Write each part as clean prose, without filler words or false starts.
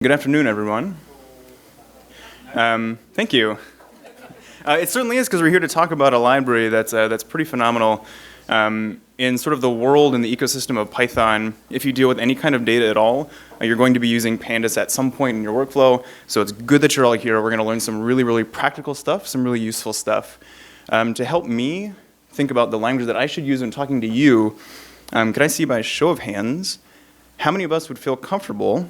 Good afternoon, everyone. Thank you. It certainly is, because we're here to talk about a library that's pretty phenomenal. In sort of the world and the ecosystem of Python, if you deal with any kind of data at all, you're going to be using Pandas at some point in your workflow. So it's good that you're all here. We're going to learn some really, really practical stuff, some really useful stuff. To help me think about the language that I should use when talking to you, could I see by a show of hands, how many of us would feel comfortable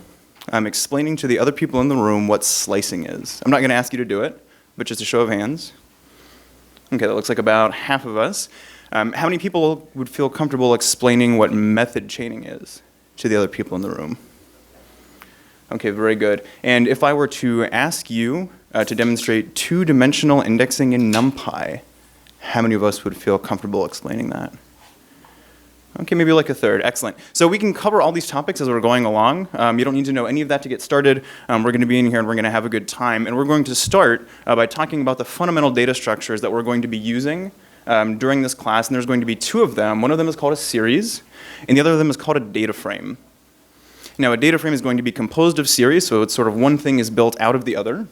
explaining to the other people in the room what slicing is? I'm not going to ask you to do it, but just a show of hands. Okay, that looks like about half of us. How many people would feel comfortable explaining what method chaining is to the other people in the room? Okay, very good. And if I were to ask you to demonstrate two-dimensional indexing in NumPy, how many of us would feel comfortable explaining that? Okay, maybe like a third. Excellent. So we can cover all these topics as we're going along. You don't need to know any of that to get started. We're going to be in here and we're going to have a good time. And we're going to start by talking about the fundamental data structures that we're going to be using during this class. And there's going to be two of them. One of them is called a series, and the other of them is called a data frame. Now, a data frame is going to be composed of series, so it's sort of one thing is built out of the other.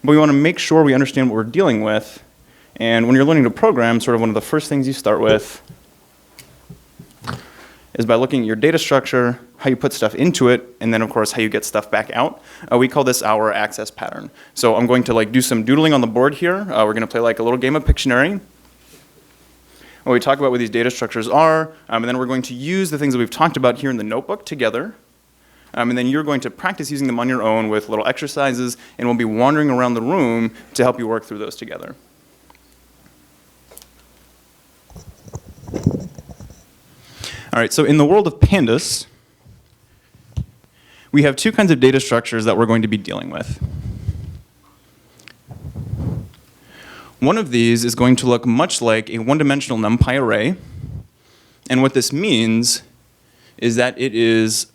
But we want to make sure we understand what we're dealing with. And when you're learning to program, sort of one of the first things you start with is by looking at your data structure, how you put stuff into it, and then of course how you get stuff back out. We call this our access pattern. So I'm going to do some doodling on the board here. We're going to play like a little game of Pictionary. We talk about what these data structures are, and then we're going to use the things that we've talked about here in the notebook together. And then you're going to practice using them on your own with little exercises, and we'll be wandering around the room to help you work through those together. All right, so in the world of Pandas, we have two kinds of data structures that we're going to be dealing with. One of these is going to look much like a one-dimensional NumPy array. And what this means is that it is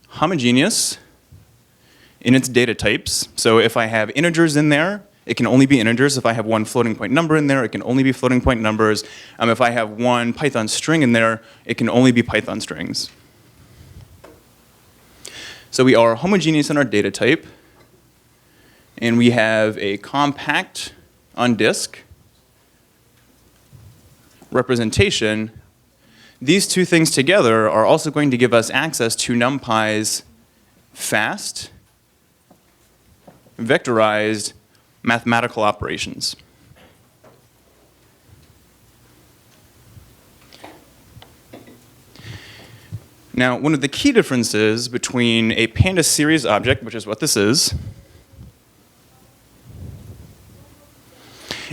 homogeneous in its data types. So if I have integers in there, it can only be integers. If I have one floating point number in there, it can only be floating point numbers. If I have one Python string in there, it can only be Python strings. So we are homogeneous in our data type, and we have a compact on disk representation. These two things together are also going to give us access to NumPy's fast, vectorized mathematical operations. Now, one of the key differences between a Pandas series object, which is what this is,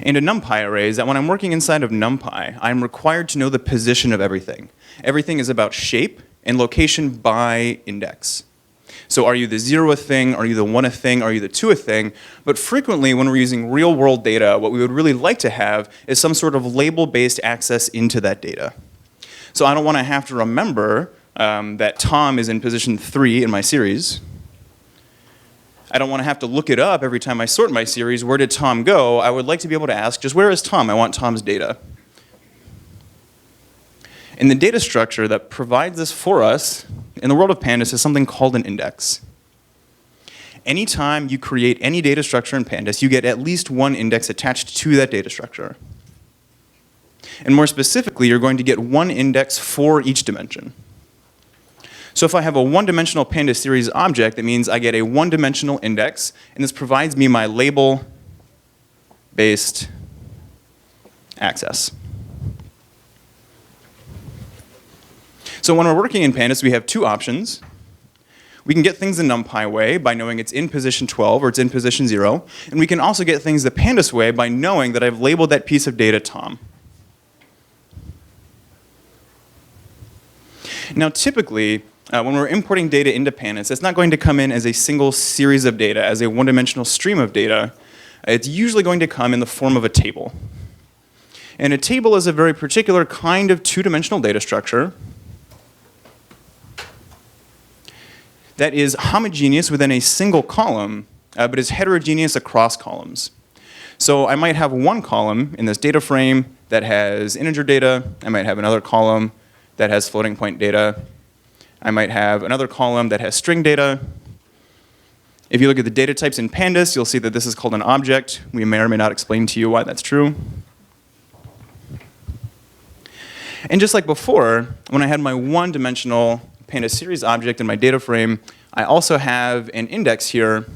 and a NumPy array is that when I'm working inside of NumPy, I'm required to know the position of everything. Everything is about shape and location by index. So are you the 0th thing? Are you the 1th thing? Are you the 2th thing? But frequently, when we're using real-world data, what we would really like to have is some sort of label-based access into that data. So I don't want to have to remember that Tom is in position 3 in my series. I don't want to have to look it up every time I sort my series. Where did Tom go? I would like to be able to ask, just where is Tom? I want Tom's data. And the data structure that provides this for us in the world of Pandas is something called an index. Anytime you create any data structure in Pandas, you get at least one index attached to that data structure. And more specifically, you're going to get one index for each dimension. So if I have a one-dimensional Pandas series object, that means I get a one-dimensional index, and this provides me my label-based access. So when we're working in Pandas, we have two options. We can get things the NumPy way by knowing it's in position 12 or it's in position 0. And we can also get things the Pandas way by knowing that I've labeled that piece of data Tom. Now typically, when we're importing data into Pandas, it's not going to come in as a single series of data, as a one-dimensional stream of data. It's usually going to come in the form of a table. And a table is a very particular kind of two-dimensional data structure that is homogeneous within a single column, but is heterogeneous across columns. So I might have one column in this data frame that has integer data. I might have another column that has floating point data. I might have another column that has string data. If you look at the data types in Pandas, you'll see that this is called an object. We may or may not explain to you why that's true. And just like before, when I had my one-dimensional Pandas series object in my data frame, I also have an index here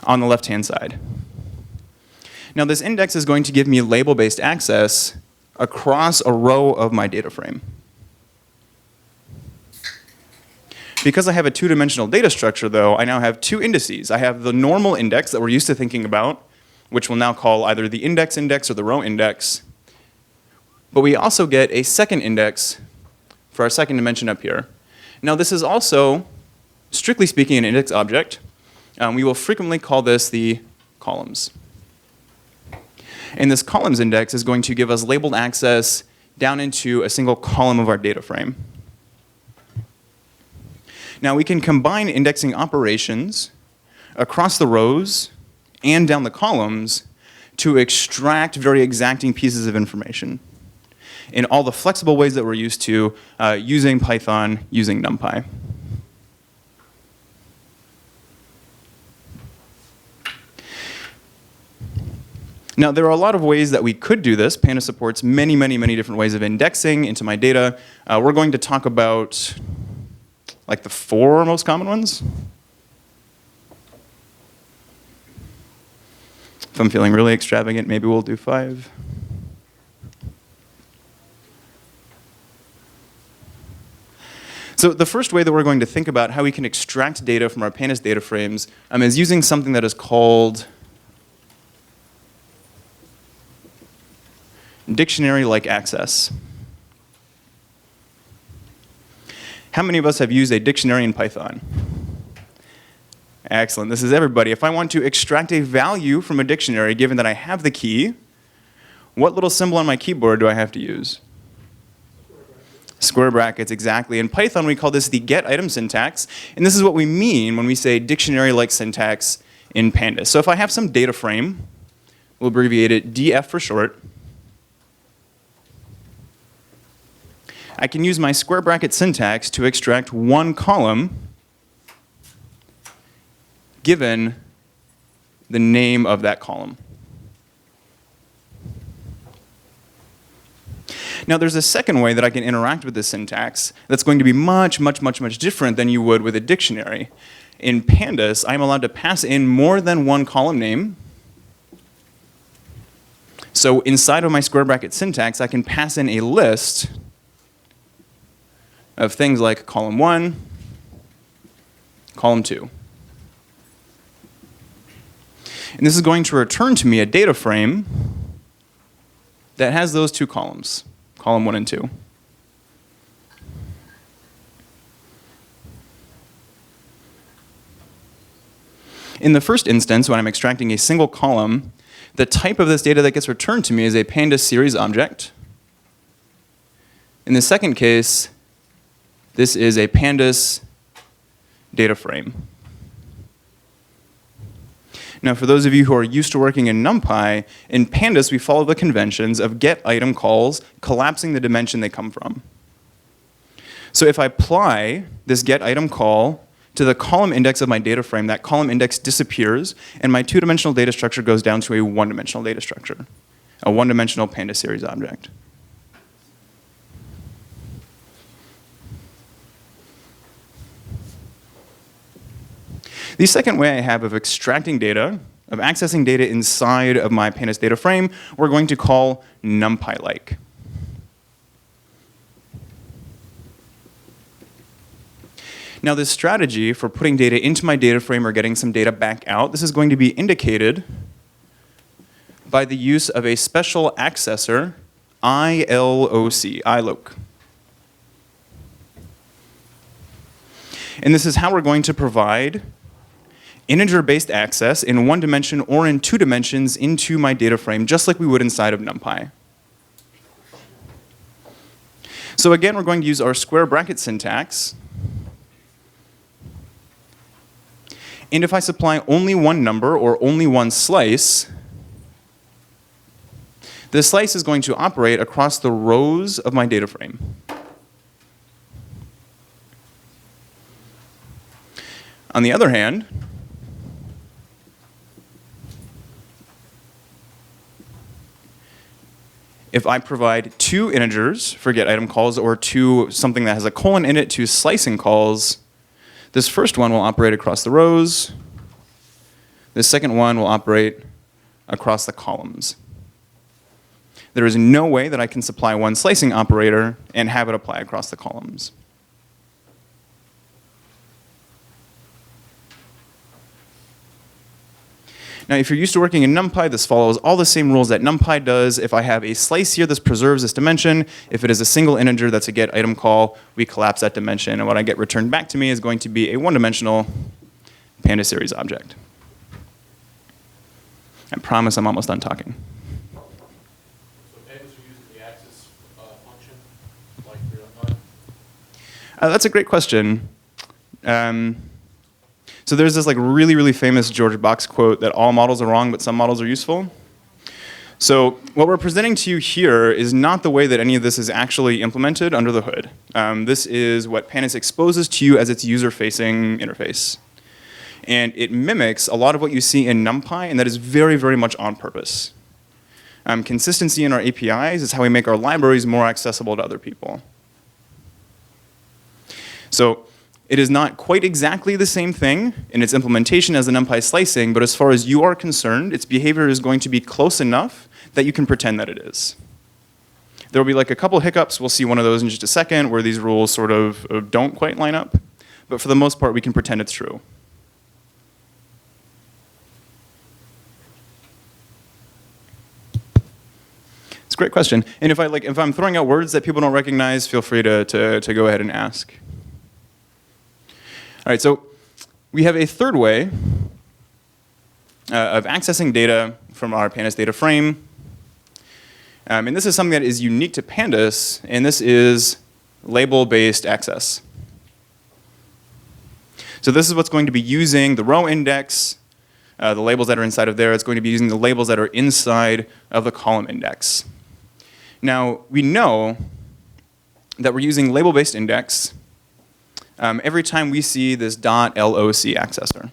on the left-hand side. Now this index is going to give me label-based access across a row of my data frame. Because I have a two-dimensional data structure, though, I now have two indices. I have the normal index that we're used to thinking about, which we'll now call either the index or the row index. But we also get a second index for our second dimension up here. Now this is also, strictly speaking, an index object. We will frequently call this the columns. And this columns index is going to give us labeled access down into a single column of our data frame. Now we can combine indexing operations across the rows and down the columns to extract very exacting pieces of information in all the flexible ways that we're used to using Python, using NumPy. Now, there are a lot of ways that we could do this. Pandas supports many, many, many different ways of indexing into my data. We're going to talk about like the 4 most common ones. If I'm feeling really extravagant, maybe we'll do 5. So the first way that we're going to think about how we can extract data from our Pandas data frames is using something that is called dictionary-like access. How many of us have used a dictionary in Python? Excellent. This is everybody. If I want to extract a value from a dictionary, given that I have the key, what little symbol on my keyboard do I have to use? Square brackets, exactly. In Python, we call this the get item syntax, and this is what we mean when we say dictionary-like syntax in Pandas. So if I have some data frame, we'll abbreviate it DF for short, I can use my square bracket syntax to extract one column given the name of that column. Now there's a second way that I can interact with this syntax that's going to be much, much, much, much different than you would with a dictionary. In Pandas, I'm allowed to pass in more than one column name. So inside of my square bracket syntax, I can pass in a list of things like column 1, column 2. And this is going to return to me a data frame that has those two columns, column 1 and 2. In the first instance, when I'm extracting a single column, the type of this data that gets returned to me is a Pandas series object. In the second case, this is a Pandas data frame. Now, for those of you who are used to working in NumPy, in Pandas we follow the conventions of get item calls, collapsing the dimension they come from. So if I apply this get item call to the column index of my data frame, that column index disappears, and my two-dimensional data structure goes down to a one-dimensional data structure, a one-dimensional Pandas series object. The second way I have of extracting data, of accessing data inside of my Pandas data frame, we're going to call NumPy-like. Now this strategy for putting data into my data frame or getting some data back out, this is going to be indicated by the use of a special accessor, ILOC. And this is how we're going to provide integer-based access in one dimension or in two dimensions into my data frame, just like we would inside of NumPy. So again, we're going to use our square bracket syntax. And if I supply only one number or only one slice, the slice is going to operate across the rows of my data frame. On the other hand, if I provide two integers for getItemCalls or something that has a colon in it, two slicing calls, this first one will operate across the rows. The second one will operate across the columns. There is no way that I can supply one slicing operator and have it apply across the columns. Now, if you're used to working in NumPy, this follows all the same rules that NumPy does. If I have a slice here, this preserves this dimension. If it is a single integer that's a getItemCall, we collapse that dimension. And what I get returned back to me is going to be a one-dimensional Pandas series object. I promise I'm almost done talking. So Pandas are using the axis function, like real time? That's a great question. So there's this like really, really famous George Box quote that all models are wrong, but some models are useful. So what we're presenting to you here is not the way that any of this is actually implemented under the hood. This is what Pandas exposes to you as its user-facing interface. And it mimics a lot of what you see in NumPy, and that is very, very much on purpose. Consistency in our APIs is how we make our libraries more accessible to other people. So it is not quite exactly the same thing in its implementation as the NumPy slicing, but as far as you are concerned, its behavior is going to be close enough that you can pretend that it is. There will be like a couple hiccups. We'll see one of those in just a second where these rules sort of don't quite line up. But for the most part, we can pretend it's true. It's a great question. And if I'm throwing out words that people don't recognize, feel free to go ahead and ask. All right, so we have a third way of accessing data from our Pandas data frame. And this is something that is unique to Pandas, and this is label-based access. So this is what's going to be using the row index, the labels that are inside of there. It's going to be using the labels that are inside of the column index. Now, we know that we're using label-based index every time we see this .loc accessor.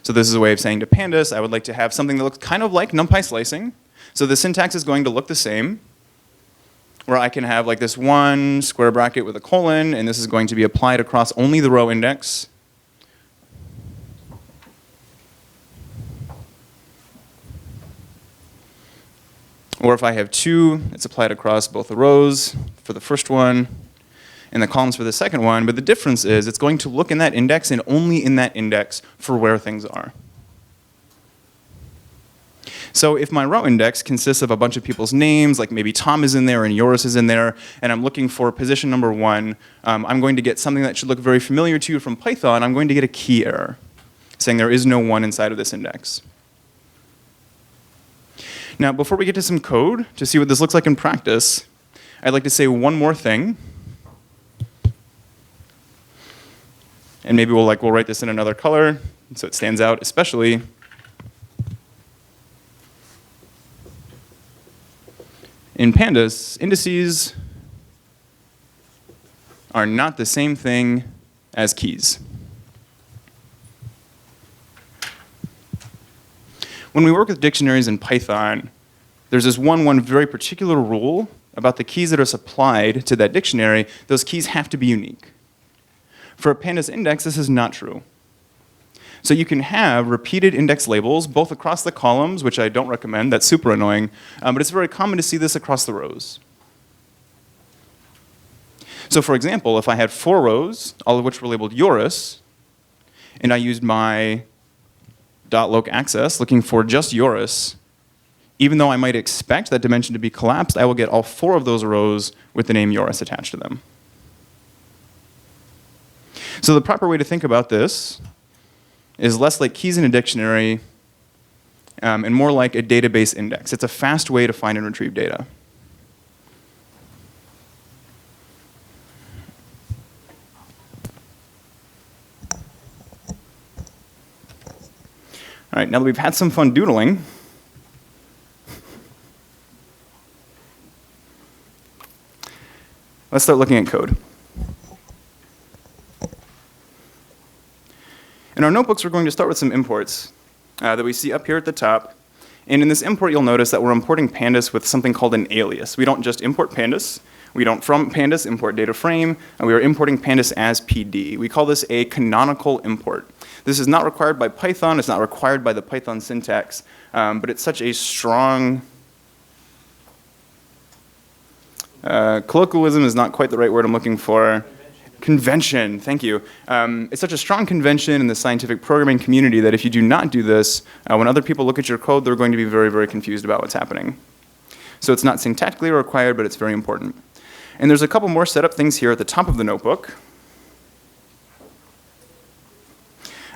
So this is a way of saying to Pandas, I would like to have something that looks kind of like NumPy slicing. So the syntax is going to look the same, where I can have like this one square bracket with a colon, and this is going to be applied across only the row index. Or if I have two, it's applied across both the rows for the first one and the columns for the second one. But the difference is it's going to look in that index and only in that index for where things are. So if my row index consists of a bunch of people's names, like maybe Tom is in there and Joris is in there, and I'm looking for position number 1, I'm going to get something that should look very familiar to you from Python. I'm going to get a key error saying there is no 1 inside of this index. Now, before we get to some code to see what this looks like in practice, I'd like to say one more thing. And maybe we'll write this in another color so it stands out especially. In Pandas, indices are not the same thing as keys. When we work with dictionaries in Python, there's this one very particular rule about the keys that are supplied to that dictionary. Those keys have to be unique. For a Pandas index, this is not true. So you can have repeated index labels, both across the columns, which I don't recommend, that's super annoying, but it's very common to see this across the rows. So for example, if I had 4 rows, all of which were labeled Joris, and I used my .loc access looking for just Joris, even though I might expect that dimension to be collapsed, I will get all 4 of those rows with the name Joris attached to them. So the proper way to think about this is less like keys in a dictionary and more like a database index. It's a fast way to find and retrieve data. All right, now that we've had some fun doodling, let's start looking at code. In our notebooks, we're going to start with some imports that we see up here at the top. And in this import, you'll notice that we're importing Pandas with something called an alias. We don't just import Pandas. We don't from Pandas import data frame, and we are importing Pandas as PD. We call this a canonical import. This is not required by Python. It's not required by the Python syntax, but it's such a strong colloquialism is not quite the right word I'm looking for. Convention, thank you. It's such a strong convention in the scientific programming community that if you do not do this, when other people look at your code, they're going to be very, very confused about what's happening. So it's not syntactically required, but it's very important. And there's a couple more setup things here at the top of the notebook.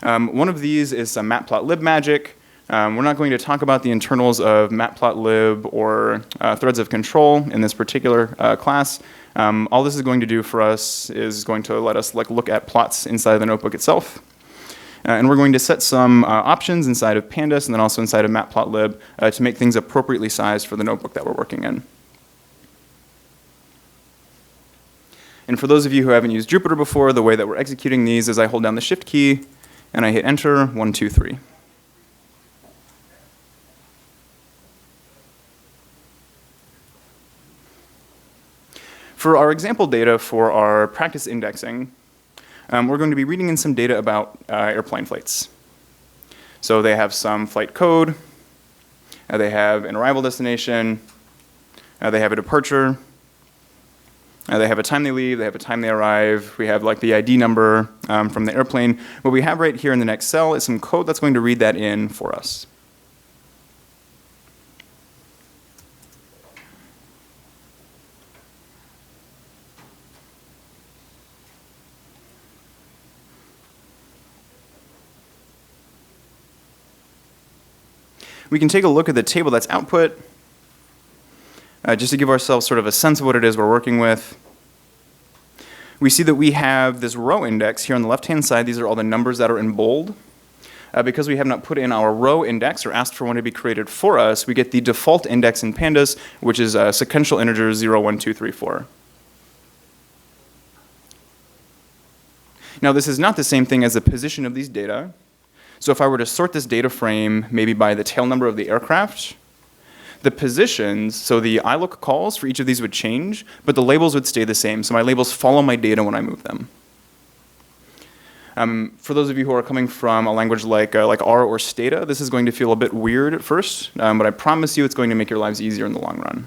One of these is some matplotlib magic. We're not going to talk about the internals of matplotlib or threads of control in this particular class. All this is going to do for us is going to let us look at plots inside of the notebook itself. And we're going to set some options inside of Pandas and then also inside of matplotlib to make things appropriately sized for the notebook that we're working in. And for those of you who haven't used Jupyter before, the way that we're executing these is I hold down the Shift key and I hit Enter, 1, 2, 3. For our example data for our practice indexing, we're going to be reading in some data about airplane flights. So they have some flight code, they have an arrival destination, they have a departure, they have a time they leave, they have a time they arrive, we have like the ID number from the airplane. What we have right here in the next cell is some code that's going to read that in for us. We can take a look at the table that's output, just to give ourselves sort of a sense of what it is we're working with. We see that we have this row index here on the left-hand side. These are all the numbers that are in bold. Because we have not put in our row index or asked for one to be created for us, we get the default index in Pandas, which is sequential integers 0, 1, 2, 3, 4. Now, this is not the same thing as the position of these data. So if I were to sort this data frame maybe by the tail number of the aircraft, the positions, so the iLook calls for each of these would change, but the labels would stay the same. So my labels follow my data when I move them. For those of you who are coming from a language like R or Stata, this is going to feel a bit weird at first, but I promise you it's going to make your lives easier in the long run.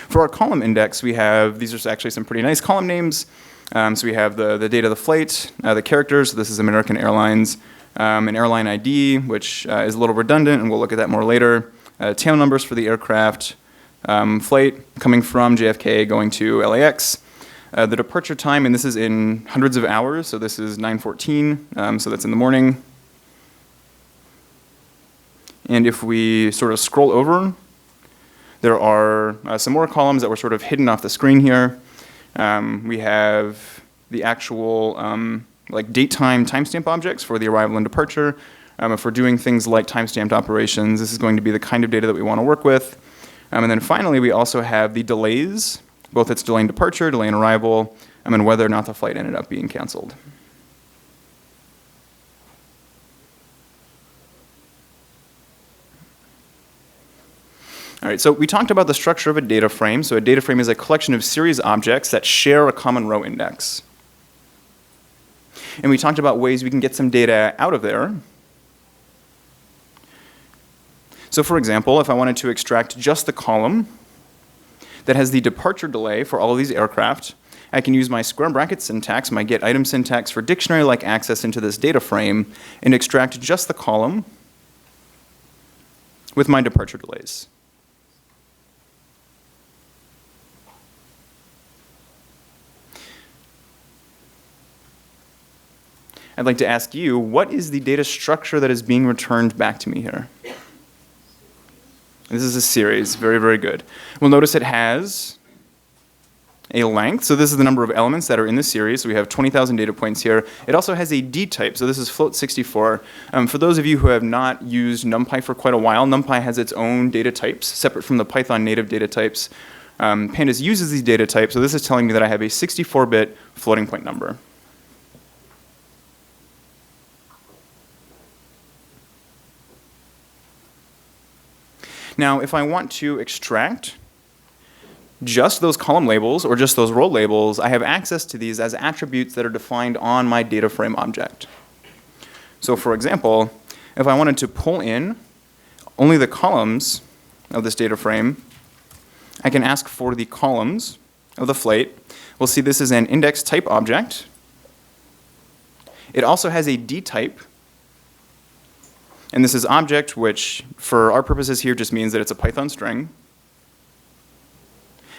For our column index, we have, these are actually some pretty nice column names. So we have the date of the flight, the characters, so this is American Airlines, an airline ID, which is a little redundant, and we'll look at that more later, tail numbers for the aircraft, flight coming from JFK going to LAX, the departure time, and this is in hundreds of hours, so this is 9:14, so that's in the morning. And if we sort of scroll over, there are some more columns that were sort of hidden off the screen here. We have the actual like date time timestamp objects for the arrival and departure. If we're doing things like timestamped operations, this is going to be the kind of data that we want to work with. And then finally, we also have the delays, both its delay in departure, delay in arrival, and whether or not the flight ended up being canceled. All right, so we talked about the structure of a data frame. So a data frame is a collection of series objects that share a common row index. And we talked about ways we can get some data out of there. So for example, if I wanted to extract just the column that has the departure delay for all of these aircraft, I can use my square bracket syntax, my get item syntax for dictionary-like access into this data frame and extract just the column with my departure delays. I'd like to ask you, what is the data structure that is being returned back to me here? This is a series, very, very good. We'll notice it has a length, so this is the number of elements that are in the series, so we have 20,000 data points here. It also has a D type, so this is float64. For those of you who have not used NumPy for quite a while, NumPy has its own data types, separate from the Python native data types. Pandas uses these data types, so this is telling me that I have a 64-bit floating point number. Now, if I want to extract just those column labels or just those row labels, I have access to these as attributes that are defined on my data frame object. So for example, if I wanted to pull in only the columns of this data frame, I can ask for the columns of the flight. We'll see this is an index type object. It also has a D type. And this is object, which for our purposes here just means that it's a Python string.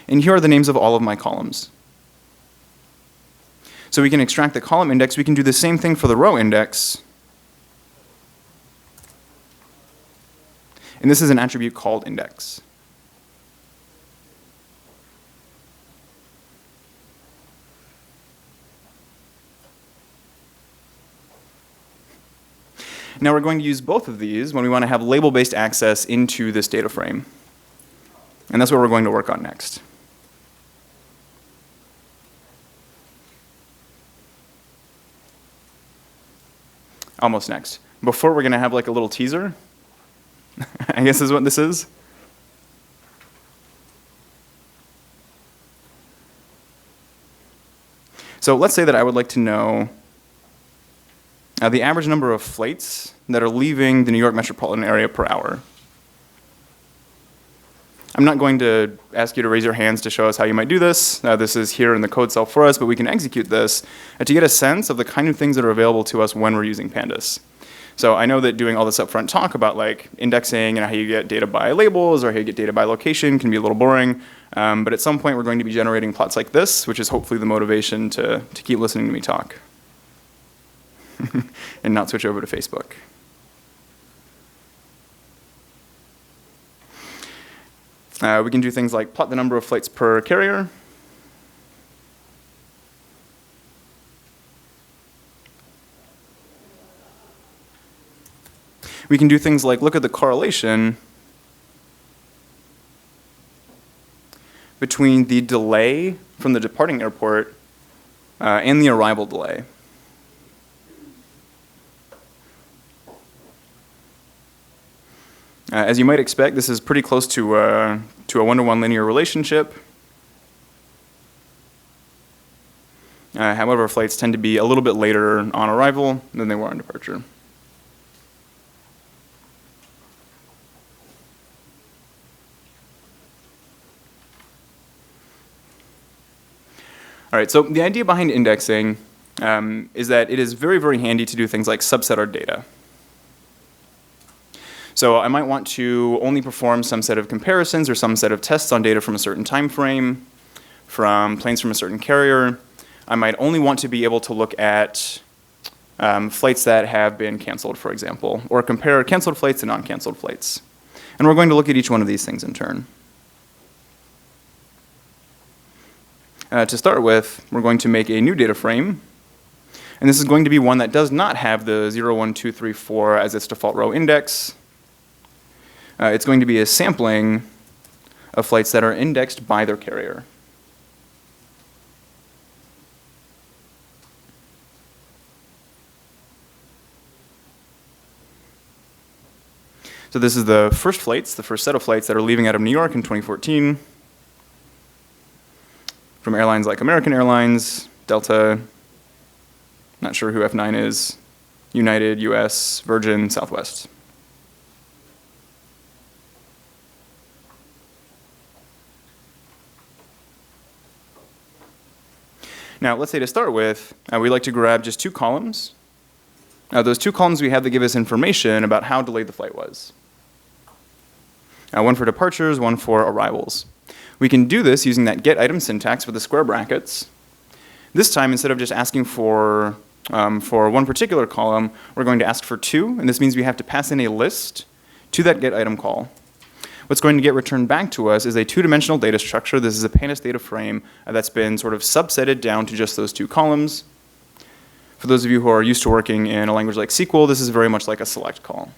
And here are the names of all of my columns. So we can extract the column index. We can do the same thing for the row index. And this is an attribute called index. Now we're going to use both of these when we want to have label-based access into this data frame. And that's what we're going to work on next. Almost next. Before, we're going to have like a little teaser. I guess is what this is. So let's say that I would like to know the average number of flights that are leaving the New York metropolitan area per hour. I'm not going to ask you to raise your hands to show us how you might do this. This is here in the code cell for us, but we can execute this to get a sense of the kind of things that are available to us when we're using Pandas. So I know that doing all this upfront talk about like indexing and how you get data by labels or how you get data by location can be a little boring. But at some point we're going to be generating plots like this, which is hopefully the motivation to keep listening to me talk. And not switch over to Facebook. We can do things like plot the number of flights per carrier. We can do things like look at the correlation between the delay from the departing airport and the arrival delay. As you might expect, this is pretty close to a one-to-one linear relationship. However, flights tend to be a little bit later on arrival than they were on departure. All right, so the idea behind indexing is that it is very, very handy to do things like subset our data. So I might want to only perform some set of comparisons or some set of tests on data from a certain time frame, from planes from a certain carrier. I might only want to be able to look at flights that have been canceled, for example, or compare canceled flights to non-canceled flights. And we're going to look at each one of these things in turn. To start with, we're going to make a new data frame. And this is going to be one that does not have the 0, 1, 2, 3, 4 as its default row index. It's going to be a sampling of flights that are indexed by their carrier. So this is the first flights, the first set of flights that are leaving out of New York in 2014 from airlines like American Airlines, Delta, not sure who F9 is, United, US, Virgin, Southwest. Now, let's say to start with, we like to grab just two columns. Now, those two columns we have that give us information about how delayed the flight was. One for departures, one for arrivals. We can do this using that get item syntax with the square brackets. This time, instead of just asking for one particular column, we're going to ask for two, and this means we have to pass in a list to that get item call. What's going to get returned back to us is a two-dimensional data structure. This is a Pandas data frame that's been sort of subsetted down to just those two columns. For those of you who are used to working in a language like SQL, this is very much like a select call.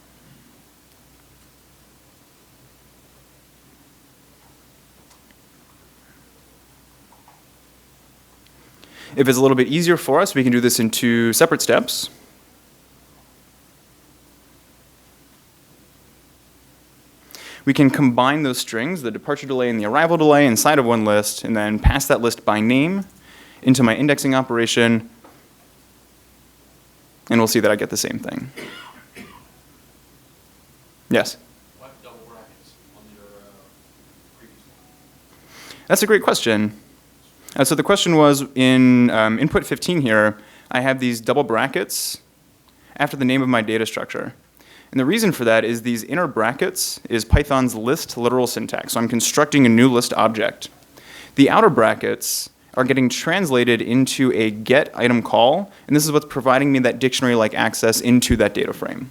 If it's a little bit easier for us, we can do this in two separate steps. we can combine those strings, the departure delay and the arrival delay, inside of one list, and then pass that list by name into my indexing operation, and we'll see that I get the same thing. Yes? Why double brackets on your previous one? That's a great question. So the question was in input 15 here, I have these double brackets after the name of my data structure. And the reason for that is these inner brackets is Python's list literal syntax. So I'm constructing a new list object. The outer brackets are getting translated into a get item call, and this is what's providing me that dictionary-like access into that data frame.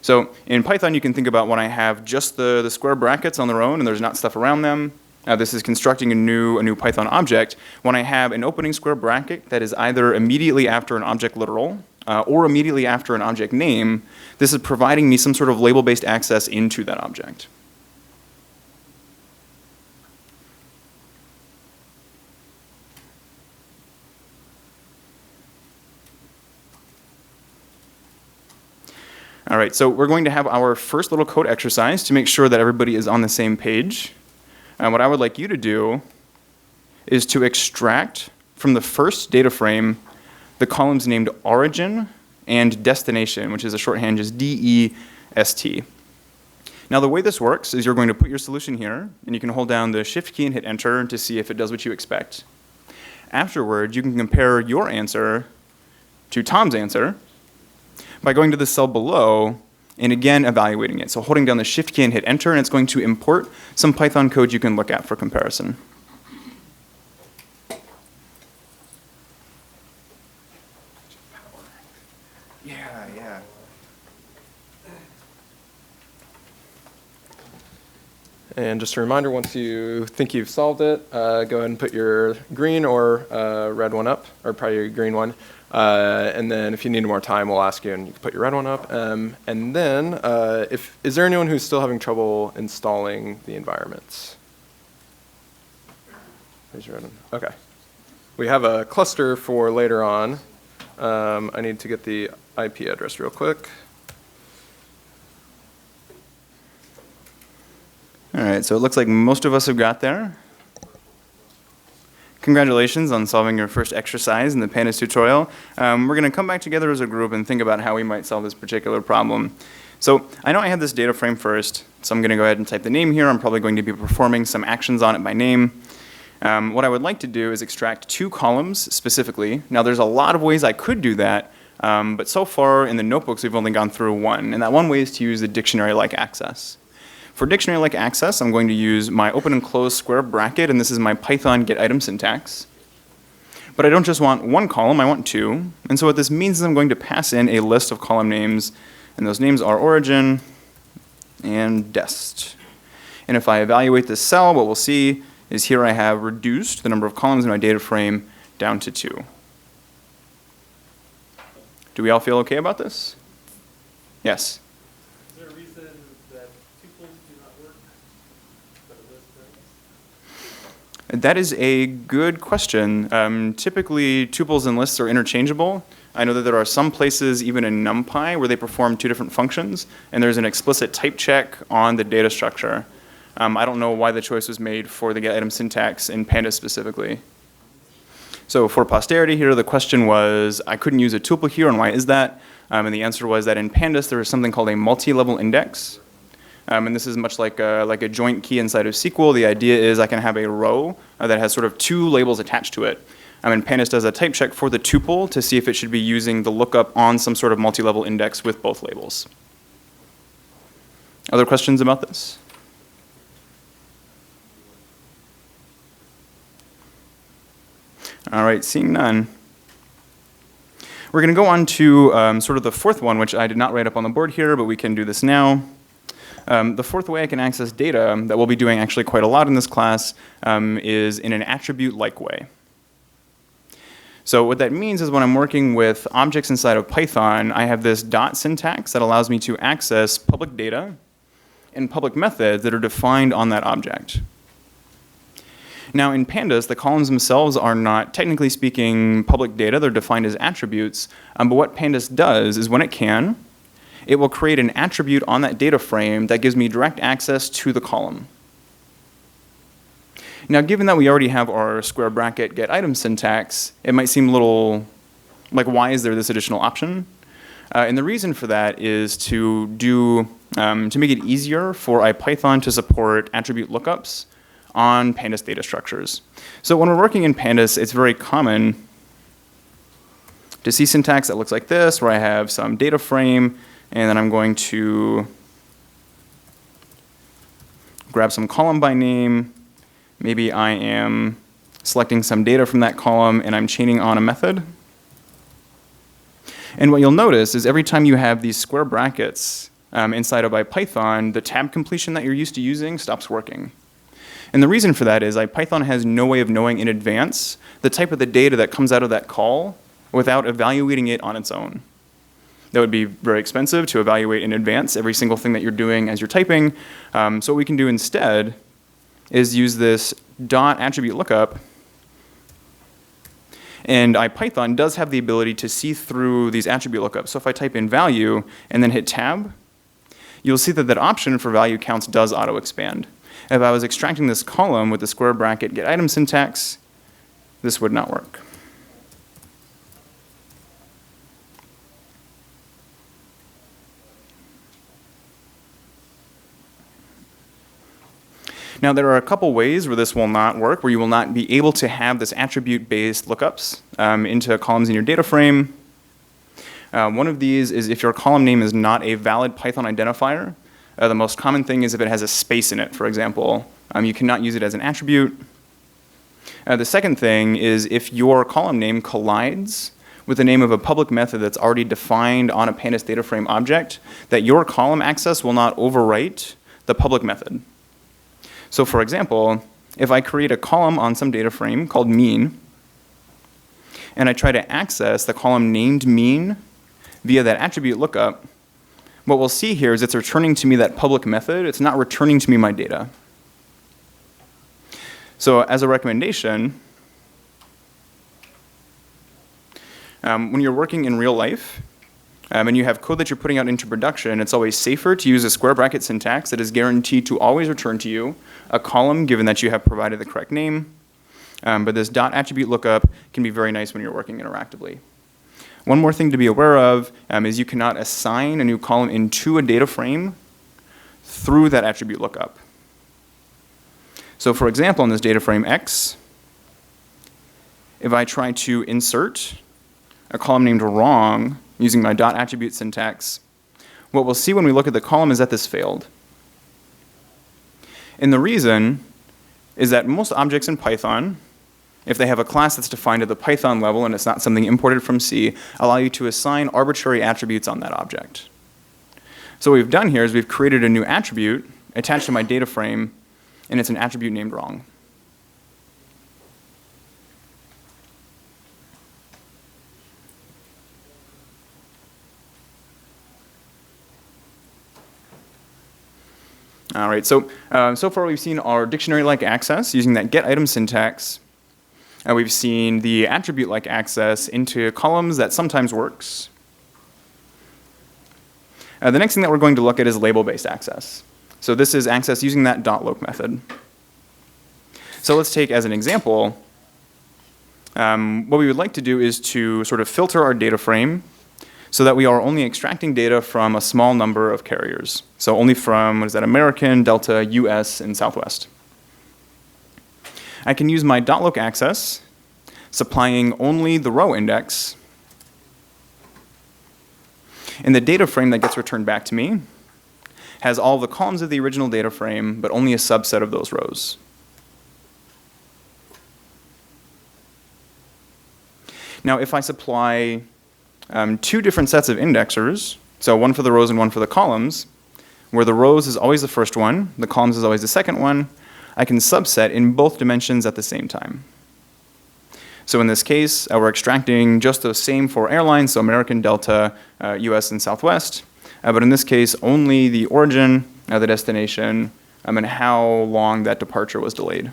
So in Python, you can think about when I have just the square brackets on their own and there's not stuff around them. This is constructing a new Python object. When I have an opening square bracket that is either immediately after an object literal or immediately after an object name, this is providing me some sort of label-based access into that object. All right, so we're going to have our first little code exercise to make sure that everybody is on the same page. And what I would like you to do is to extract from the first data frame the columns named origin and destination, which is a shorthand just DEST. Now the way this works is you're going to put your solution here, and you can hold down the shift key and hit enter to see if it does what you expect. Afterwards, you can compare your answer to Tom's answer by going to the cell below and again evaluating it. So holding down the shift key and hit enter, and it's going to import some Python code you can look at for comparison. Yeah. And just a reminder, once you think you've solved it, go ahead and put your green or red one up, or probably your green one. And then if you need more time, we'll ask you, and you can put your red one up. And then, is there anyone who's still having trouble installing the environments? Raise your red one. OK. We have a cluster for later on. I need to get the IP address real quick. All right, so it looks like most of us have got there. Congratulations on solving your first exercise in the Pandas tutorial. We're going to come back together as a group and think about how we might solve this particular problem. So I know I have this data frame first, so I'm going to go ahead and type the name here. I'm probably going to be performing some actions on it by name. What I would like to do is extract 2 columns specifically. Now there's a lot of ways I could do that, but so far in the notebooks we've only gone through one, and that one way is to use the dictionary-like access. For dictionary-like access, I'm going to use my open and close square bracket, and this is my Python get item syntax. But I don't just want one column, I want 2. And so what this means is I'm going to pass in a list of column names, and those names are origin and dest. And if I evaluate this cell, what we'll see is here I have reduced the number of columns in my data frame down to 2. Do we all feel okay about this? Yes? Is there a reason that tuples do not work for the list things? That is a good question. Typically, tuples and lists are interchangeable. I know that there are some places, even in NumPy, where they perform 2 different functions, and there's an explicit type check on the data structure. I don't know why the choice was made for the get item syntax in Pandas specifically. So for posterity here, the question was, I couldn't use a tuple here, and why is that? And the answer was that in Pandas, there is something called a multi-level index. And this is much like a joint key inside of SQL. The idea is I can have a row that has sort of 2 labels attached to it. And Pandas does a type check for the tuple to see if it should be using the lookup on some sort of multi-level index with both labels. Other questions about this? All right, seeing none. We're going to go on to sort of the fourth one, which I did not write up on the board here, but we can do this now. The fourth way I can access data that we'll be doing actually quite a lot in this class is in an attribute-like way. So what that means is when I'm working with objects inside of Python, I have this dot syntax that allows me to access public data and public methods that are defined on that object. Now in Pandas, the columns themselves are not, technically speaking, public data. They're defined as attributes. But what Pandas does is when it can, it will create an attribute on that data frame that gives me direct access to the column. Now, given that we already have our square bracket get item syntax, it might seem a little like, why is there this additional option? And the reason for that is to make it easier for IPython to support attribute lookups on Pandas data structures. So when we're working in Pandas, it's very common to see syntax that looks like this, where I have some data frame, and then I'm going to grab some column by name. Maybe I am selecting some data from that column, and I'm chaining on a method. And what you'll notice is every time you have these square brackets inside of IPython, the tab completion that you're used to using stops working. And the reason for that is IPython has no way of knowing in advance the type of the data that comes out of that call without evaluating it on its own. That would be very expensive to evaluate in advance every single thing that you're doing as you're typing. So what we can do instead is use this dot attribute lookup. And IPython does have the ability to see through these attribute lookups. So if I type in value and then hit tab, you'll see that that option for value counts does auto-expand. If I was extracting this column with the square bracket get item syntax, this would not work. Now, there are a couple ways where this will not work, where you will not be able to have this attribute-based lookups into columns in your data frame. One of these is if your column name is not a valid Python identifier. The most common thing is if it has a space in it, for example. You cannot use it as an attribute. The second thing is if your column name collides with the name of a public method that's already defined on a Pandas data frame object, that your column access will not overwrite the public method. So for example, if I create a column on some data frame called mean, and I try to access the column named mean via that attribute lookup, what we'll see here is it's returning to me that public method. It's not returning to me my data. So as a recommendation, when you're working in real life, and you have code that you're putting out into production, it's always safer to use a square bracket syntax that is guaranteed to always return to you a column given that you have provided the correct name. But this dot attribute lookup can be very nice when you're working interactively. One more thing to be aware of is you cannot assign a new column into a data frame through that attribute lookup. So for example, in this data frame X, if I try to insert a column named wrong using my dot attribute syntax, what we'll see when we look at the column is that this failed. And the reason is that most objects in Python, if they have a class that's defined at the Python level and it's not something imported from C, allow you to assign arbitrary attributes on that object. So what we've done here is we've created a new attribute attached to my data frame, and it's an attribute named wrong. All right, so far we've seen our dictionary-like access using that get item syntax. We've seen the attribute-like access into columns that sometimes works. The next thing that we're going to look at is label-based access. So this is access using that .loc method. So let's take as an example, what we would like to do is to sort of filter our data frame so that we are only extracting data from a small number of carriers. So only from, what is that, American, Delta, US, and Southwest. I can use my .loc access, supplying only the row index, and the data frame that gets returned back to me has all the columns of the original data frame, but only a subset of those rows. Now, if I supply two different sets of indexers, so one for the rows and one for the columns, where the rows is always the first one, the columns is always the second one, I can subset in both dimensions at the same time. So in this case, we're extracting just those same four airlines, so American, Delta, US, and Southwest. But in this case, only the origin, the destination, and how long that departure was delayed.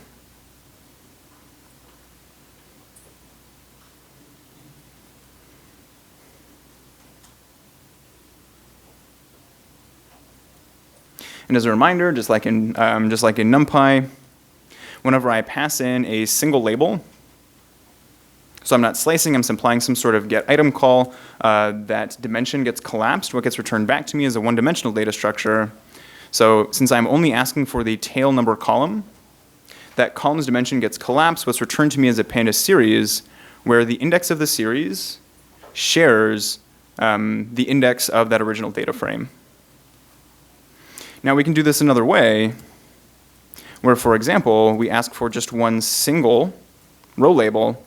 And as a reminder, just like in NumPy, whenever I pass in a single label, so I'm not slicing, I'm supplying some sort of get item call, that dimension gets collapsed. What gets returned back to me is a one-dimensional data structure. So since I'm only asking for the tail number column, that column's dimension gets collapsed. What's returned to me is a Pandas series where the index of the series shares the index of that original data frame. Now we can do this another way, where, for example, we ask for just one single row label,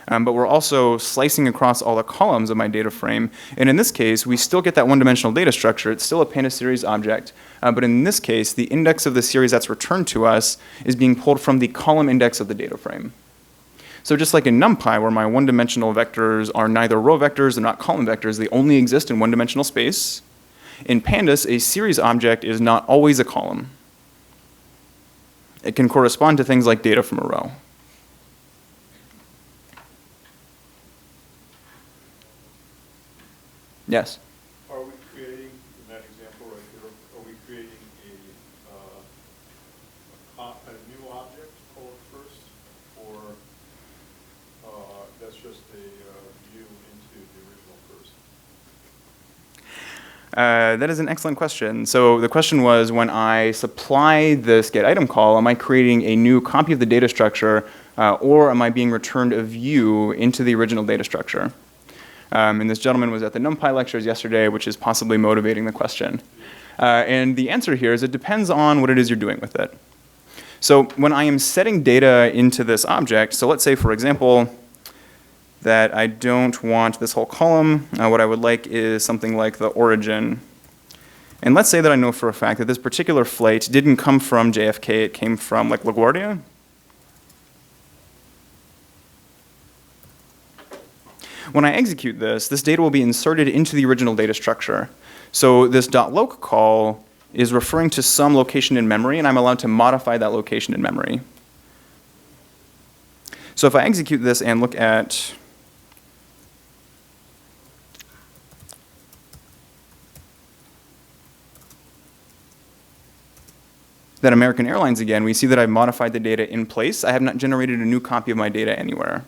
but we're also slicing across all the columns of my data frame. And in this case, we still get that one-dimensional data structure. It's still a Pandas series object. But in this case, the index of the series that's returned to us is being pulled from the column index of the data frame. So just like in NumPy, where my one-dimensional vectors are neither row vectors, they're not column vectors, they only exist in one-dimensional space, in Pandas, a series object is not always a column. It can correspond to things like data from a row. Yes? Are we creating, in that example right here, are we creating a new object called first, or that's just a view into the original first? That is an excellent question. So the question was, when I supply this get item call, am I creating a new copy of the data structure, or am I being returned a view into the original data structure? And this gentleman was at the NumPy lectures yesterday, which is possibly motivating the question. And the answer here is it depends on what it is you're doing with it. So when I am setting data into this object, so let's say, for example, that I don't want this whole column. What I would like is something like the origin. And let's say that I know for a fact that this particular flight didn't come from JFK, it came from like LaGuardia. When I execute this data will be inserted into the original data structure. So this .loc call is referring to some location in memory, and I'm allowed to modify that location in memory. So if I execute this and look at that American Airlines again, we see that I've modified the data in place. I have not generated a new copy of my data anywhere.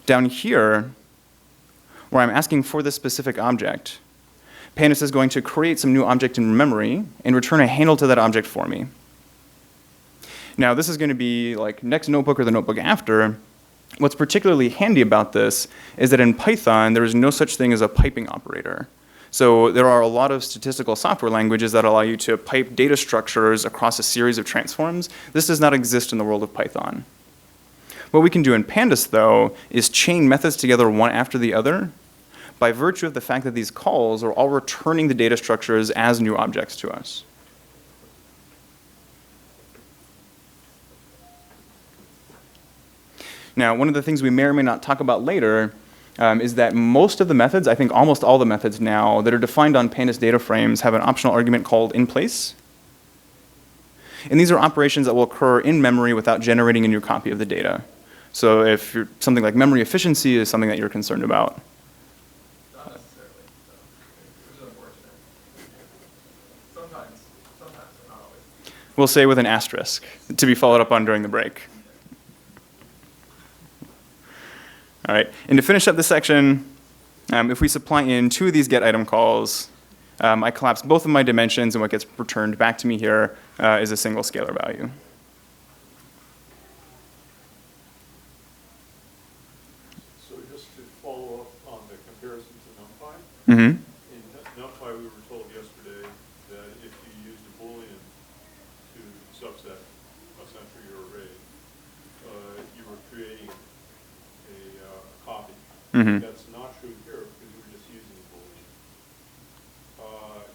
Down here, where I'm asking for this specific object, Pandas is going to create some new object in memory and return a handle to that object for me. Now, this is going to be like next notebook or the notebook after. What's particularly handy about this is that in Python, there is no such thing as a piping operator. So there are a lot of statistical software languages that allow you to pipe data structures across a series of transforms. This does not exist in the world of Python. What we can do in Pandas, though, is chain methods together one after the other by virtue of the fact that these calls are all returning the data structures as new objects to us. Now, one of the things we may or may not talk about later is that most of the methods, I think almost all the methods now, that are defined on Pandas data frames have an optional argument called inPlace. And these are operations that will occur in memory without generating a new copy of the data. So if something like memory efficiency is something that you're concerned about. Not necessarily. Which is unfortunate. Sometimes, but not always. We'll say with an asterisk, to be followed up on during the break. All right, and to finish up this section, if we supply in two of these get item calls, I collapse both of my dimensions, and what gets returned back to me here is a single scalar value. So just to follow up on the comparison to NumPy, Mm-hmm. in NumPy we were told yesterday that if you used a boolean to subset essentially your array, you were creating a copy. Mm-hmm. That's not true here because you were just using a boolean.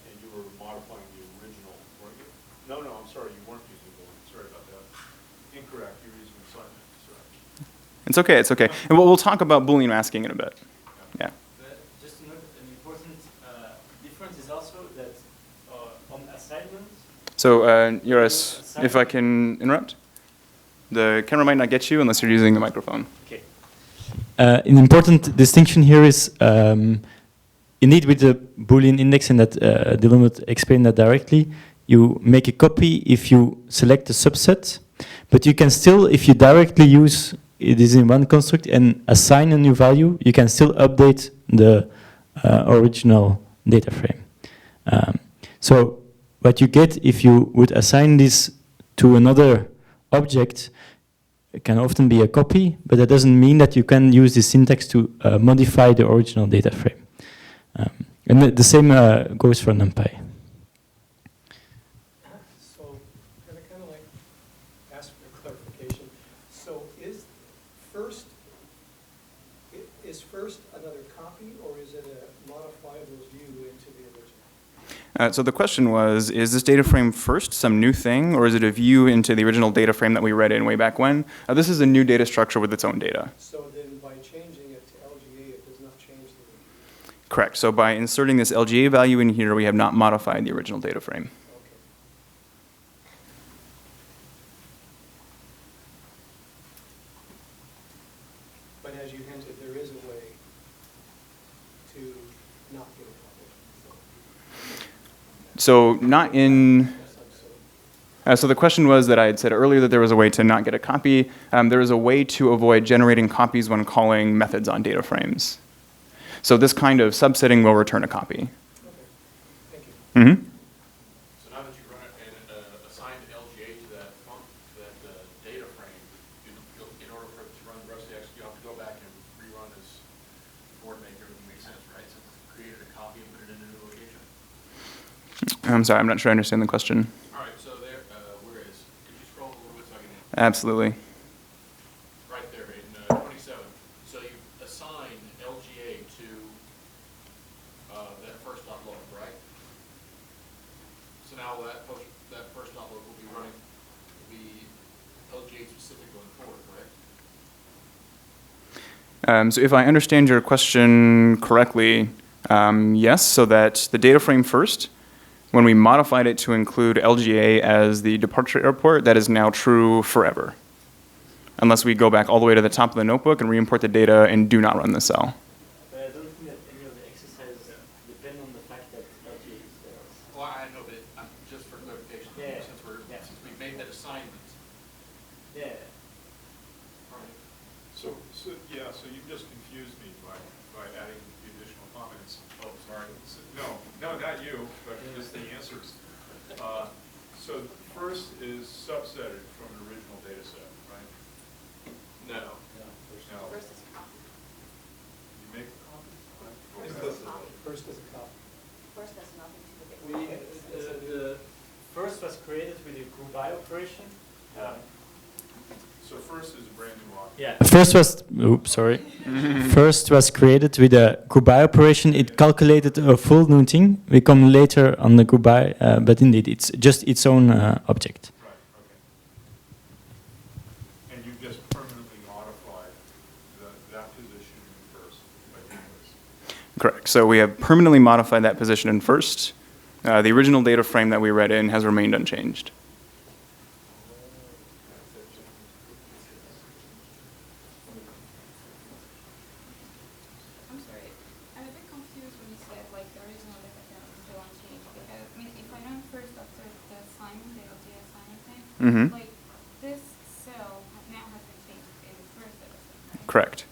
And you were modifying the original, weren't you? No, I'm sorry, you weren't using a boolean. Sorry about that. Incorrect, you were using a sign. Sorry. It's okay, it's okay. And we'll talk about Boolean masking in a bit. Yeah. But just to note, an important difference is also that on assignments. So, Joris, if I can interrupt? The camera might not get you unless you're using the microphone. Okay. An important distinction here is in indeed, with the Boolean index, and that Dylan would explain that directly, you make a copy if you select a subset, but you can still, if you directly use it is in one construct and assign a new value, you can still update the original data frame. So what you get if you would assign this to another object, it can often be a copy, but that doesn't mean that you can use the syntax to modify the original data frame. And the same goes for NumPy. So, can I kind of like ask for clarification? So is first another copy, or is it a modifiable view into the original? So the question was, is this data frame first some new thing, or is it a view into the original data frame that we read in way back when? This is a new data structure with its own data. So then by changing it to LGA, it does not change the... Correct. So by inserting this LGA value in here, we have not modified the original data frame. Okay. But as you hinted, there is a way to not get a copy. So not in... so the question was that I had said earlier that there was a way to not get a copy. There is a way to avoid generating copies when calling methods on data frames. So this kind of subsetting will return a copy. Okay, thank you. Mm-hmm. So now that you run it and assign LGA to that data frame, in order for it to run the rest of the execute, you have to go back and rerun this board maker. It makes sense, right? Since it's created a copy and put it in a new location. I'm sorry, I'm not sure I understand the question. All right, so there, where is? Could you scroll a little bit so I can? Absolutely. Right there, in 27. So you assign LGA to that first dot log, right? So now that first dot log will be running, will be LGA specific going forward, correct? So if I understand your question correctly, yes, so that the data frame first, when we modified it to include LGA as the departure airport, that is now true forever. Unless we go back all the way to the top of the notebook and re-import the data and do not run the cell. But I don't think that any of the exercises depend on the fact that LGA is there. Well, I know, but just for clarification, Yeah. since we made that assignment. Yeah. All right. So yeah, so you just confused me by adding the additional comments. Oh, sorry. No, not you, but just the answers. So first is subsetted from the original data set, right? No. No. First is a copy. You make a copy? First is a copy. First has nothing to do with We, it. the first was created with the groupby operation. So first is a brand new object. Yeah. First was created with a groupby operation. It calculated a full new thing. We come later on the groupby, but indeed, it's just its own object. Right, okay. And you just permanently modified that position in first by doing this. Correct. So we have permanently modified that position in first. The original data frame that we read in has remained unchanged. I'm sorry, I'm a bit confused when you said like the original data frame is still unchanged, because I mean, if I run first after the assignment, the LGA assignment thing, Mm-hmm. like this cell now has been changed in the first data set, right? Correct.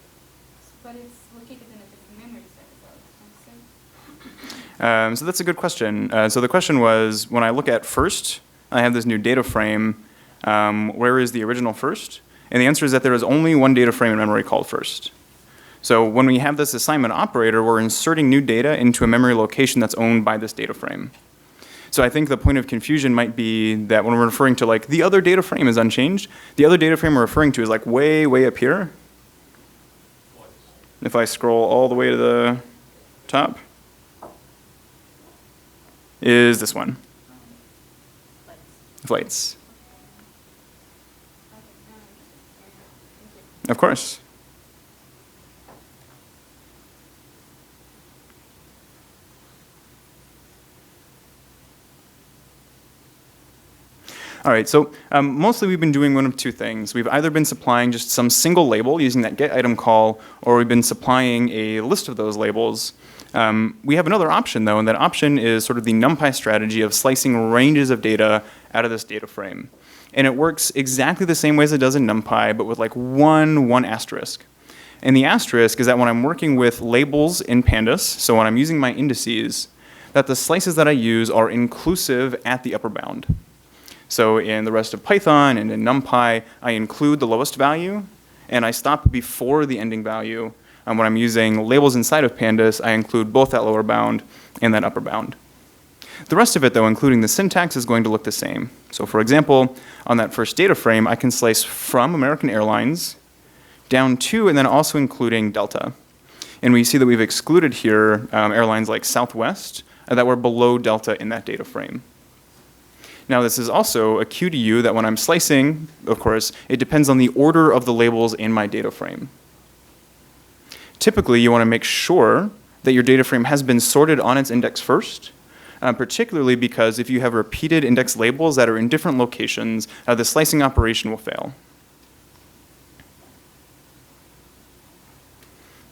But it's located in a different memory set as well, so. So that's a good question. So the question was, when I look at first, I have this new data frame. Where is the original first? And the answer is that there is only one data frame in memory called first. So when we have this assignment operator, we're inserting new data into a memory location that's owned by this data frame. So I think the point of confusion might be that when we're referring to like the other data frame is unchanged, the other data frame we're referring to is like way, way up here. If I scroll all the way to the top, is this one, flights. Of course. All right, so mostly we've been doing one of two things. We've either been supplying just some single label using that get item call, or we've been supplying a list of those labels. We have another option though, and that option is sort of the NumPy strategy of slicing ranges of data out of this data frame. And it works exactly the same way as it does in NumPy, but with like one asterisk. And the asterisk is that when I'm working with labels in Pandas, so when I'm using my indices, that the slices that I use are inclusive at the upper bound. So in the rest of Python and in NumPy, I include the lowest value, and I stop before the ending value. When I'm using labels inside of Pandas, I include both that lower bound and that upper bound. The rest of it, though, including the syntax, is going to look the same. So for example, on that first data frame, I can slice from American Airlines down to and then also including Delta. And we see that we've excluded here airlines like Southwest that were below Delta in that data frame. Now this is also a cue to you that when I'm slicing, of course, it depends on the order of the labels in my data frame. Typically, you want to make sure that your data frame has been sorted on its index first, particularly because if you have repeated index labels that are in different locations, the slicing operation will fail.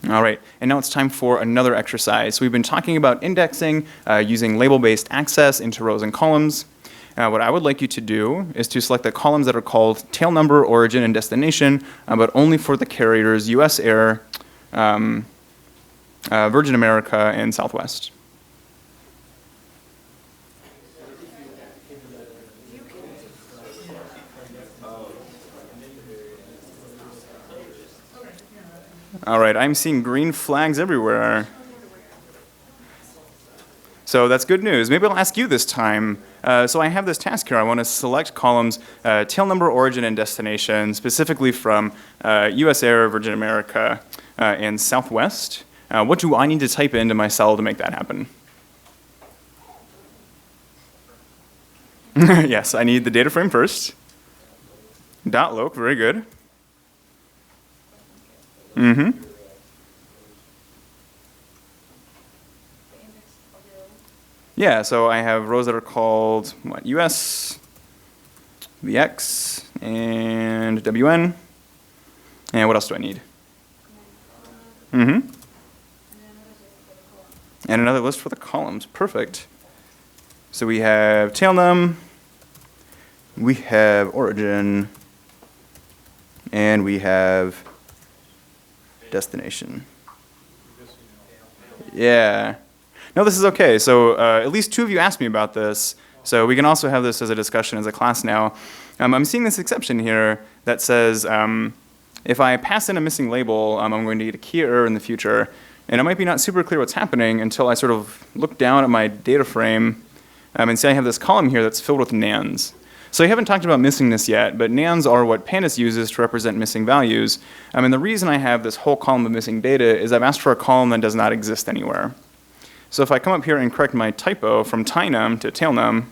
All right, and now it's time for another exercise. So we've been talking about indexing using label-based access into rows and columns. What I would like you to do is to select the columns that are called tail number, origin, and destination, but only for the carriers US Air, Virgin America, and Southwest. All right, I'm seeing green flags everywhere. So that's good news. Maybe I'll ask you this time. So I have this task here. I want to select columns tail number, origin, and destination, specifically from US Air, Virgin America, and Southwest. What do I need to type into my cell to make that happen? Yes, I need the data frame first. .loc, very good. Mm-hmm. Yeah, so I have rows that are called what, US, VX, and WN. And what else do I need? Mm-hmm. And another list for the columns. Perfect. So we have tail num, we have origin, and we have destination. Yeah. No, this is okay. So at least two of you asked me about this, so we can also have this as a discussion as a class now. I'm seeing this exception here that says if I pass in a missing label, I'm going to get a key error in the future. And it might be not super clear what's happening until I sort of look down at my data frame and see I have this column here that's filled with nans. So I haven't talked about missingness yet, but nans are what Pandas uses to represent missing values. And the reason I have this whole column of missing data is I've asked for a column that does not exist anywhere. So if I come up here and correct my typo from tailnum to tailnum,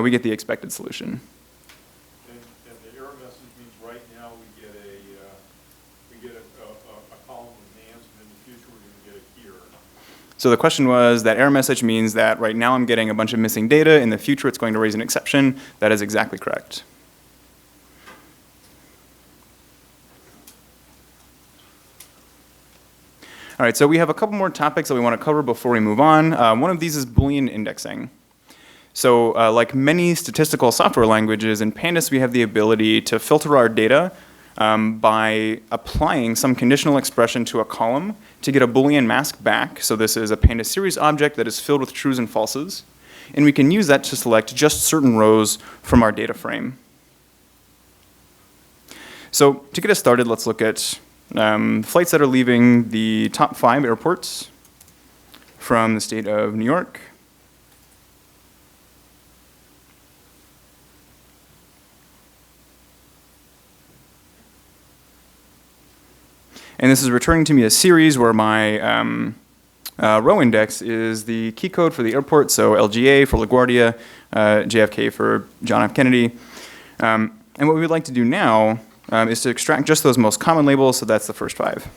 we get the expected solution. And the error message means right now we get a column with nans, and in the future we're going to get a key error. So the question was that error message means that right now I'm getting a bunch of missing data. In the future, it's going to raise an exception. That is exactly correct. All right, so we have a couple more topics that we want to cover before we move on. One of these is Boolean indexing. So like many statistical software languages, in Pandas we have the ability to filter our data by applying some conditional expression to a column to get a Boolean mask back. So this is a Pandas series object that is filled with trues and falses. And we can use that to select just certain rows from our data frame. So to get us started, let's look at flights that are leaving the top 5 airports from the state of New York. And this is returning to me a series where my row index is the key code for the airport, so LGA for LaGuardia, JFK for John F. Kennedy. And what we would like to do now is to extract just those most common labels, so that's the first 5.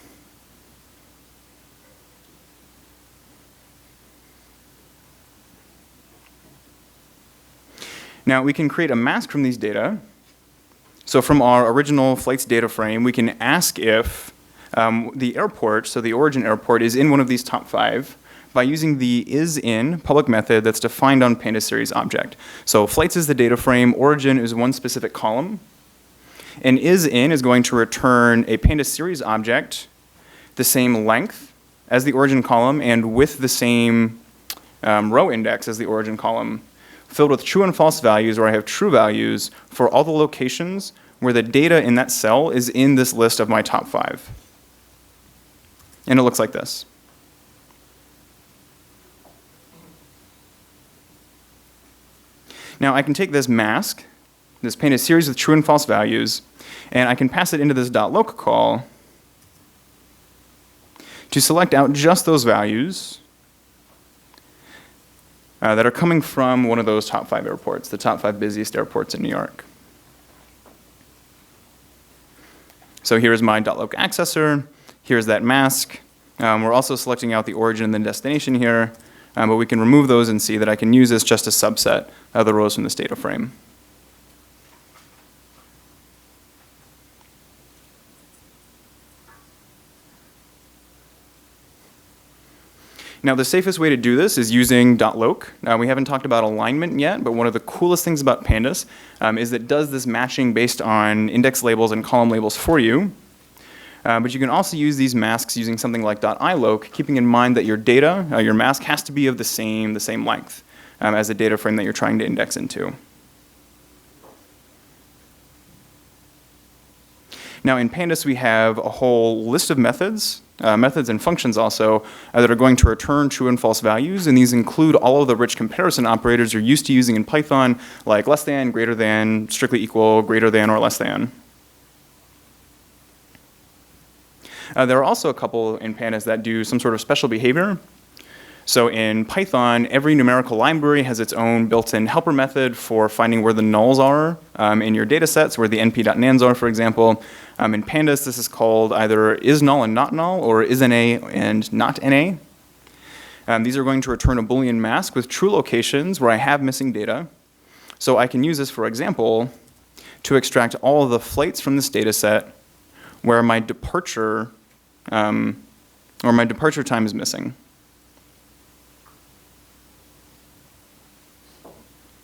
Now we can create a mask from these data. So from our original flights data frame, we can ask if the airport, so the origin airport, is in one of these top 5 by using the isIn public method that's defined on Pandas series object. So flights is the data frame, origin is one specific column, and isIn is going to return a Pandas series object the same length as the origin column and with the same row index as the origin column, filled with true and false values, where I have true values for all the locations where the data in that cell is in this list of my top 5. And it looks like this. Now I can take this mask, this Pandas series with true and false values, and I can pass it into this .loc call to select out just those values that are coming from one of those top 5 airports, the top 5 busiest airports in New York. So here's my .loc accessor, here's that mask. We're also selecting out the origin and the destination here, but we can remove those and see that I can use this just a subset of the rows from this data frame. Now the safest way to do this is using .loc. We haven't talked about alignment yet, but one of the coolest things about Pandas is that it does this matching based on index labels and column labels for you. But you can also use these masks using something like .iloc, keeping in mind that your data, your mask, has to be of the same length as the data frame that you're trying to index into. Now in Pandas we have a whole list of methods and functions also that are going to return true and false values, and these include all of the rich comparison operators you're used to using in Python, like less than, greater than, strictly equal, greater than, or less than. There are also a couple in Pandas that do some sort of special behavior. So in Python, every numerical library has its own built-in helper method for finding where the nulls are in your data sets, where the np.nans are, for example. In Pandas, this is called either isNull and not null, or isNA and not NA. These are going to return a Boolean mask with true locations where I have missing data. So I can use this, for example, to extract all of the flights from this data set where my departure time is missing.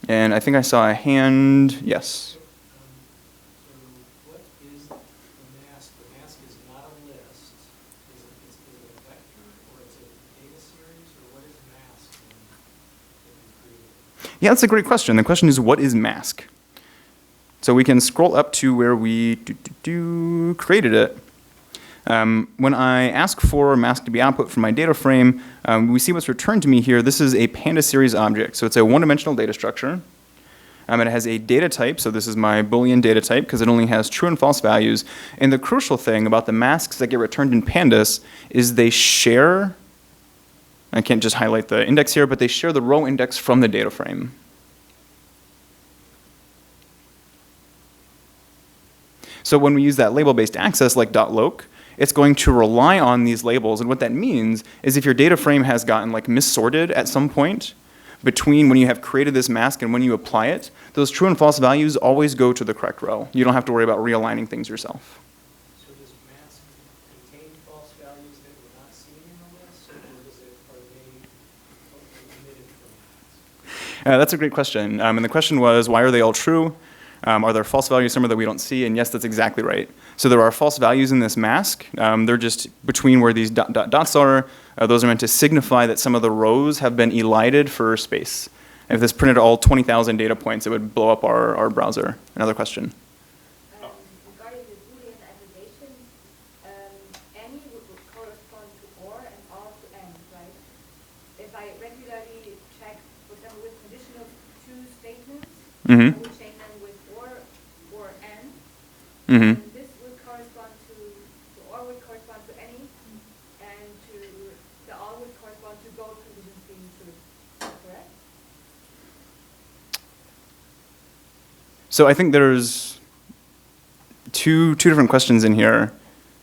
And I think I saw a hand, yes. So what is the mask? The mask is not a list. Is it a vector, or is it a data series, or what is mask that you created? Yeah, that's a great question. The question is, what is mask? So we can scroll up to where we created it. When I ask for mask to be output from my data frame, we see what's returned to me here. This is a Pandas series object. So it's a one-dimensional data structure. And it has a data type. So this is my Boolean data type because it only has true and false values. And the crucial thing about the masks that get returned in Pandas is they share, I can't just highlight the index here, but they share the row index from the data frame. So when we use that label-based access like .loc, it's going to rely on these labels. And what that means is if your data frame has gotten like missorted at some point between when you have created this mask and when you apply it, those true and false values always go to the correct row. You don't have to worry about realigning things yourself. So does mask contain false values that we're not seeing in the list, or are they omitted from mask? That's a great question. And the question was, why are they all true? Are there false values somewhere that we don't see? And yes, that's exactly right. So there are false values in this mask. They're just between where these dots are. Those are meant to signify that some of the rows have been elided for space. If this printed all 20,000 data points, it would blow up our browser. Another question. Regarding the Boolean aggregations, any would correspond to or and all to n, right? If I regularly check, for example, with conditional true statements, I would change them with or n. And this would correspond to or would correspond to any, and to the all would correspond to both conditions being true. Is that correct? So I think there's two different questions in here.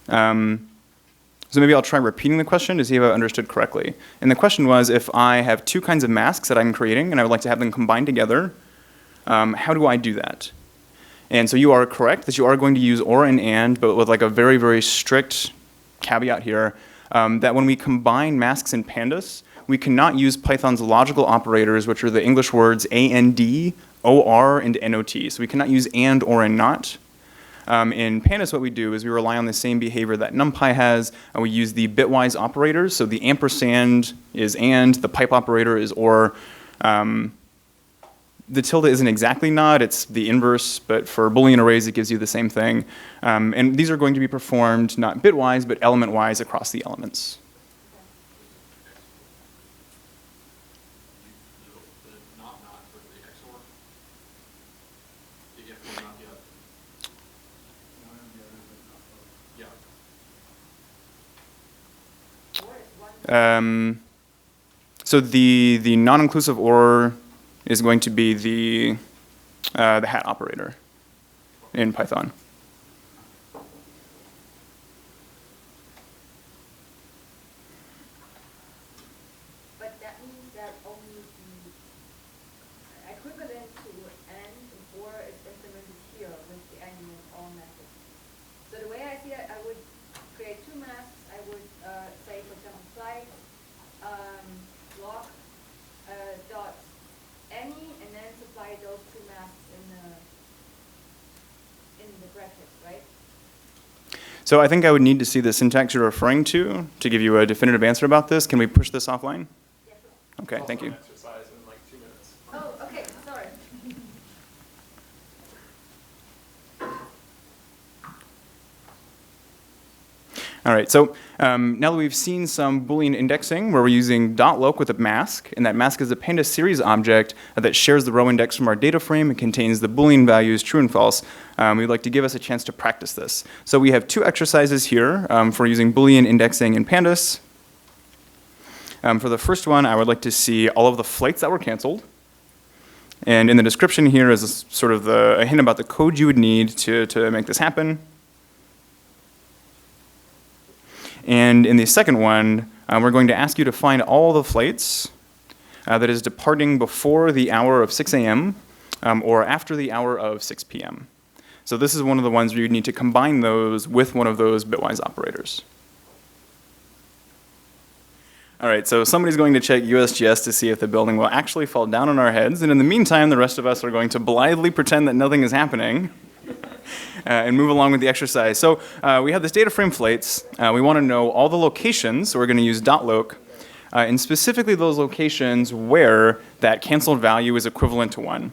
So maybe I'll try repeating the question to see if I understood correctly. And the question was, if I have two kinds of masks that I'm creating and I would like to have them combined together, How do I do that? And so you are correct that you are going to use or and, but with like a very, very strict caveat here, that when we combine masks in Pandas, we cannot use Python's logical operators, which are the English words and, or, and not. So we cannot use and, or, and not. In Pandas, what we do is we rely on the same behavior that NumPy has, and we use the bitwise operators. So the ampersand is and, the pipe operator is or. The tilde isn't exactly not, it's the inverse, but for Boolean arrays, it gives you the same thing. And these are going to be performed not bitwise, but element-wise across the elements. The not for the XOR. The if or not yet. Yeah. So the non-inclusive or is going to be the hat operator in Python. But that means that only the equivalent to and or is implemented here with the and and all methods. So the way I see it, I would create two masks. I would say, for example, flight block dot any, and then supply those two masks in the brackets, right? So I think I would need to see the syntax you're referring to give you a definitive answer about this. Can we push this offline? Yeah, sure. Okay, thank you. Exercise in like 2 minutes. Oh, okay, sorry. All right, so now that we've seen some Boolean indexing where we're using .loc with a mask, and that mask is a Pandas series object that shares the row index from our data frame and contains the Boolean values true and false, we'd like to give us a chance to practice this. So we have 2 exercises here for using Boolean indexing in Pandas. For the first one, I would like to see all of the flights that were canceled. And in the description here is sort of a hint about the code you would need to make this happen. And in the second one, we're going to ask you to find all the flights that is departing before the hour of 6 a.m. Or after the hour of 6 p.m. So this is one of the ones where you need to combine those with one of those bitwise operators. All right, so somebody's going to check USGS to see if the building will actually fall down on our heads. And in the meantime, the rest of us are going to blithely pretend that nothing is happening. And move along with the exercise. So we have this data frame flights. We want to know all the locations, so we're going to use .loc, and specifically those locations where that canceled value is equivalent to 1.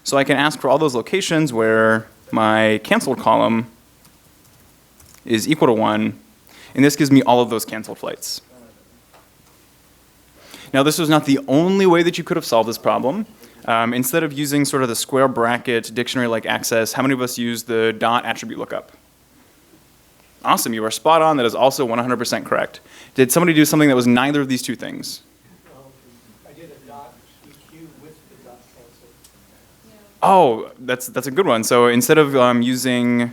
So I can ask for all those locations where my canceled column is equal to 1, and this gives me all of those canceled flights. Now this was not the only way that you could have solved this problem. Instead of using sort of the square bracket dictionary-like access, how many of us use the dot attribute lookup? Awesome, you are spot on. That is also 100% correct. Did somebody do something that was neither of these two things? I did a dot EQ with the dot cancel. Oh, that's a good one. So instead of using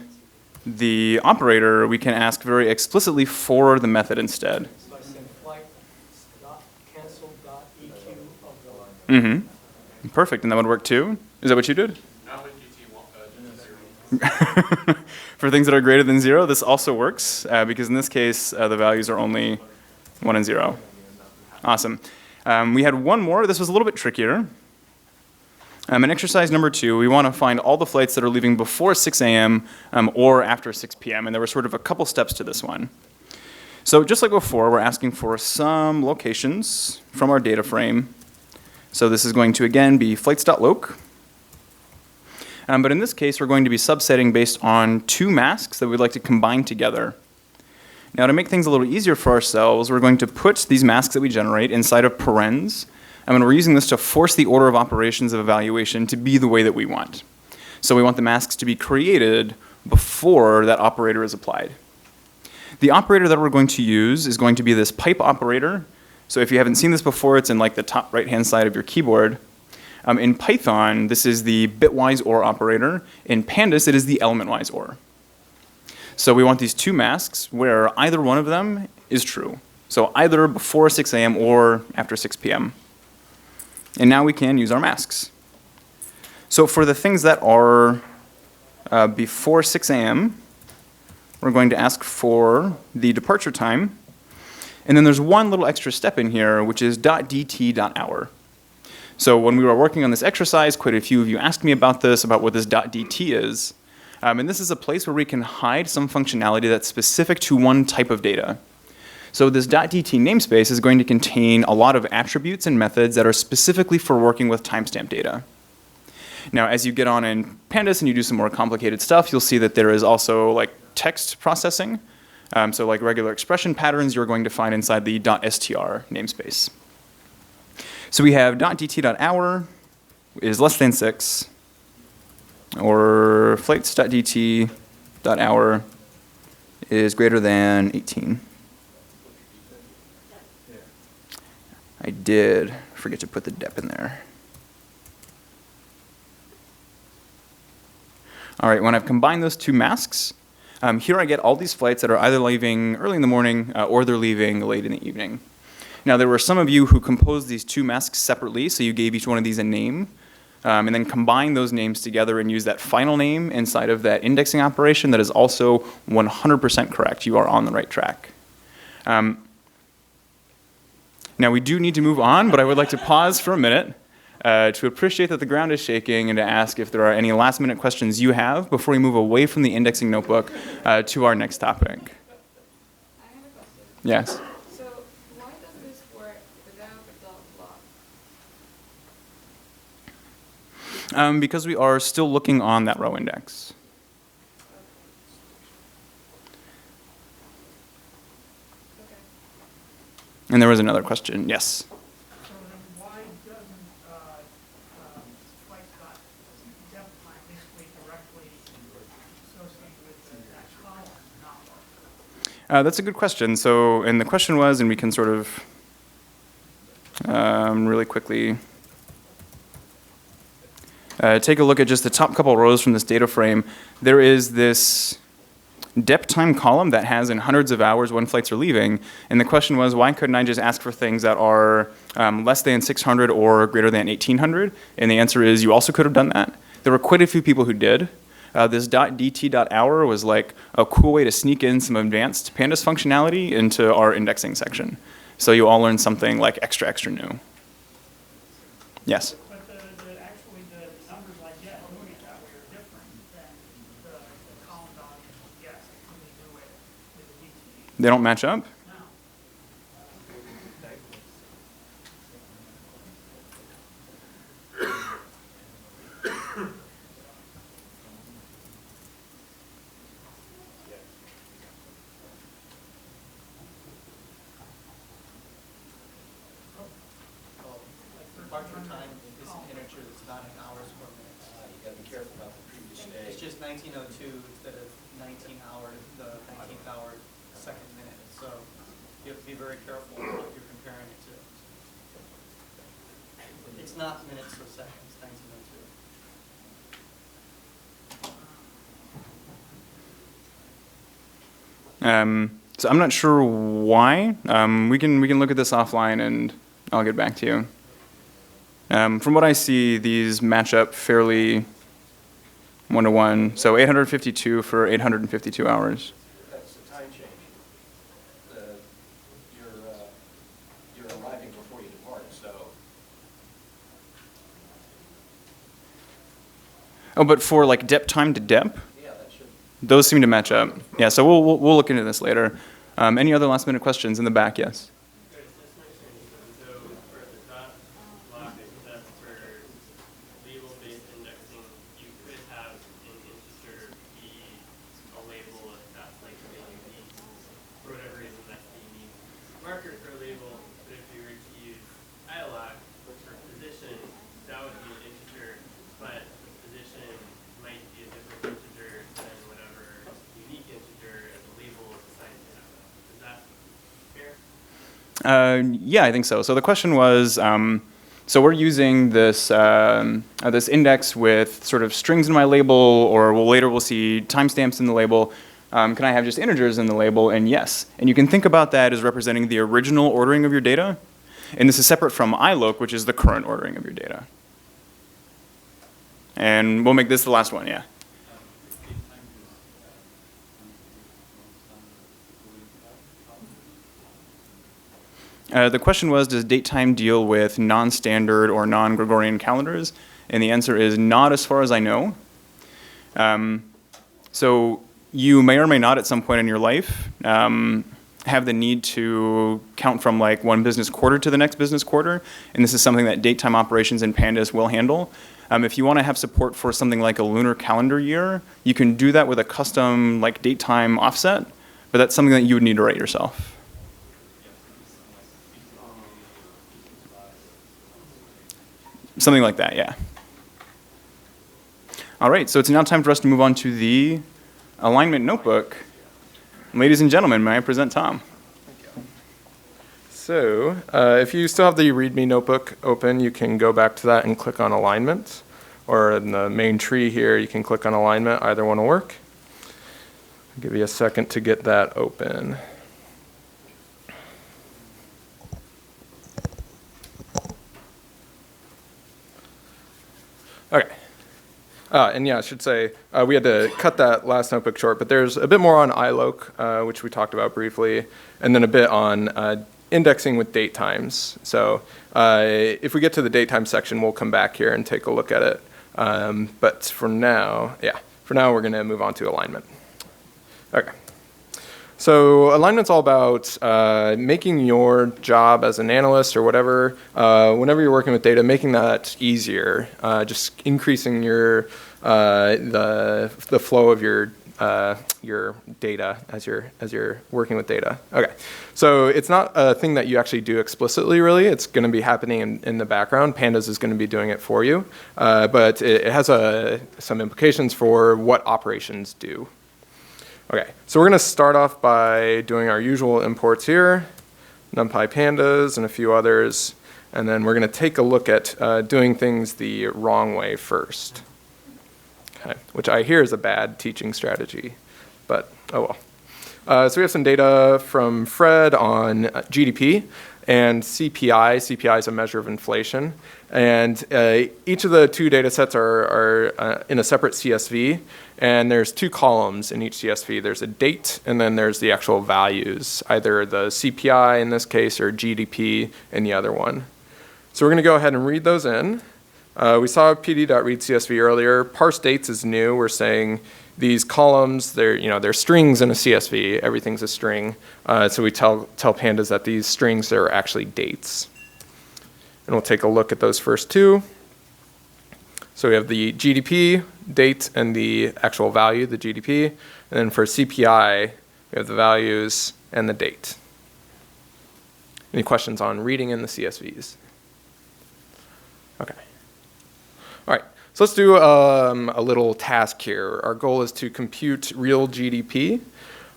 the operator, we can ask very explicitly for the method instead. So I said flight dot cancel dot EQ of the line. Perfect, and that would work too? Is that what you did? Not with GT 0. For things that are greater than 0, this also works, because in this case, the values are only 1 and 0. Awesome. We had one more. This was a little bit trickier. In exercise number 2, we want to find all the flights that are leaving before 6 a.m. Or after 6 p.m., and there were sort of a couple steps to this one. So just like before, we're asking for some locations from our data frame. So this is going to, again, be flights.loc. But in this case, we're going to be subsetting based on 2 masks that we'd like to combine together. Now, to make things a little easier for ourselves, we're going to put these masks that we generate inside of parens. And we're using this to force the order of operations of evaluation to be the way that we want. So we want the masks to be created before that operator is applied. The operator that we're going to use is going to be this pipe operator. So if you haven't seen this before, it's in like the top right-hand side of your keyboard. In Python, this is the bitwise OR operator. In Pandas, it is the element-wise OR. So we want these 2 masks where either one of them is true. So either before 6 a.m. or after 6 p.m. And now we can use our masks. So for the things that are before 6 a.m., we're going to ask for the departure time. And then there's one little extra step in here, which is .dt.hour. So when we were working on this exercise, quite a few of you asked me about this, about what this .dt is. And this is a place where we can hide some functionality that's specific to one type of data. So this .dt namespace is going to contain a lot of attributes and methods that are specifically for working with timestamp data. Now, as you get on in Pandas and you do some more complicated stuff, you'll see that there is also like text processing. So like regular expression patterns you're going to find inside the .str namespace. So we have .dt.hour is less than 6, or flights.dt.hour is greater than 18. I did forget to put the dep in there. All right, when I've combined those two masks, here I get all these flights that are either leaving early in the morning or they're leaving late in the evening. Now, there were some of you who composed these two masks separately, so you gave each one of these a name, and then combined those names together and use that final name inside of that indexing operation. That is also 100% correct. You are on the right track. Now, we do need to move on, but I would like to pause for a minute to appreciate that the ground is shaking and to ask if there are any last-minute questions you have before we move away from the indexing notebook to our next topic. I have a question. Yes? So why does this work without the block? Because we are still looking on that row index. Okay. And there was another question. Yes? So then why doesn't flights.depth time basically directly associate with that column not work? That's a good question. So, and the question was, and we can sort of really quickly take a look at just the top couple rows from this data frame. There is this depth time column that has in hundreds of hours when flights are leaving. And the question was, why couldn't I just ask for things that are less than 600 or greater than 1800? And the answer is you also could have done that. There were quite a few people who did. This .dt.hour was like a cool way to sneak in some advanced Pandas functionality into our indexing section. So you all learned something like extra, extra new. Yes? But actually the numbers I get doing it that way are different than the column dot yes, I truly do it with the DT. They don't match up? No. Departure time is an integer that's not in hours or minutes. You gotta be careful about the previous day. It's just 1902 instead of 19 hours, the 19th hour, second minute. So you have to be very careful what you're comparing it to. It's not minutes or seconds, 1902. So I'm not sure why. We can look at this offline and I'll get back to you. From what I see, these match up fairly one-to-one. So 852 for 852 hours. That's the time change. You're arriving before you depart, so. Oh, but for like dep time to dep, Yeah, that should. those seem to match up. Yeah, so we'll look into this later. Any other last-minute questions in the back? Yes. So for the dot block except for label-based indexing, you could have an integer be a label if that's like the unique, for whatever reason that's the unique marker for a label. But if you were to use dialog for position, that would be an integer, but the position might be a different integer than whatever unique integer as a label is assigned to that. Is that fair? Yeah, I think so. So the question was, so we're using this this index with sort of strings in my label, or later we'll see timestamps in the label. Can I have just integers in the label? And yes. And you can think about that as representing the original ordering of your data. And this is separate from iloc, which is the current ordering of your data. And we'll make this the last one, yeah. The question was, does datetime deal with non-standard or non-Gregorian calendars? And the answer is not as far as I know. So you may or may not at some point in your life have the need to count from like one business quarter to the next business quarter. And this is something that datetime operations in Pandas will handle. If you want to have support for something like a lunar calendar year, you can do that with a custom like datetime offset, but that's something that you would need to write yourself. Something like that, yeah. All right, so it's now time for us to move on to the alignment notebook. Ladies and gentlemen, may I present Tom? So if you still have the README notebook open, you can go back to that and click on alignment. Or in the main tree here, you can click on alignment. Either one will work. I'll give you a second to get that open. Okay. And yeah, I should say, we had to cut that last notebook short, but there's a bit more on iLoc, which we talked about briefly, and then a bit on indexing with date times. So if we get to the datetime section, we'll come back here and take a look at it. But for now, we're going to move on to alignment. Okay. So alignment's all about making your job as an analyst or whatever, whenever you're working with data, making that easier, just increasing your the flow of your data as you're working with data. Okay, so it's not a thing that you actually do explicitly, really. It's going to be happening in the background. Pandas is going to be doing it for you, but it has some implications for what operations do. Okay, so we're going to start off by doing our usual imports here, NumPy pandas and a few others, and then we're going to take a look at doing things the wrong way first. Okay, which I hear is a bad teaching strategy, but oh well. So we have some data from Fred on GDP and CPI. CPI is a measure of inflation. And each of the two data sets are in a separate CSV. And there's two columns in each CSV. There's a date, and then there's the actual values, either the CPI in this case or GDP in the other one. So we're going to go ahead and read those in. We saw pd.read CSV earlier. Parse dates is new. We're saying these columns, they're strings in a CSV. Everything's a string. So we tell pandas that these strings are actually dates. And we'll take a look at those first two. So we have the GDP, date, and the actual value, the GDP. And then for CPI, we have the values and the date. Any questions on reading in the CSVs? Okay. All right, so let's do a little task here. Our goal is to compute real GDP.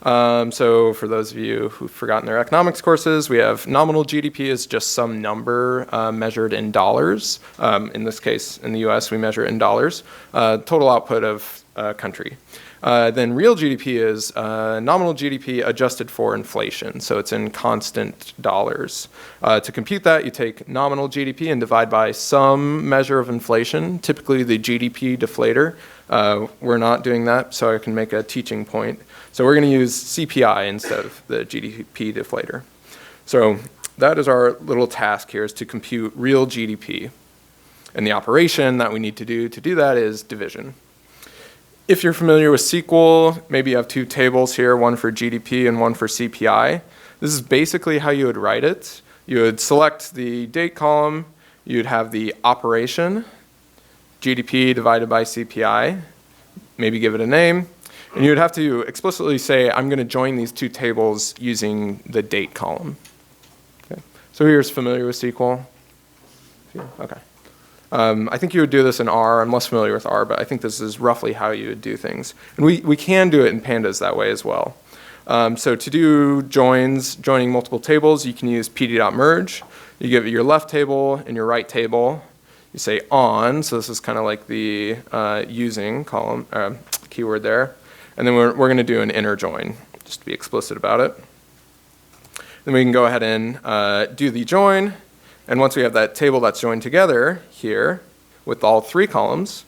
So for those of you who've forgotten their economics courses, we have nominal GDP is just some number measured in dollars. In this case, in the US, we measure it in dollars. Total output of a country. Then real GDP is nominal GDP adjusted for inflation, so it's in constant dollars. To compute that, you take nominal GDP and divide by some measure of inflation, typically the GDP deflator. We're not doing that, so I can make a teaching point. So we're going to use CPI instead of the GDP deflator. So that is our little task here, is to compute real GDP. And the operation that we need to do that is division. If you're familiar with SQL, maybe you have two tables here, one for GDP and one for CPI. This is basically how you would write it. You would select the date column, you'd have the operation, GDP divided by CPI, maybe give it a name, and you would have to explicitly say, I'm going to join these two tables using the date column. Okay. So here's familiar with SQL? Okay. I think you would do this in R. I'm less familiar with R, but I think this is roughly how you would do things. And we can do it in Pandas that way as well. So to do joining multiple tables, you can use pd.merge. You give it your left table and your right table. You say on, so this is kind of like the using column keyword there. And then we're going to do an inner join, just to be explicit about it. Then we can go ahead and do the join. And once we have that table that's joined together here with all three columns,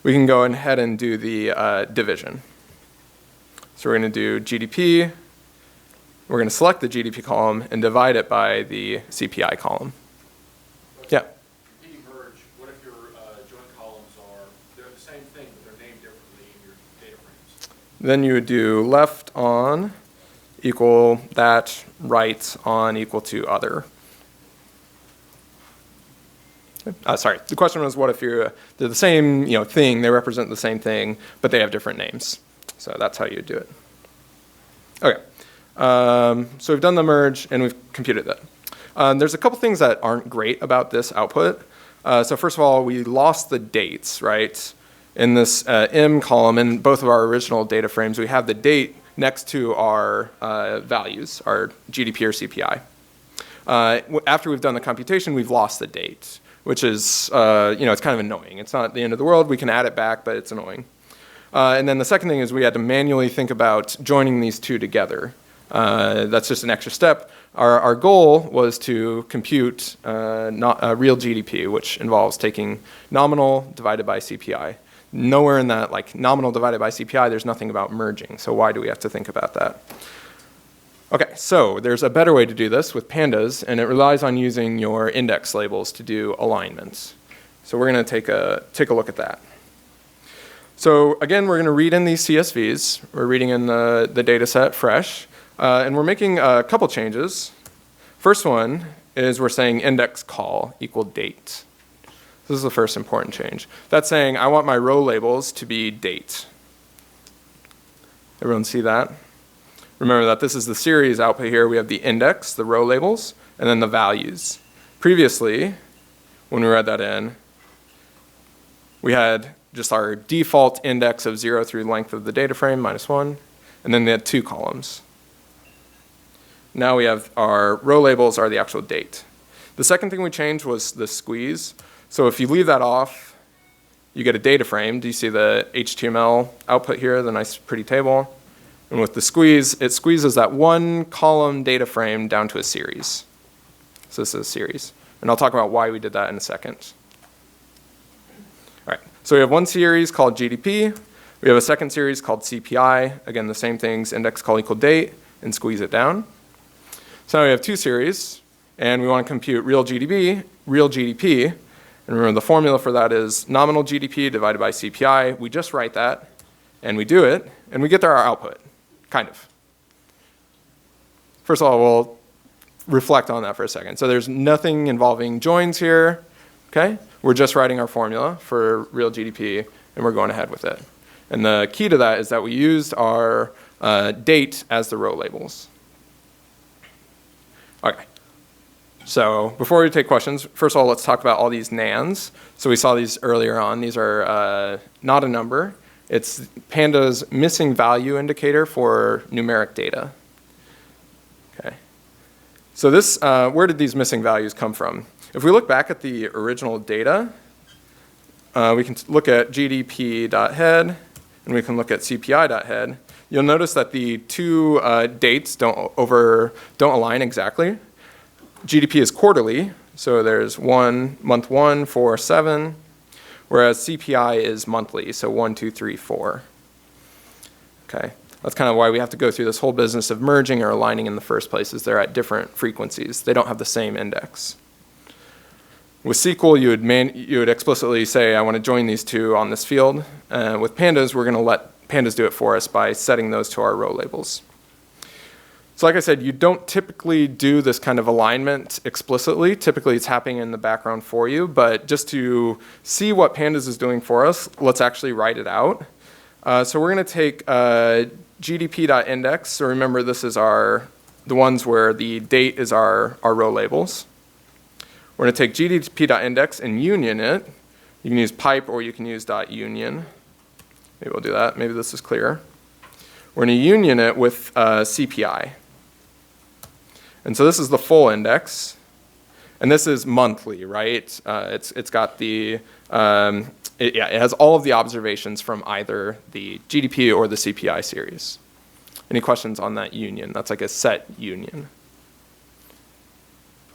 we can go ahead and do the division. So we're going to do GDP. We're going to select the GDP column and divide it by the CPI column. Yeah? Repeating merge, what if your joint columns are, they're the same thing, but they're named differently in your data frames? Then you would do left on equal that, right on equal to other. Sorry, the question was what if they're the same thing, they represent the same thing, but they have different names. So that's how you do it. Okay. So we've done the merge and we've computed that. There's a couple things that aren't great about this output. So first of all, we lost the dates, right? In this M column, in both of our original data frames, we have the date next to our values, our GDP or CPI. After we've done the computation, we've lost the date, which is, it's kind of annoying. It's not the end of the world. We can add it back, but it's annoying. And then the second thing is we had to manually think about joining these two together. That's just an extra step. Our goal was to compute real GDP, which involves taking nominal divided by CPI. Nowhere in that, like nominal divided by CPI, there's nothing about merging. So why do we have to think about that? Okay, so there's a better way to do this with Pandas, and it relies on using your index labels to do alignments. So we're going to take a look at that. So again, we're going to read in these CSVs. We're reading in the data set fresh. And we're making a couple changes. First one is we're saying index call equal date. This is the first important change. That's saying I want my row labels to be date. Everyone see that? Remember that this is the series output here. We have the index, the row labels, and then the values. Previously, when we read that in, we had just our default index of 0 through length of the data frame, -1, and then they had 2 columns. Now we have our row labels are the actual date. The second thing we changed was the squeeze. So if you leave that off, you get a data frame. Do you see the HTML output here, the nice pretty table? And with the squeeze, it squeezes that one column data frame down to a series. So this is a series. And I'll talk about why we did that in a second. All right, so we have one series called GDP. We have a second series called CPI. Again, the same things, index call equal date, and squeeze it down. So now we have 2 series, and we want to compute real GDP. And remember, the formula for that is nominal GDP divided by CPI. We just write that, and we do it, and we get our output, kind of. First of all, we'll reflect on that for a second. So there's nothing involving joins here, okay? We're just writing our formula for real GDP, and we're going ahead with it. And the key to that is that we used our date as the row labels. Okay, so before we take questions, first of all, let's talk about all these nans. So we saw these earlier on. These are not a number. It's Pandas' missing value indicator for numeric data. Okay, so this, where did these missing values come from? If we look back at the original data, we can look at gdp.head, and we can look at cpi.head. You'll notice that the 2 dates don't align exactly. GDP is quarterly, so there's month 1, 4, 7, whereas CPI is monthly, so 1, 2, 3, 4. Okay, that's kind of why we have to go through this whole business of merging or aligning in the first place, is they're at different frequencies. They don't have the same index. With SQL, you would explicitly say, I want to join these 2 on this field. With Pandas, we're going to let Pandas do it for us by setting those to our row labels. So like I said, you don't typically do this kind of alignment explicitly. Typically, it's happening in the background for you. But just to see what Pandas is doing for us, let's actually write it out. So we're going to take gdp.index. So remember, this is the ones where the date is our row labels. We're going to take gdp.index and union it. You can use pipe or you can use .union. Maybe we'll do that. Maybe this is clearer. We're going to union it with CPI. And so this is the full index. And this is monthly, right? It's got the, it has all of the observations from either the GDP or the CPI series. Any questions on that union? That's like a set union.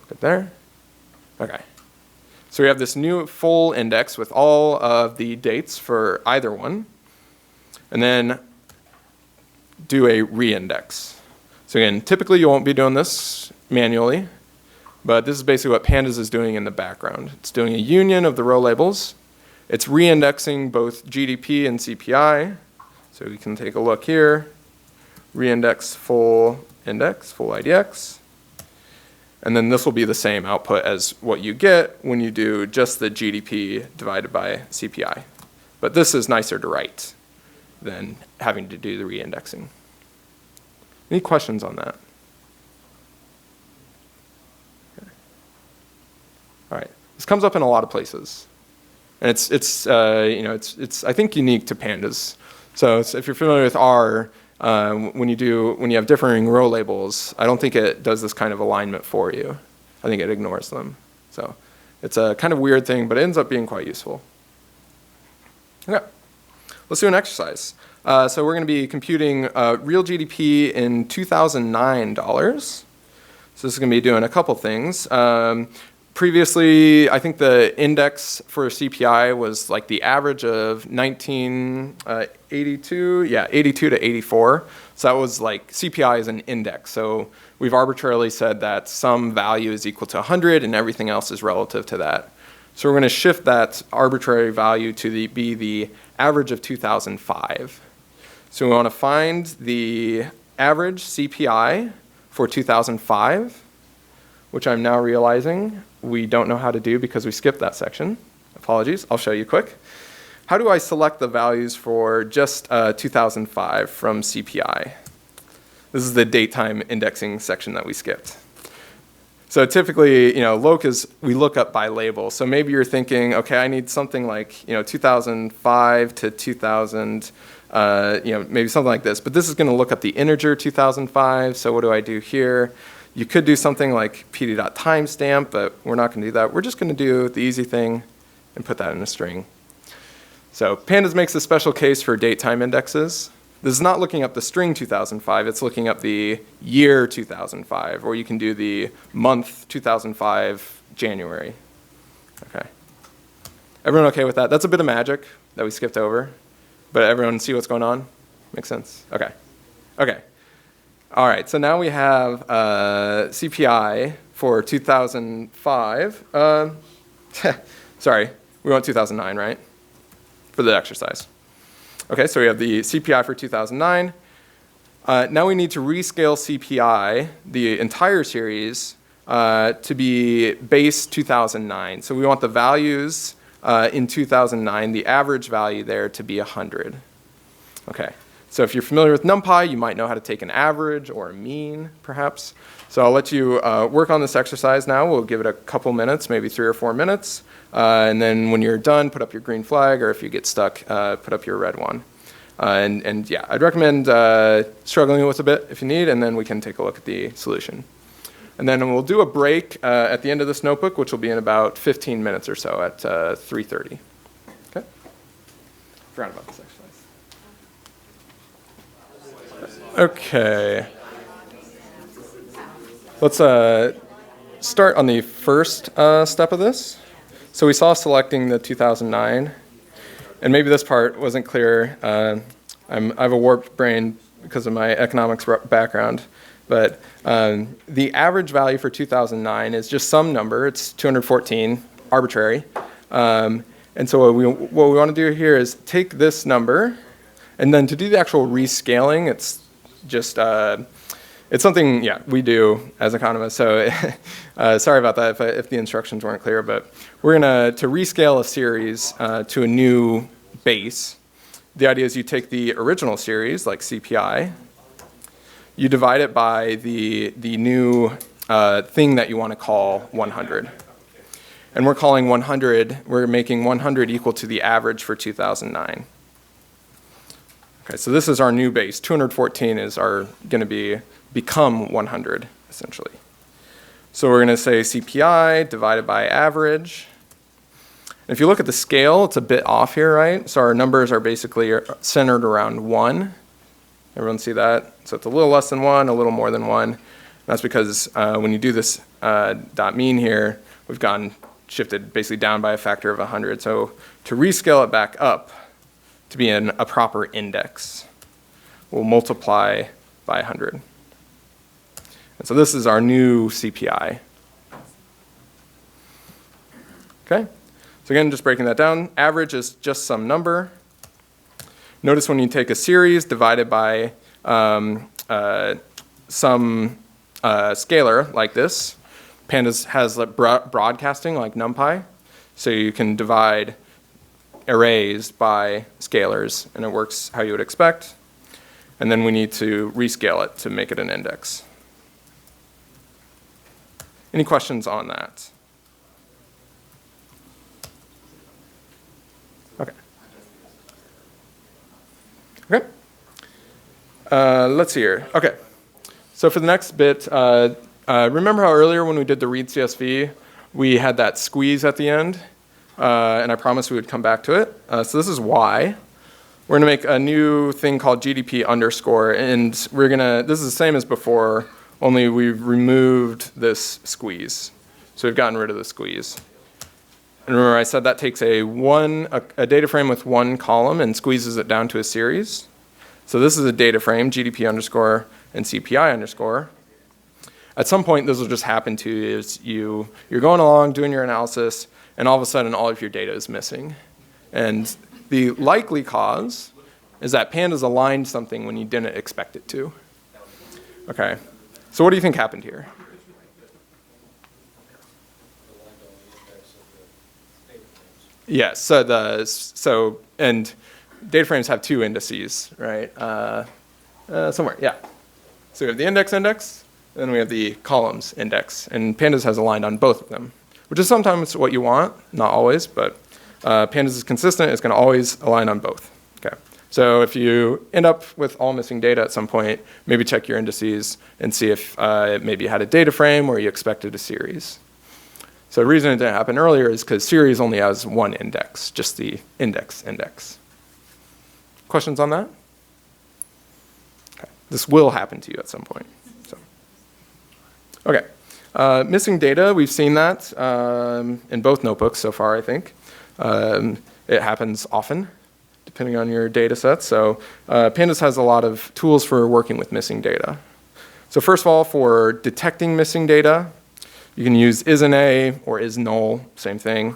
Good there. Okay. So we have this new full index with all of the dates for either one, and then do a reindex. So again, typically you won't be doing this manually, but this is basically what Pandas is doing in the background. It's doing a union of the row labels. It's reindexing both GDP and CPI. So we can take a look here. Reindex full index, full IDX. And then this will be the same output as what you get when you do just the GDP divided by CPI. But this is nicer to write than having to do the reindexing. Any questions on that? Okay. All right. This comes up in a lot of places, and it's I think unique to Pandas. So if you're familiar with R, when you have differing row labels, I don't think it does this kind of alignment for you. I think it ignores them. So it's a kind of weird thing, but it ends up being quite useful. Okay, let's do an exercise. So we're going to be computing real GDP in 2009 dollars. So this is going to be doing a couple things. Previously, I think the index for CPI was like the average of 1982, 82 to 84. So that was like CPI is an index. So we've arbitrarily said that some value is equal to 100 and everything else is relative to that. So we're going to shift that arbitrary value to be the average of 2005. So we want to find the average CPI for 2005, which I'm now realizing we don't know how to do because we skipped that section. Apologies, I'll show you quick. How do I select the values for just 2005 from CPI? This is the date-time indexing section that we skipped. So typically, loc is, we look up by label. So maybe you're thinking, okay, I need something like, 2005 to 2000, maybe something like this. But this is going to look up the integer 2005. So what do I do here? You could do something like pd.timestamp, but we're not going to do that. We're just going to do the easy thing and put that in a string. So Pandas makes a special case for date-time indexes. This is not looking up the string 2005, it's looking up the year 2005, or you can do the month 2005, January. Okay. Everyone okay with that? That's a bit of magic that we skipped over, but everyone see what's going on? Makes sense? Okay. Okay. All right, so now we have CPI for 2005. Sorry, we want 2009, right? For the exercise. Okay, so we have the CPI for 2009. Now we need to rescale CPI, the entire series, to be base 2009. So we want the values in 2009, the average value there to be 100. Okay. So if you're familiar with NumPy, you might know how to take an average or a mean, perhaps. So I'll let you work on this exercise now. We'll give it a couple minutes, maybe 3 or 4 minutes. And then when you're done, put up your green flag, or if you get stuck, put up your red one. And yeah, I'd recommend struggling with a bit if you need, and then we can take a look at the solution. And then we'll do a break at the end of this notebook, which will be in about 15 minutes or so at 3:30. Okay? Forgot about this exercise. Okay. Let's start on the first step of this. So we saw selecting the 2009, and maybe this part wasn't clear. I have a warped brain because of my economics background, but the average value for 2009 is just some number. It's 214, arbitrary. And so what we want to do here is take this number, and then to do the actual rescaling, it's just it's something, we do as economists. So sorry about that if the instructions weren't clear, but we're going to rescale a series to a new base. The idea is you take the original series, like CPI, you divide it by the new thing that you want to call 100. And we're calling 100, we're making 100 equal to the average for 2009. Okay, so this is our new base. 214 is going to become 100, essentially. So we're going to say CPI divided by average. And if you look at the scale, it's a bit off here, right? So our numbers are basically centered around 1. Everyone see that? So it's a little less than 1, a little more than 1. And that's because when you do this dot mean here, we've gone shifted basically down by a factor of 100. So to rescale it back up to be in a proper index, we'll multiply by 100. And so this is our new CPI. Okay? So again, just breaking that down, average is just some number. Notice when you take a series divided by some scalar like this, Pandas has broadcasting like NumPy, so you can divide arrays by scalars, and it works how you would expect. And then we need to rescale it to make it an index. Any questions on that? Okay. Okay. Let's see here. Okay. So for the next bit, remember how earlier when we did the read CSV, we had that squeeze at the end, and I promised we would come back to it. So this is why. We're going to make a new thing called GDP underscore, and we're going to, this is the same as before, only we've removed this squeeze. So we've gotten rid of the squeeze. And remember I said that takes a data frame with one column and squeezes it down to a series. So this is a data frame, GDP underscore and CPI underscore. At some point, this will just happen to you. You're going along doing your analysis, and all of a sudden, all of your data is missing. And the likely cause is that Pandas aligned something when you didn't expect it to. Okay, so what do you think happened here? Yes, and data frames have two indices, right? Somewhere, yeah. So we have the index, and then we have the columns index, and Pandas has aligned on both of them, which is sometimes what you want, not always, but Pandas is consistent, it's going to always align on both. Okay. So if you end up with all missing data at some point, maybe check your indices and see if maybe you had a data frame or you expected a series. So the reason it didn't happen earlier is because series only has one index, just the index. Questions on that? Okay. This will happen to you at some point. So. Okay. Missing data, we've seen that in both notebooks so far, I think. It happens often, depending on your data set. So Pandas has a lot of tools for working with missing data. So first of all, for detecting missing data, you can use isNA or isNull, same thing.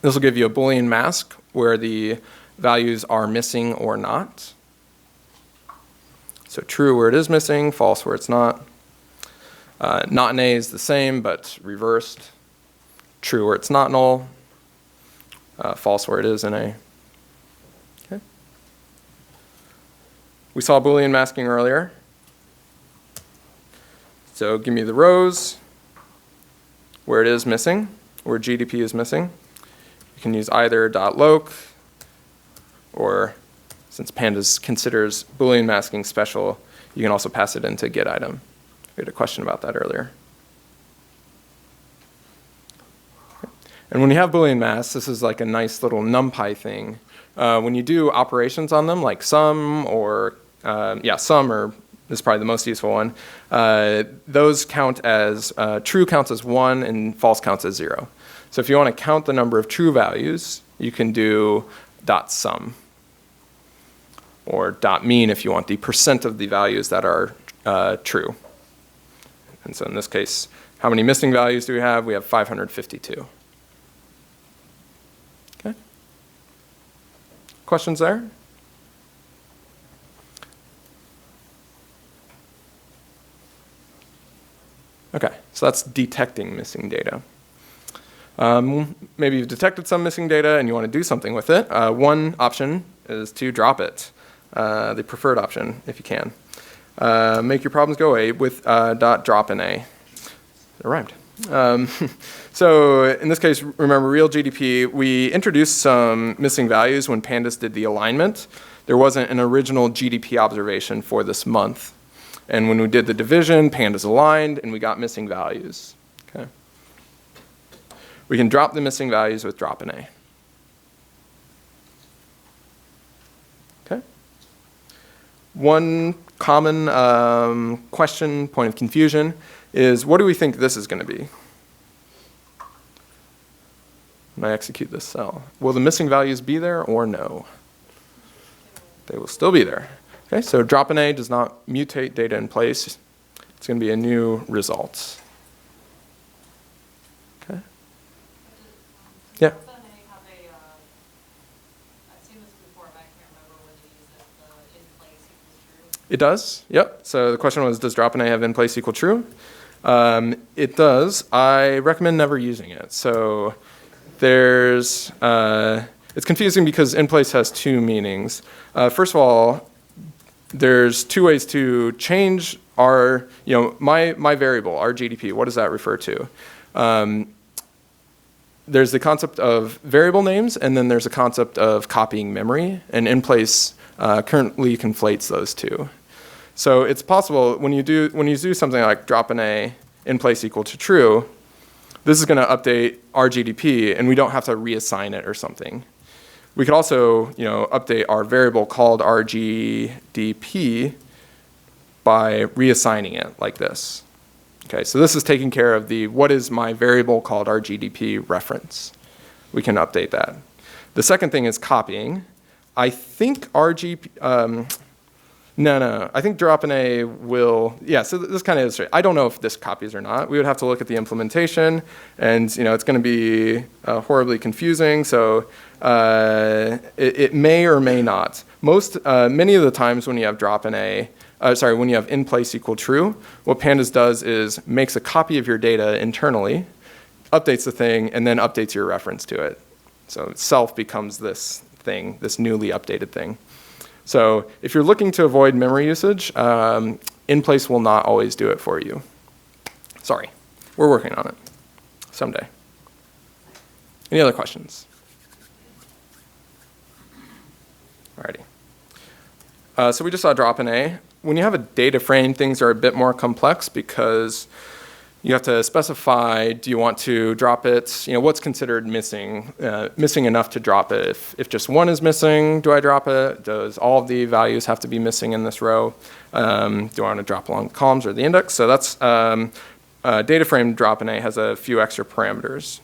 This will give you a Boolean mask where the values are missing or not. So true where it is missing, false where it's not. Not an A is the same, but reversed. True where it's not null. False where it is an A. Okay. We saw Boolean masking earlier. So give me the rows where it is missing, where GDP is missing. You can use either .loc, or since Pandas considers Boolean masking special, you can also pass it into getItem. We had a question about that earlier. Okay. And when you have Boolean masks, this is like a nice little NumPy thing. When you do operations on them, like sum or, sum, or this is probably the most useful one, those count as, true counts as 1 and false counts as 0. So if you want to count the number of true values, you can do .sum. Or .mean if you want the percent of the values that are true. And so in this case, how many missing values do we have? We have 552. Okay. Questions there? Okay, so that's detecting missing data. Maybe you've detected some missing data and you want to do something with it. One option is to drop it, the preferred option if you can. Make your problems go away with .dropNA. It rhymed. So in this case, remember real GDP, we introduced some missing values when Pandas did the alignment. There wasn't an original GDP observation for this month. And when we did the division, Pandas aligned, and we got missing values. Okay. We can drop the missing values with dropNA. Okay. One common question, point of confusion, is what do we think this is going to be? when I execute this cell. Will the missing values be there or no? They will still be there. Okay, so drop an A does not mutate data in place. It's going to be a new result. Okay. Yeah. It does, yep. So the question was, does drop an A have in place equal true? It does. I recommend never using it. So there's, it's confusing because in place has two meanings. First of all, there's two ways to change our, my variable, our GDP. What does that refer to? There's the concept of variable names, and then there's a concept of copying memory, and in place currently conflates those two. So it's possible when you do something like drop an A in place equal to true, this is going to update our GDP, and we don't have to reassign it or something. We could also, update our variable called our GDP by reassigning it like this. Okay, so this is taking care of the what is my variable called our GDP reference. We can update that. The second thing is copying. I think I think drop an A will, so this kind of is straight. I don't know if this copies or not. We would have to look at the implementation, and it's going to be horribly confusing, so it may or may not. Many of the times when you have drop an A, when you have in place equal true, what Pandas does is makes a copy of your data internally, updates the thing, and then updates your reference to it. So itself becomes this thing, this newly updated thing. So if you're looking to avoid memory usage, in place will not always do it for you. Sorry, we're working on it someday. Any other questions? Alrighty. So we just saw drop an A. When you have a data frame, things are a bit more complex because you have to specify, do you want to drop it? What's considered missing? Missing enough to drop it. If just one is missing, do I drop it? Does all of the values have to be missing in this row? Do I want to drop along the columns or the index? So that's data frame drop an A has a few extra parameters.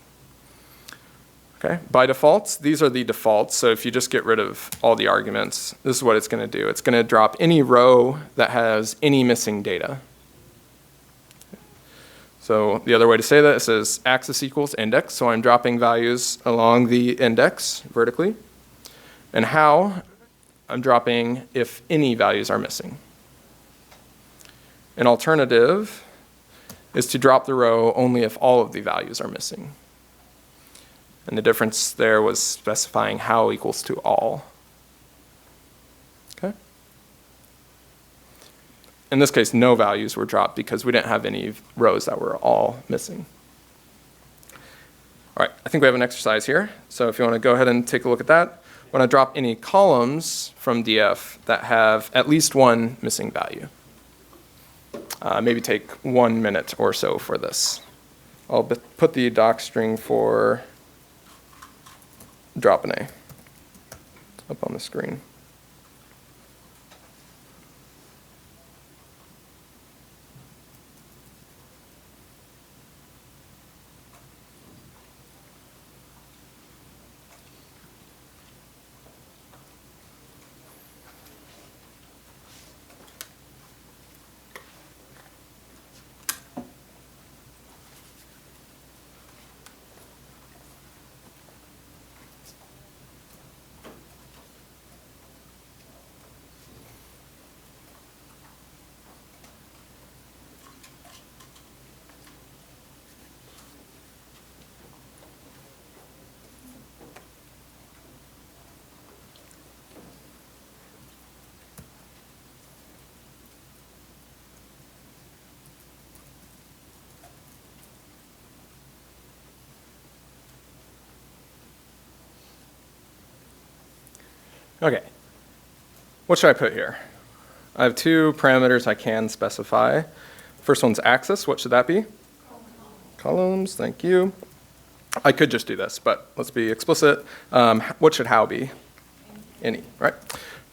Okay. By default, these are the defaults. So if you just get rid of all the arguments, this is what it's going to do. It's going to drop any row that has any missing data. So the other way to say that is axis equals index. So I'm dropping values along the index vertically. And how, I'm dropping if any values are missing. An alternative is to drop the row only if all of the values are missing. And the difference there was specifying how equals to all. Okay. In this case, no values were dropped because we didn't have any rows that were all missing. All right, I think we have an exercise here. So if you want to go ahead and take a look at that, I want to drop any columns from DF that have at least one missing value. Maybe take 1 minute or so for this. I'll put the doc string for drop an A up on the screen. Okay, what should I put here? I have two parameters I can specify. First one's axis, what should that be? Columns, thank you. I could just do this, but let's be explicit. What should how be? Any, right?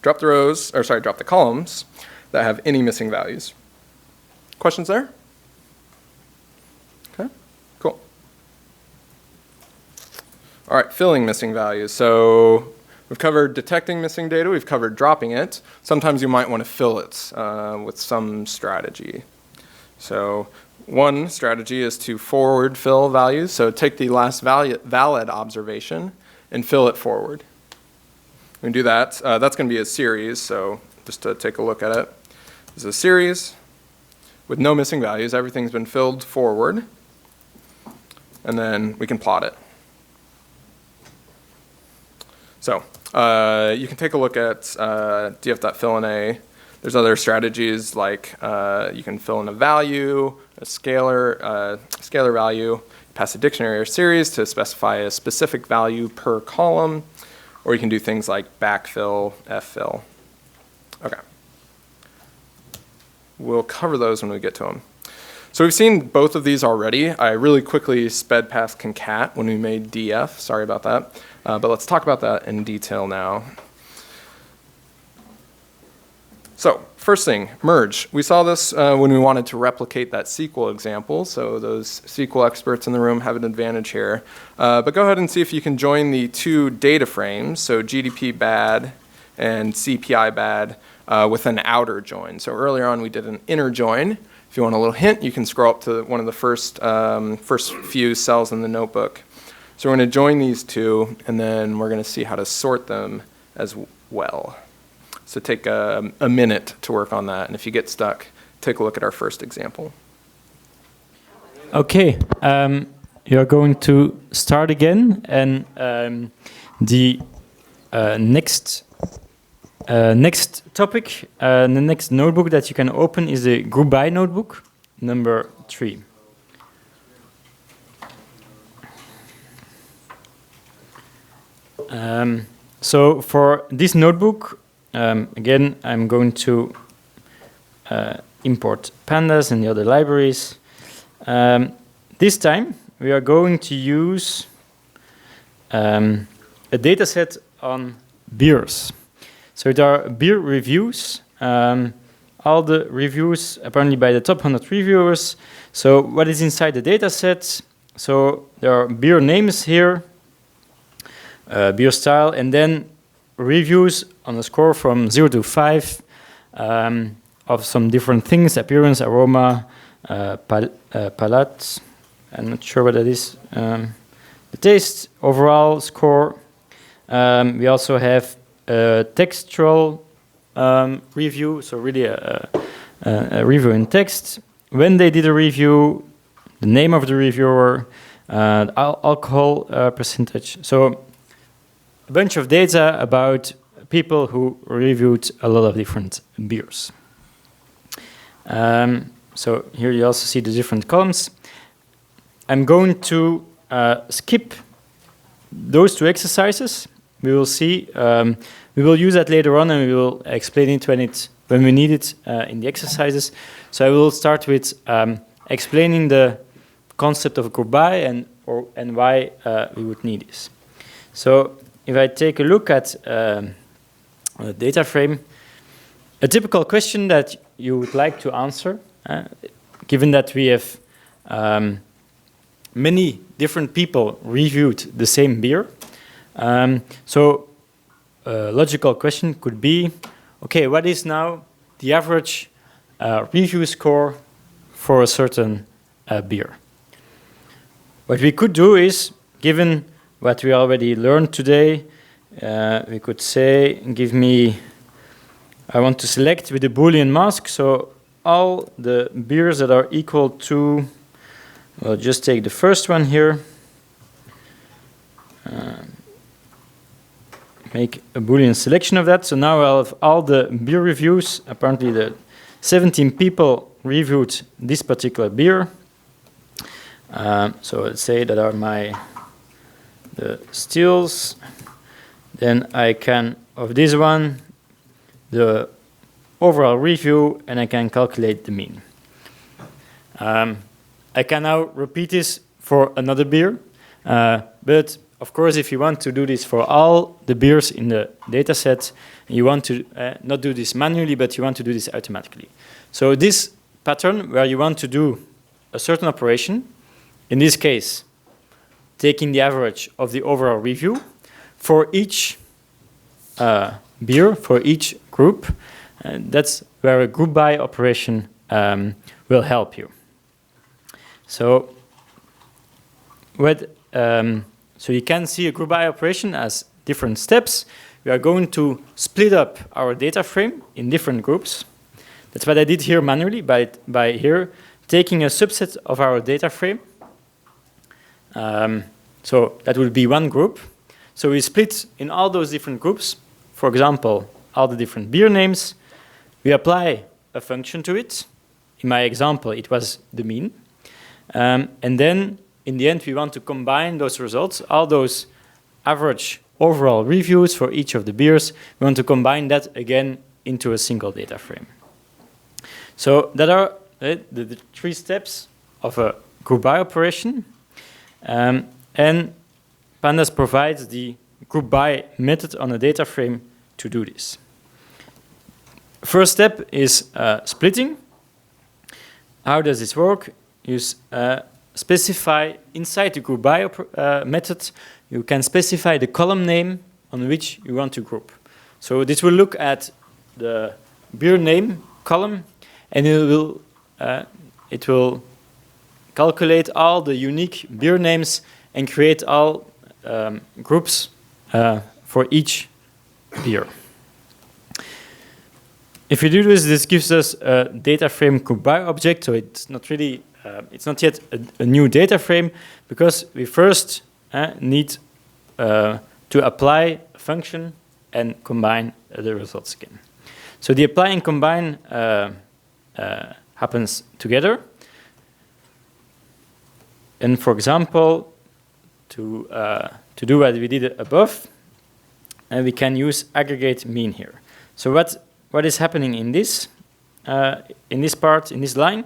Drop the rows, or sorry, drop the columns that have any missing values. Questions there? Okay, cool. All right, filling missing values. So we've covered detecting missing data. We've covered dropping it. Sometimes you might want to fill it with some strategy. So one strategy is to forward fill values. So take the last valid observation and fill it forward. We can do that. That's going to be a series. So just to take a look at it. This is a series with no missing values. Everything's been filled forward. And then we can plot it. So you can take a look at df.fillInA. There's other strategies like you can fill in a value, a scalar value, pass a dictionary or series to specify a specific value per column, or you can do things like backfill, ffill. Okay. We'll cover those when we get to them. So we've seen both of these already. I really quickly sped past concat when we made df. Sorry about that. But let's talk about that in detail now. So first thing, merge. We saw this when we wanted to replicate that SQL example. So those SQL experts in the room have an advantage here. But go ahead and see if you can join the two data frames, so GDP bad and CPI bad, with an outer join. So earlier on we did an inner join. If you want a little hint, you can scroll up to one of the first few cells in the notebook. So we're going to join these two, and then we're going to see how to sort them as well. So take a minute to work on that, and if you get stuck, take a look at our first example. Okay, you're going to start again, and the next topic, the next notebook that you can open is the groupby notebook, number 3. So for this notebook, again, I'm going to import Pandas and the other libraries. This time, we are going to use a dataset on beers. So there are beer reviews, all the reviews apparently by the top 100 reviewers. So what is inside the dataset? So there are beer names here, beer style, and then reviews on a score from 0 to 5 of some different things: appearance, aroma, palate. I'm not sure what that is. The taste, overall score. We also have a textual review, so really a review in text. When they did a review, the name of the reviewer, alcohol percentage. So a bunch of data about people who reviewed a lot of different beers. So here you also see the different columns. I'm going to skip those two exercises. We will see. We will use that later on, and we will explain it when we need it in the exercises. So I will start with explaining the concept of groupby and why we would need this. So if I take a look at a data frame, a typical question that you would like to answer, given that we have many different people reviewed the same beer. So a logical question could be, okay, what is now the average review score for a certain beer? What we could do is, given what we already learned today, we could say, I want to select with a boolean mask, so all the beers that are equal to, we'll just take the first one here, make a boolean selection of that. So now I'll have all the beer reviews. Apparently the 17 people reviewed this particular beer. So let's say that are the stills. Then I can, of this one, the overall review, and I can calculate the mean. I can now repeat this for another beer, but of course, if you want to do this for all the beers in the data set, you want to not do this manually, but you want to do this automatically. So this pattern where you want to do a certain operation, in this case, taking the average of the overall review for each beer, for each group. That's where a group by operation will help you. So, so you can see a group by operation as different steps. We are going to split up our data frame in different groups. That's what I did here manually by here taking a subset of our data frame. So that will be one group. So we split in all those different groups, for example, all the different beer names. We apply a function to it. In my example, it was the mean. And then in the end, we want to combine those results, all those average overall reviews for each of the beers. We want to combine that again into a single data frame. So that are the three steps of a group by operation. And Pandas provides the group by method on a data frame to do this. First step is splitting. How does this work? You specify inside the group by method, you can specify the column name on which you want to group. So this will look at the beer name column, and it will calculate all the unique beer names and create all groups for each beer. If we do this, this gives us a data frame group by object. So it's not really, it's not yet a new data frame because we first need to apply a function and combine the results again. So the apply and combine happens together. And for example, to do what we did above, we can use aggregate mean here. So what is happening in this part, in this line?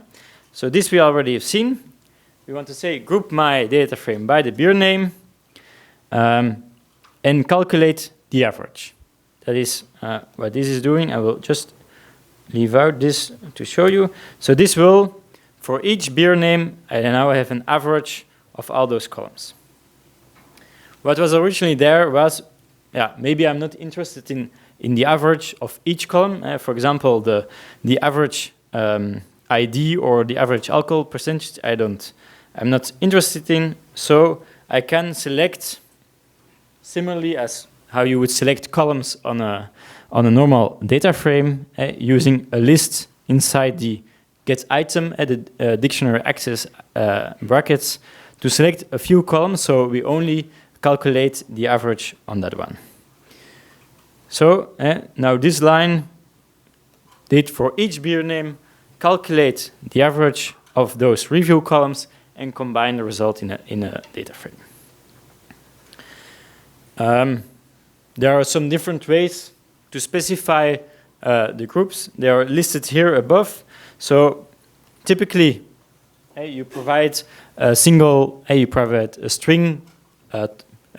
So this we already have seen. We want to say group my data frame by the beer name and calculate the average. That is what this is doing. I will just leave out this to show you. So this will, for each beer name, I now have an average of all those columns. What was originally there was, maybe I'm not interested in the average of each column. For example, the average ID or the average alcohol percentage, I'm not interested in. So I can select similarly as how you would select columns on a normal data frame using a list inside the get item at the dictionary access brackets to select a few columns. So we only calculate the average on that one. So now this line did for each beer name calculate the average of those review columns and combine the result in a data frame. There are some different ways to specify the groups. They are listed here above. So typically, you provide a string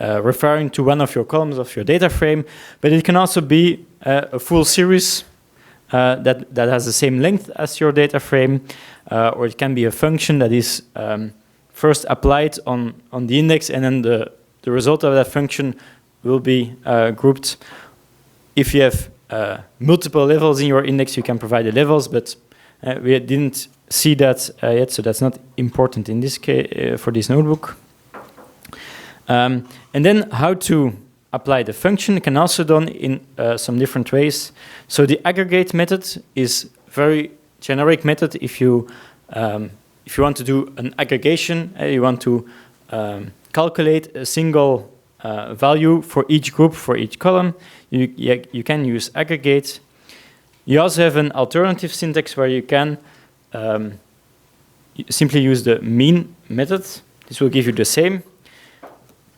referring to one of your columns of your data frame, but it can also be a full series that has the same length as your data frame, or it can be a function that is first applied on the index, and then the result of that function will be grouped. If you have multiple levels in your index, you can provide the levels, but we didn't see that yet, so that's not important in this case for this notebook. And then how to apply the function can also be done in some different ways. So the aggregate method is very generic method. If you want to do an aggregation, you want to calculate a single value for each group, for each column, you can use aggregate. You also have an alternative syntax where you can simply use the mean method. This will give you the same.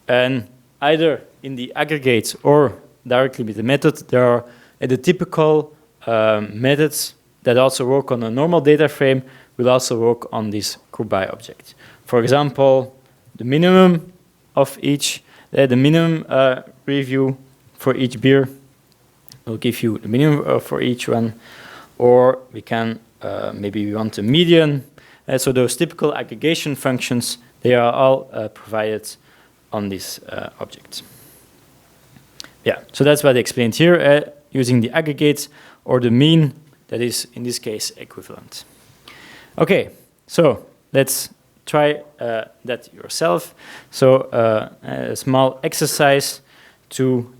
And either in the aggregate or directly with the method, there are the typical methods that also work on a normal data frame will also work on this group by object. For example, the minimum of each, the minimum review for each beer will give you the minimum for each one, or we can maybe we want a median. So those typical aggregation functions, they are all provided on this object. Yeah, so that's what I explained here, using the aggregate or the mean that is, in this case, equivalent. Okay, so let's try that yourself. So a small exercise to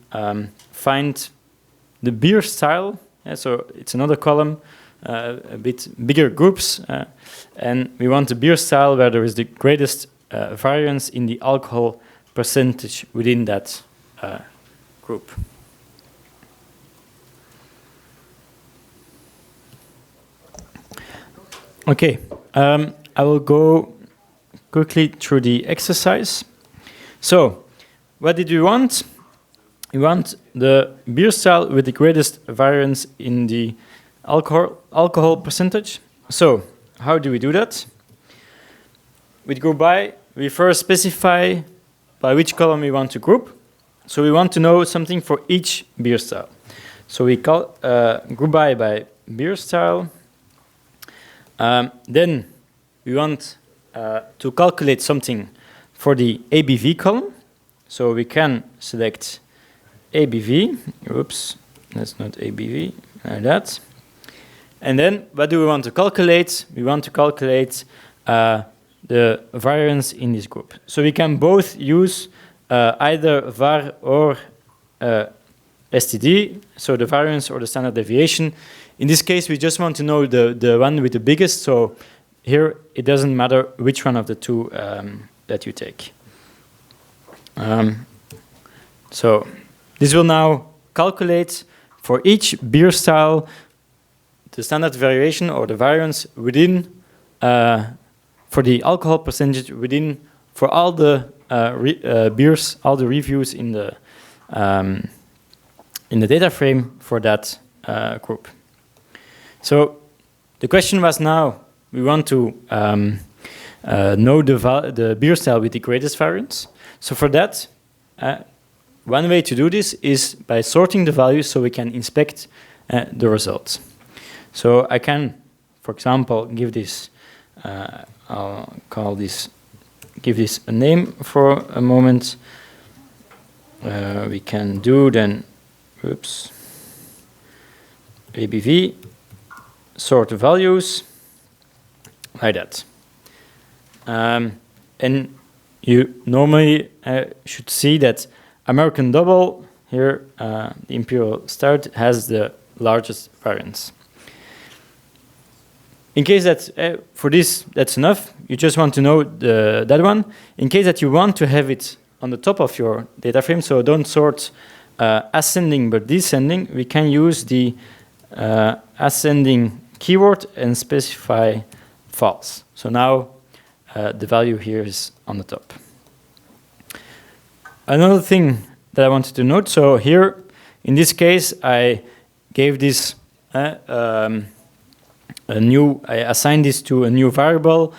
find the beer style. So it's another column, a bit bigger groups, and we want the beer style where there is the greatest variance in the alcohol percentage within that group. Okay, I will go quickly through the exercise. So, what did we want? We want the beer style with the greatest variance in the alcohol percentage. So, how do we do that? With groupby, we first specify by which column we want to group. So we want to know something for each beer style. So we call groupby by beer style. Then we want to calculate something for the ABV column. So we can select ABV. Oops, that's not ABV, like that. And then what do we want to calculate? We want to calculate the variance in this group. So we can both use either var or STD, so the variance or the standard deviation. In this case, we just want to know the one with the biggest, so here it doesn't matter which one of the two that you take. So this will now calculate for each beer style the standard variation or the variance within for the alcohol percentage within for all the beers, all the reviews in the data frame for that group. So the question was now we want to know the beer style with the greatest variance. So for that, one way to do this is by sorting the values so we can inspect the results. So I can, for example, give this. I'll give this a name for a moment. We can do then, oops, ABV, sort the values, like that. And you normally should see that American Double, here the Imperial Stout, has the largest variance. In case that for this that's enough, you just want to know that one. In case that you want to have it on the top of your data frame, so don't sort ascending but descending, we can use the ascending keyword and specify false. So now the value here is on the top. Another thing that I wanted to note, so here in this case I gave this I assigned this to a new variable,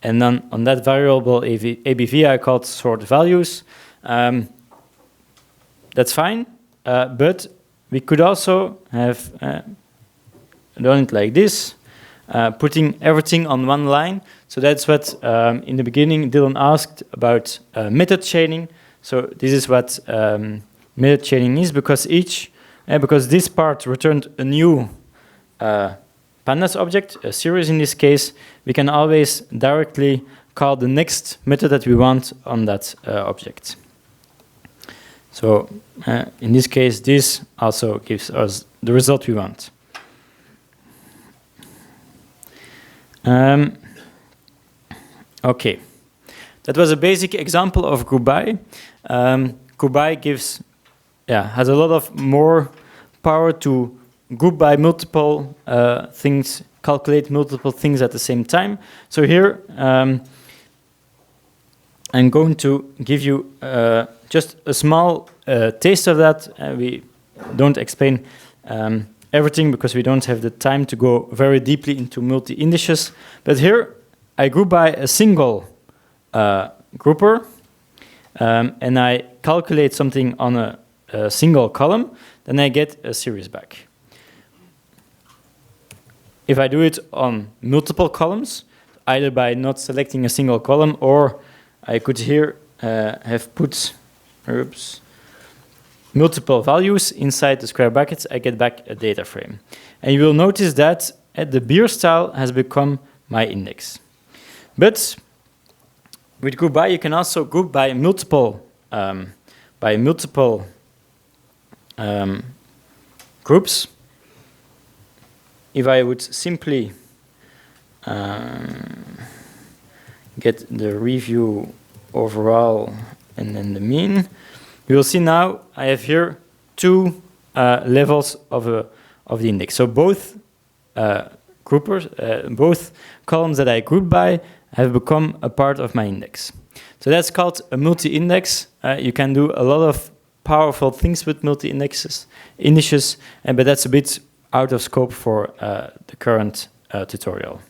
and then on that variable ABV I called sort values. That's fine, but we could also have done it like this, putting everything on one line. So that's what in the beginning Dylan asked about method chaining. So this is what method chaining is, because because this part returned a new Pandas object, a series in this case, we can always directly call the next method that we want on that object. So in this case, this also gives us the result we want. Okay, that was a basic example of groupby. Groupby has a lot of more power to group by multiple things, calculate multiple things at the same time. So here, I'm going to give you just a small taste of that. We don't explain everything because we don't have the time to go very deeply into multi-indices. But here, I group by a single grouper, and I calculate something on a single column, then I get a series back. If I do it on multiple columns, either by not selecting a single column, or I could here have put multiple values inside the square brackets, I get back a data frame. And you will notice that the beer style has become my index. But with groupby, you can also group by multiple groups. If I would simply get the review overall and then the mean, you will see now I have here two levels of the index. So both both columns that I group by have become a part of my index. So that's called a multi-index. You can do a lot of powerful things with multi-indices, but that's a bit out of scope for the current tutorial.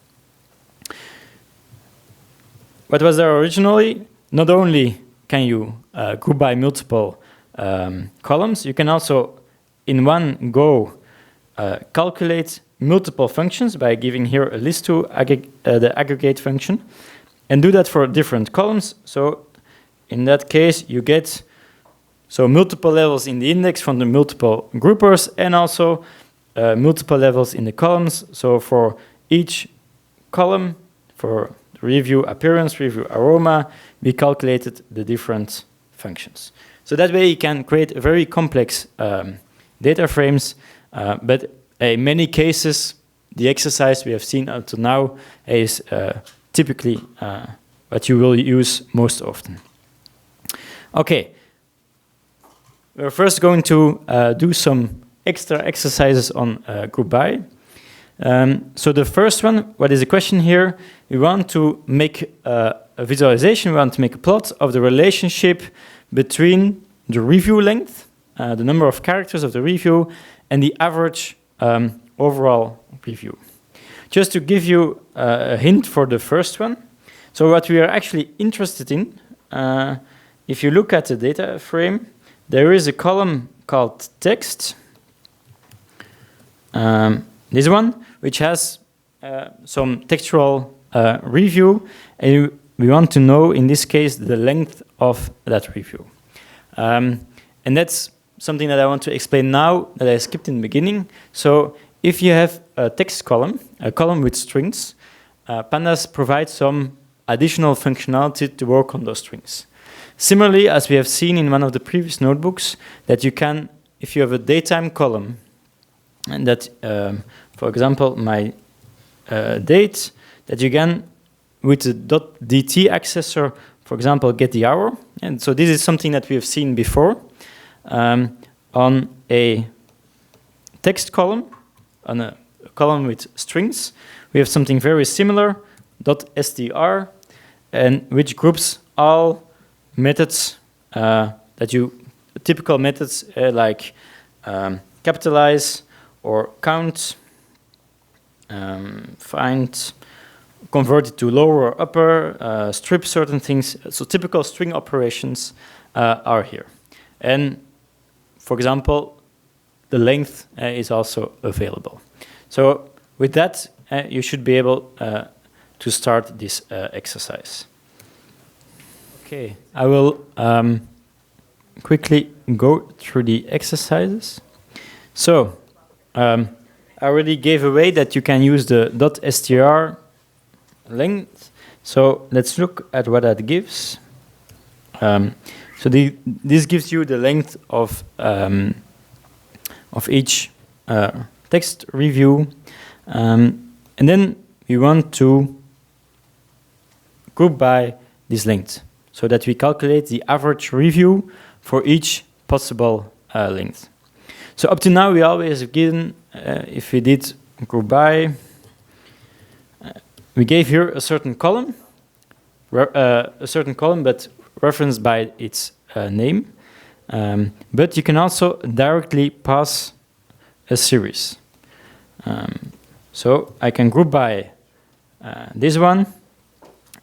What was there originally? Not only can you group by multiple columns, you can also in one go calculate multiple functions by giving here a list to the aggregate function and do that for different columns. So in that case, you get multiple levels in the index from the multiple groupers and also multiple levels in the columns. So for each column, for review appearance, review aroma, we calculated the different functions. So that way you can create very complex data frames, but in many cases, the exercise we have seen until now is typically what you will use most often. Okay, we're first going to do some extra exercises on groupby. So the first one, what is the question here? We want to make a visualization, we want to make a plot of the relationship between the review length, the number of characters of the review, and the average overall review. Just to give you a hint for the first one, so what we are actually interested in, if you look at the data frame, there is a column called text, this one, which has some textual review, and we want to know, in this case, the length of that review. And that's something that I want to explain now that I skipped in the beginning. So if you have a text column, a column with strings, Pandas provides some additional functionality to work on those strings. Similarly, as we have seen in one of the previous notebooks, that you can, if you have a datetime column, and that, for example, my date, that you can, with the .dt accessor, for example, get the hour. And so this is something that we have seen before. On a text column, on a column with strings, we have something very similar, .str, and which groups all methods typical methods like capitalize or count, find, convert it to lower or upper, strip certain things. So typical string operations are here. And for example, the length is also available. So with that, you should be able to start this exercise. Okay, I will quickly go through the exercises. So I already gave away that you can use the .str length. So let's look at what that gives. So this gives you the length of each text review, and then we want to group by this length so that we calculate the average review for each possible length. So up to now we always have given, if we did group by, we gave here a certain column, but referenced by its name. But you can also directly pass a series. So I can group by this one,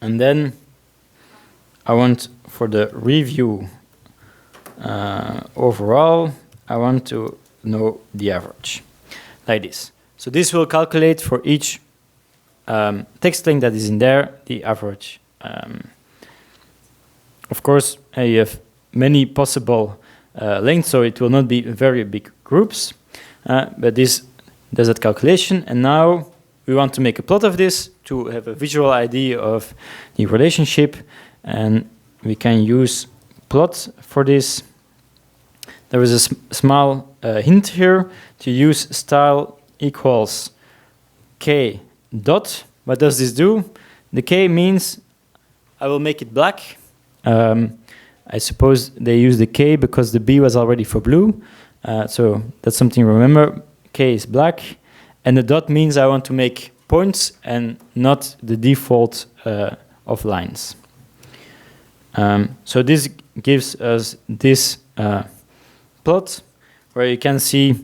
and then I want for the review overall, I want to know the average, like this. So this will calculate for each text length that is in there, the average of course, you have many possible lengths, so it will not be very big groups. But this does that calculation, and now we want to make a plot of this to have a visual idea of the relationship, and we can use plot for this. There is a small hint here to use style equals k dot. What does this do? The k means I will make it black. I suppose they use the k because the b was already for blue. So that's something to remember. K is black. And the dot means I want to make points and not the default of lines. So this gives us this plot where you can see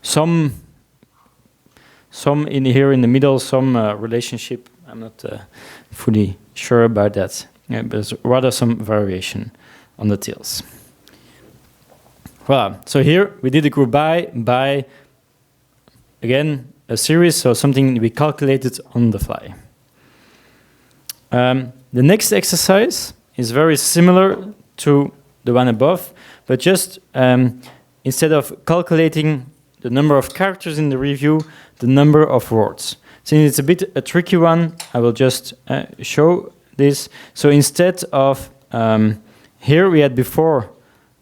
some in here in the middle, some relationship. I'm not fully sure about that, but rather some variation on the tails. Voilà. So here we did a group by again a series, so something we calculated on the fly. The next exercise is very similar to the one above, but just instead of calculating the number of characters in the review, the number of words. Since it's a bit a tricky one, I will just show this. So instead of here we had before,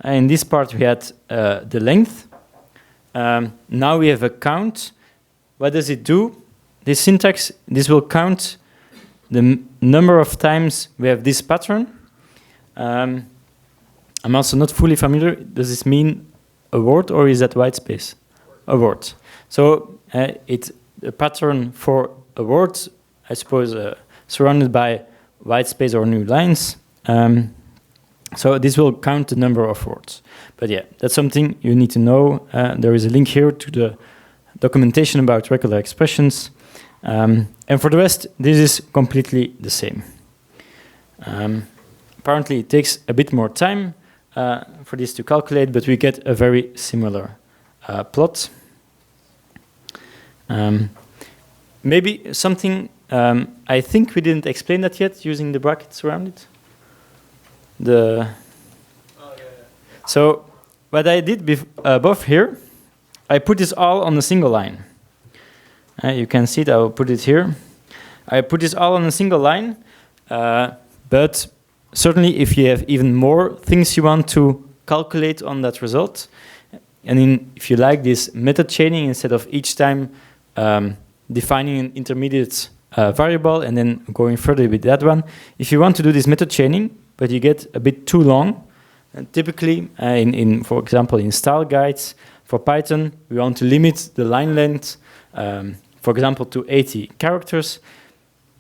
in this part we had the length. Now we have a count. What does it do? This syntax, this will count the number of times we have this pattern. I'm also not fully familiar. Does this mean a word or is that white space? A word. So it's a pattern for a word, I suppose, surrounded by white space or new lines. So this will count the number of words. But yeah, that's something you need to know. There is a link here to the documentation about regular expressions. And for the rest, this is completely the same. Apparently, it takes a bit more time for this to calculate, but we get a very similar plot. Maybe something, I think we didn't explain that yet, using the brackets around it. So what I did above here, I put this all on a single line. You can see it, I will put it here. I put this all on a single line, but certainly if you have even more things you want to calculate on that result, and if you like this method chaining, instead of each time defining an intermediate variable and then going further with that one, if you want to do this method chaining, but you get a bit too long, and typically, for example, in style guides for Python, we want to limit the line length, for example, to 80 characters.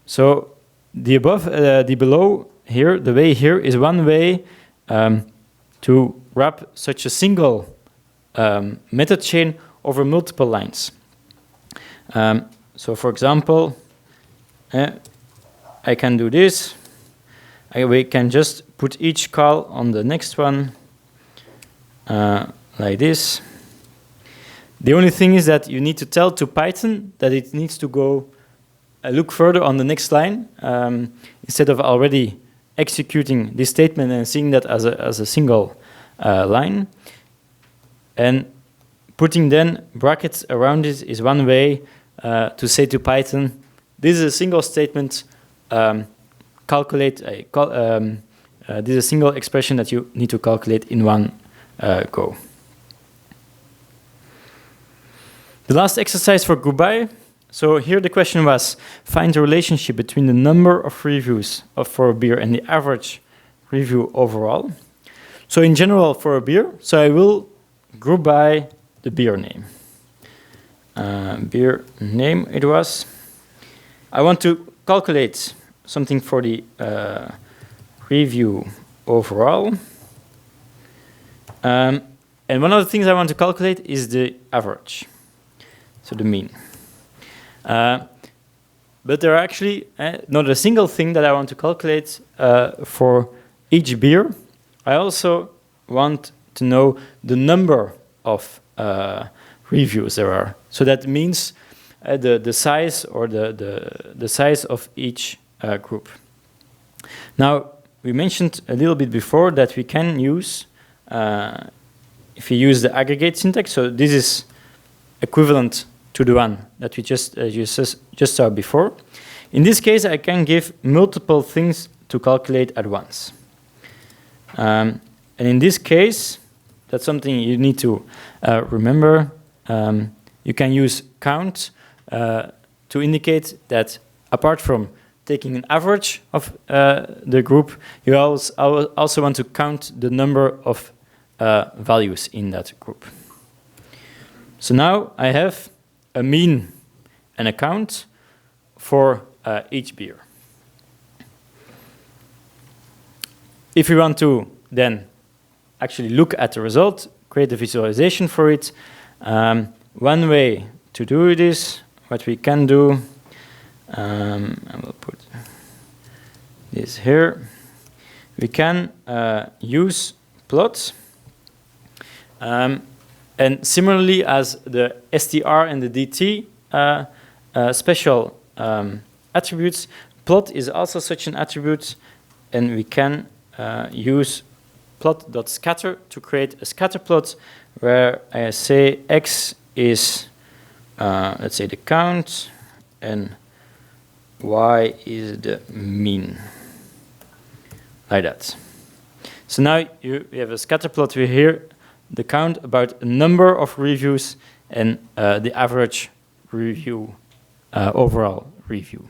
So the above, the below here, the way here is one way to wrap such a single method chain over multiple lines. So for example, I can do this. We can just put each call on the next one like this. The only thing is that you need to tell to Python that it needs to go look further on the next line instead of already executing this statement and seeing that as a single line. And putting then brackets around it is one way to say to Python, this is a single statement, this is a single expression that you need to calculate in one go. The last exercise for groupby. So here the question was, find the relationship between the number of reviews for a beer and the average review overall. So in general for a beer, so I will group by the beer name. Beer name it was. I want to calculate something for the review overall. And one of the things I want to calculate is the average, so the mean. But there are actually not a single thing that I want to calculate for each beer. I also want to know the number of reviews there are. So that means the size or the size of each group. Now we mentioned a little bit before that we can use, if we use the aggregate syntax, so this is equivalent to the one that we just saw before. In this case, I can give multiple things to calculate at once. And in this case, that's something you need to remember. You can use count to indicate that apart from taking an average of the group, you also want to count the number of values in that group. So now I have a mean and a count for each beer. If we want to then actually look at the result, create a visualization for it, one way to do this, what we can do, I will put this here. We can use plots. And similarly as the str and the dt special attributes, plot is also such an attribute, and we can use plot.scatter to create a scatter plot where I say x is, let's say, the count, and y is the mean, like that. So now you have a scatter plot here, the count about a number of reviews and the average review, overall review.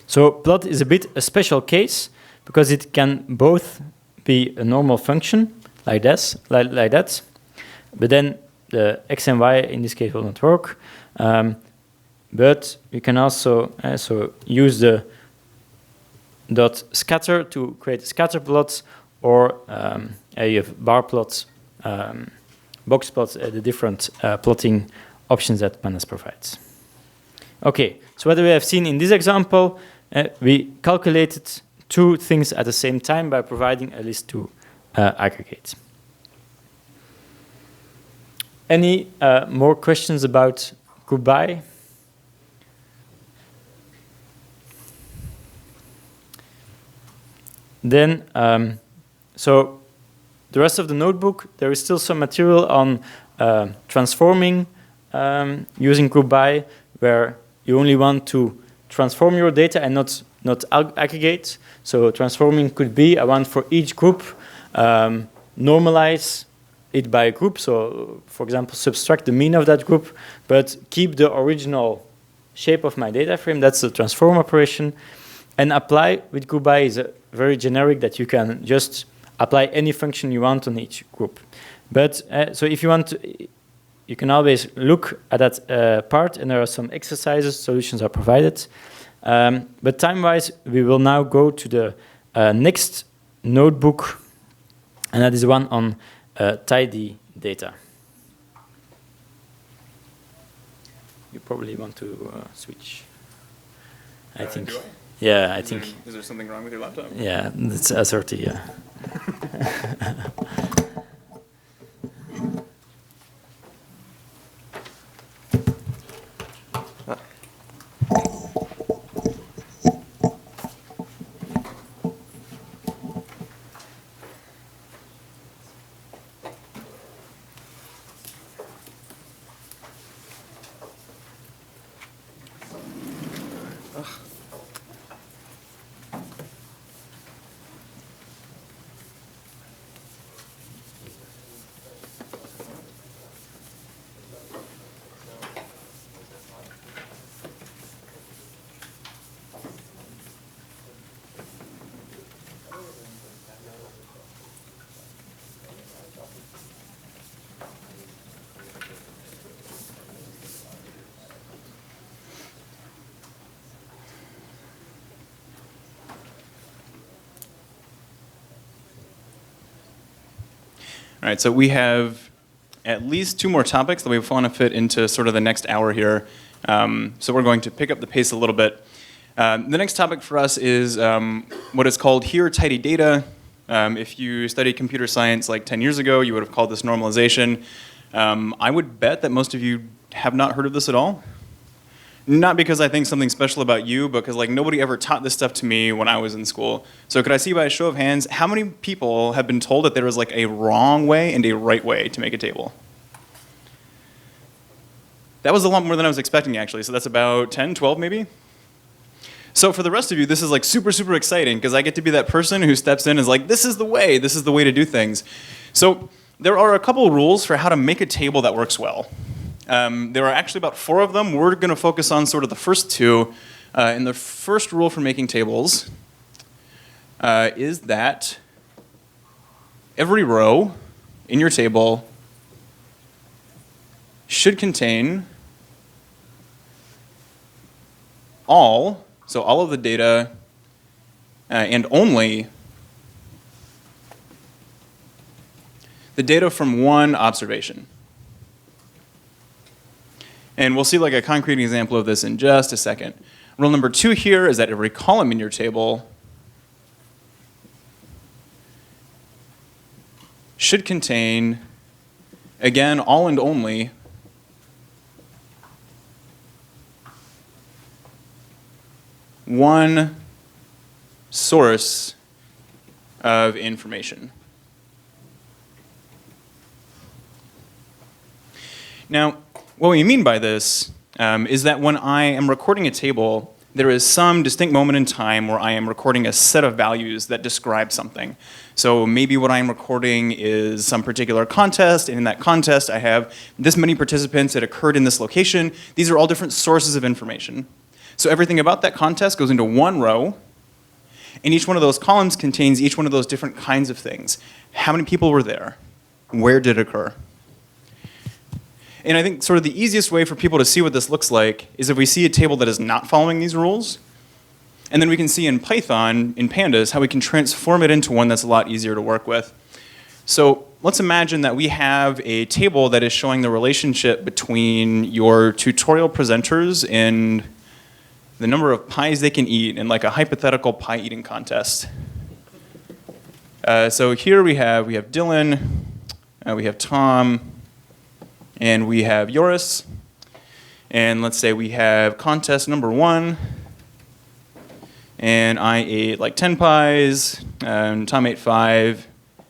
So plot is a bit a special case because it can both be a normal function like this, like that, but then the x and y in this case will not work. But you can also use the dot scatter to create scatter plots, or you have bar plots, box plots, the different plotting options that Pandas provides. Okay, so what we have seen in this example, we calculated two things at the same time by providing a list to aggregate. Any more questions about groupby? Then, so the rest of the notebook, there is still some material on transforming using groupby, where you only want to transform your data and not aggregate. So transforming could be, I want for each group, normalize it by a group. So, for example, subtract the mean of that group, but keep the original shape of my data frame. That's the transform operation. And apply with groupby is very generic, that you can just apply any function you want on each group. But so if you want to, you can always look at that part, and there are some exercises, solutions are provided. But time-wise, we will now go to the next notebook, and that is one on tidy data. You probably want to switch. I think. Do I? Yeah, I think. Is there something wrong with your laptop? Yeah, it's A30, yeah. All right, so we have at least two more topics that we want to fit into sort of the next hour here. So we're going to pick up the pace a little bit. The next topic for us is what is called here tidy data. If you studied computer science like 10 years ago, you would have called this normalization. I would bet that most of you have not heard of this at all. Not because I think something special about you, but because like nobody ever taught this stuff to me when I was in school. So could I see by a show of hands, how many people have been told that there is like a wrong way and a right way to make a table? That was a lot more than I was expecting, actually. So that's about 10, 12 maybe? So for the rest of you, this is like super, super exciting because I get to be that person who steps in and is like, this is the way to do things. So there are a couple rules for how to make a table that works well. There are actually about 4 of them. We're going to focus on sort of the first 2. And the first rule for making tables is that every row in your table should contain all of the data and only the data from one observation. And we'll see like a concrete example of this in just a second. Rule number 2 here is that every column in your table should contain, again, all and only one source of information. Now, what we mean by this is that when I am recording a table, there is some distinct moment in time where I am recording a set of values that describe something. So maybe what I'm recording is some particular contest, and in that contest I have this many participants that occurred in this location. These are all different sources of information. So everything about that contest goes into one row, and each one of those columns contains each one of those different kinds of things. How many people were there? Where did it occur? And I think sort of the easiest way for people to see what this looks like is if we see a table that is not following these rules, and then we can see in Python, in Pandas, how we can transform it into one that's a lot easier to work with. So let's imagine that we have a table that is showing the relationship between your tutorial presenters and the number of pies they can eat in like a hypothetical pie eating contest. So here we have Dylan, we have Tom, and we have Joris. And let's say we have contest number 1, and I ate like 10 pies, and Tom ate 5,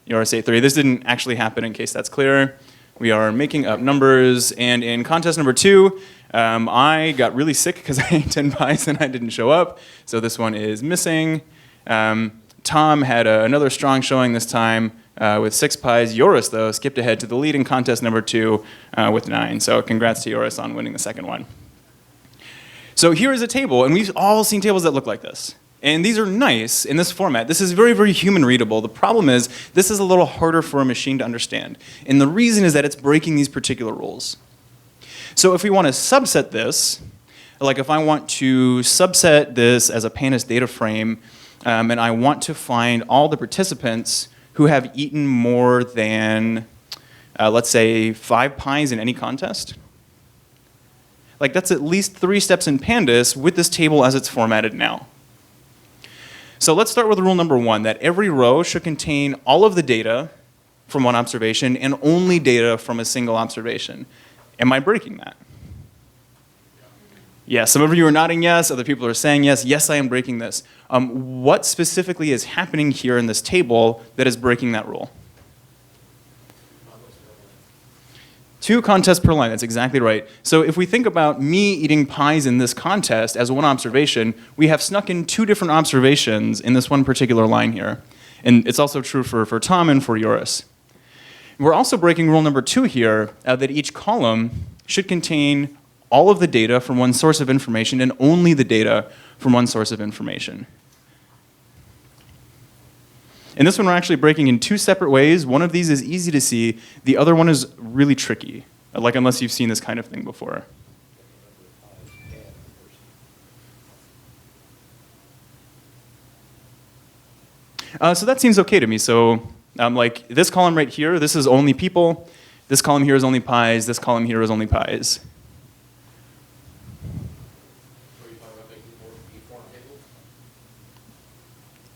Joris ate 3. This didn't actually happen, in case that's clear. We are making up numbers, and in contest number 2, I got really sick because I ate 10 pies and I didn't show up, so this one is missing. Tom had another strong showing this time with 6 pies. Joris, though, skipped ahead to the lead in contest number 2 with 9, so congrats to Joris on winning the second one. So here is a table, and we've all seen tables that look like this. And these are nice in this format. This is very, very human readable. The problem is this is a little harder for a machine to understand. And the reason is that it's breaking these particular rules. So if we want to subset this, like if I want to subset this as a Pandas data frame, and I want to find all the participants who have eaten more than, let's say, 5 pies in any contest, like that's at least 3 steps in Pandas with this table as it's formatted now. So let's start with rule number 1, that every row should contain all of the data from one observation and only data from a single observation. Am I breaking that? Yes, some of you are nodding yes, other people are saying yes. Yes, I am breaking this. What specifically is happening here in this table that is breaking that rule? 2 contests per line, that's exactly right. So if we think about me eating pies in this contest as one observation, we have snuck in 2 different observations in this one particular line here. And it's also true for Tom and for Joris. We're also breaking rule number 2 here, that each column should contain all of the data from one source of information and only the data from one source of information. And this one we're actually breaking in 2 separate ways. One of these is easy to see. The other one is really tricky, like unless you've seen this kind of thing before. So that seems okay to me. So like this column right here, this is only people. This column here is only pies. This column here is only pies.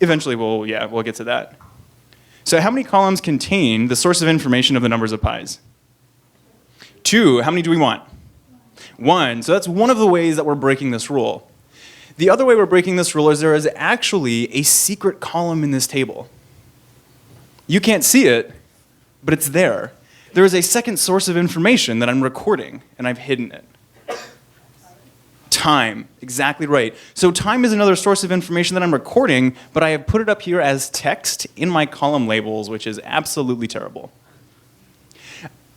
Eventually, we'll get to that. So how many columns contain the source of information of the numbers of pies? 2. How many do we want? 1. So that's one of the ways that we're breaking this rule. The other way we're breaking this rule is there is actually a secret column in this table. You can't see it, but it's there. There is a second source of information that I'm recording, and I've hidden it. Time, exactly right. So time is another source of information that I'm recording, but I have put it up here as text in my column labels, which is absolutely terrible.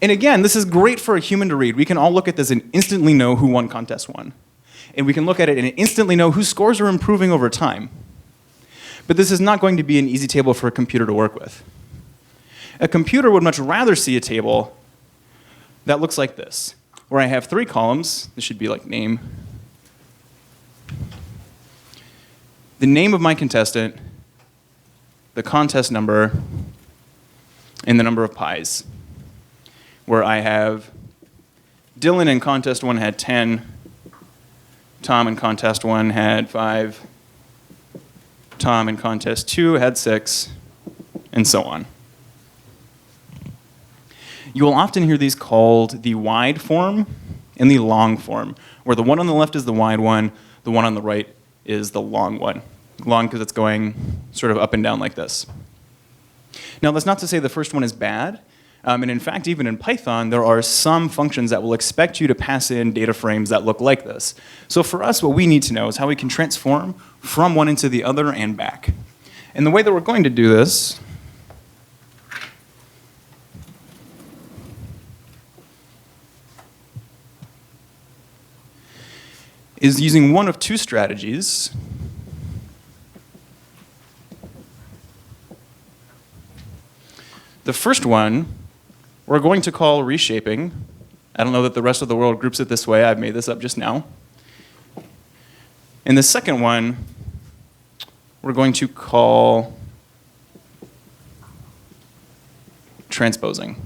And again, this is great for a human to read. We can all look at this and instantly know who won contest 1. And we can look at it and instantly know whose scores are improving over time. But this is not going to be an easy table for a computer to work with. A computer would much rather see a table that looks like this, where I have 3 columns. This should be like name. The name of my contestant, the contest number, and the number of pies. Where I have Dylan in contest 1 had 10, Tom in contest 1 had 5, Tom in contest 2 had 6, and so on. You will often hear these called the wide form and the long form, where the one on the left is the wide one, the one on the right is the long one. Long because it's going sort of up and down like this. Now, that's not to say the first one is bad. And in fact, even in Python, there are some functions that will expect you to pass in data frames that look like this. So for us, what we need to know is how we can transform from one into the other and back. And the way that we're going to do this is using one of 2 strategies. The first one we're going to call reshaping. I don't know that the rest of the world groups it this way. I've made this up just now. And the second one we're going to call transposing.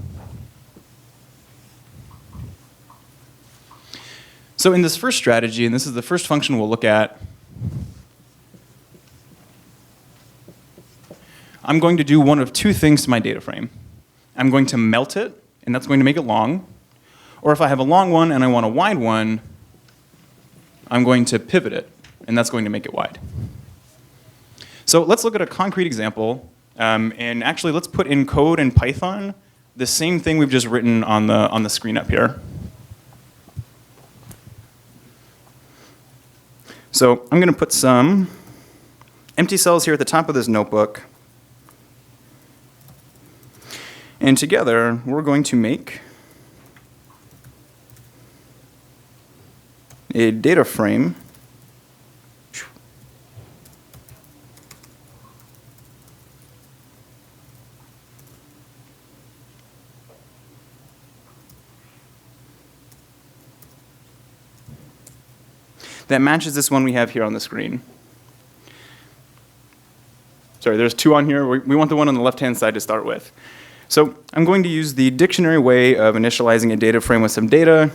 So in this first strategy, and this is the first function we'll look at, I'm going to do one of 2 things to my data frame. I'm going to melt it, and that's going to make it long. Or if I have a long one and I want a wide one, I'm going to pivot it, and that's going to make it wide. So let's look at a concrete example. And actually, let's put in code in Python the same thing we've just written on the screen up here. So I'm going to put some empty cells here at the top of this notebook. And together, we're going to make a data frame that matches this one we have here on the screen. Sorry, there's 2 on here. We want the one on the left-hand side to start with. So I'm going to use the dictionary way of initializing a data frame with some data,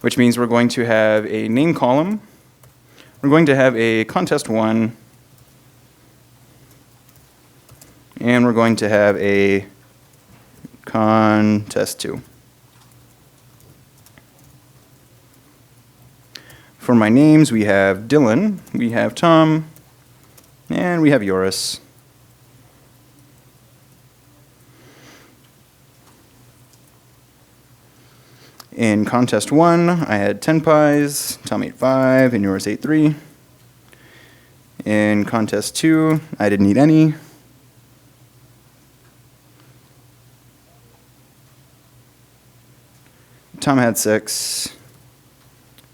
which means we're going to have a name column. We're going to have a contest 1, and we're going to have a contest 2. For my names, we have Dylan, we have Tom, and we have Joris. In contest 1, I had 10 pies, Tom ate 5, and Joris ate 3. In contest 2, I didn't eat any. Tom had 6,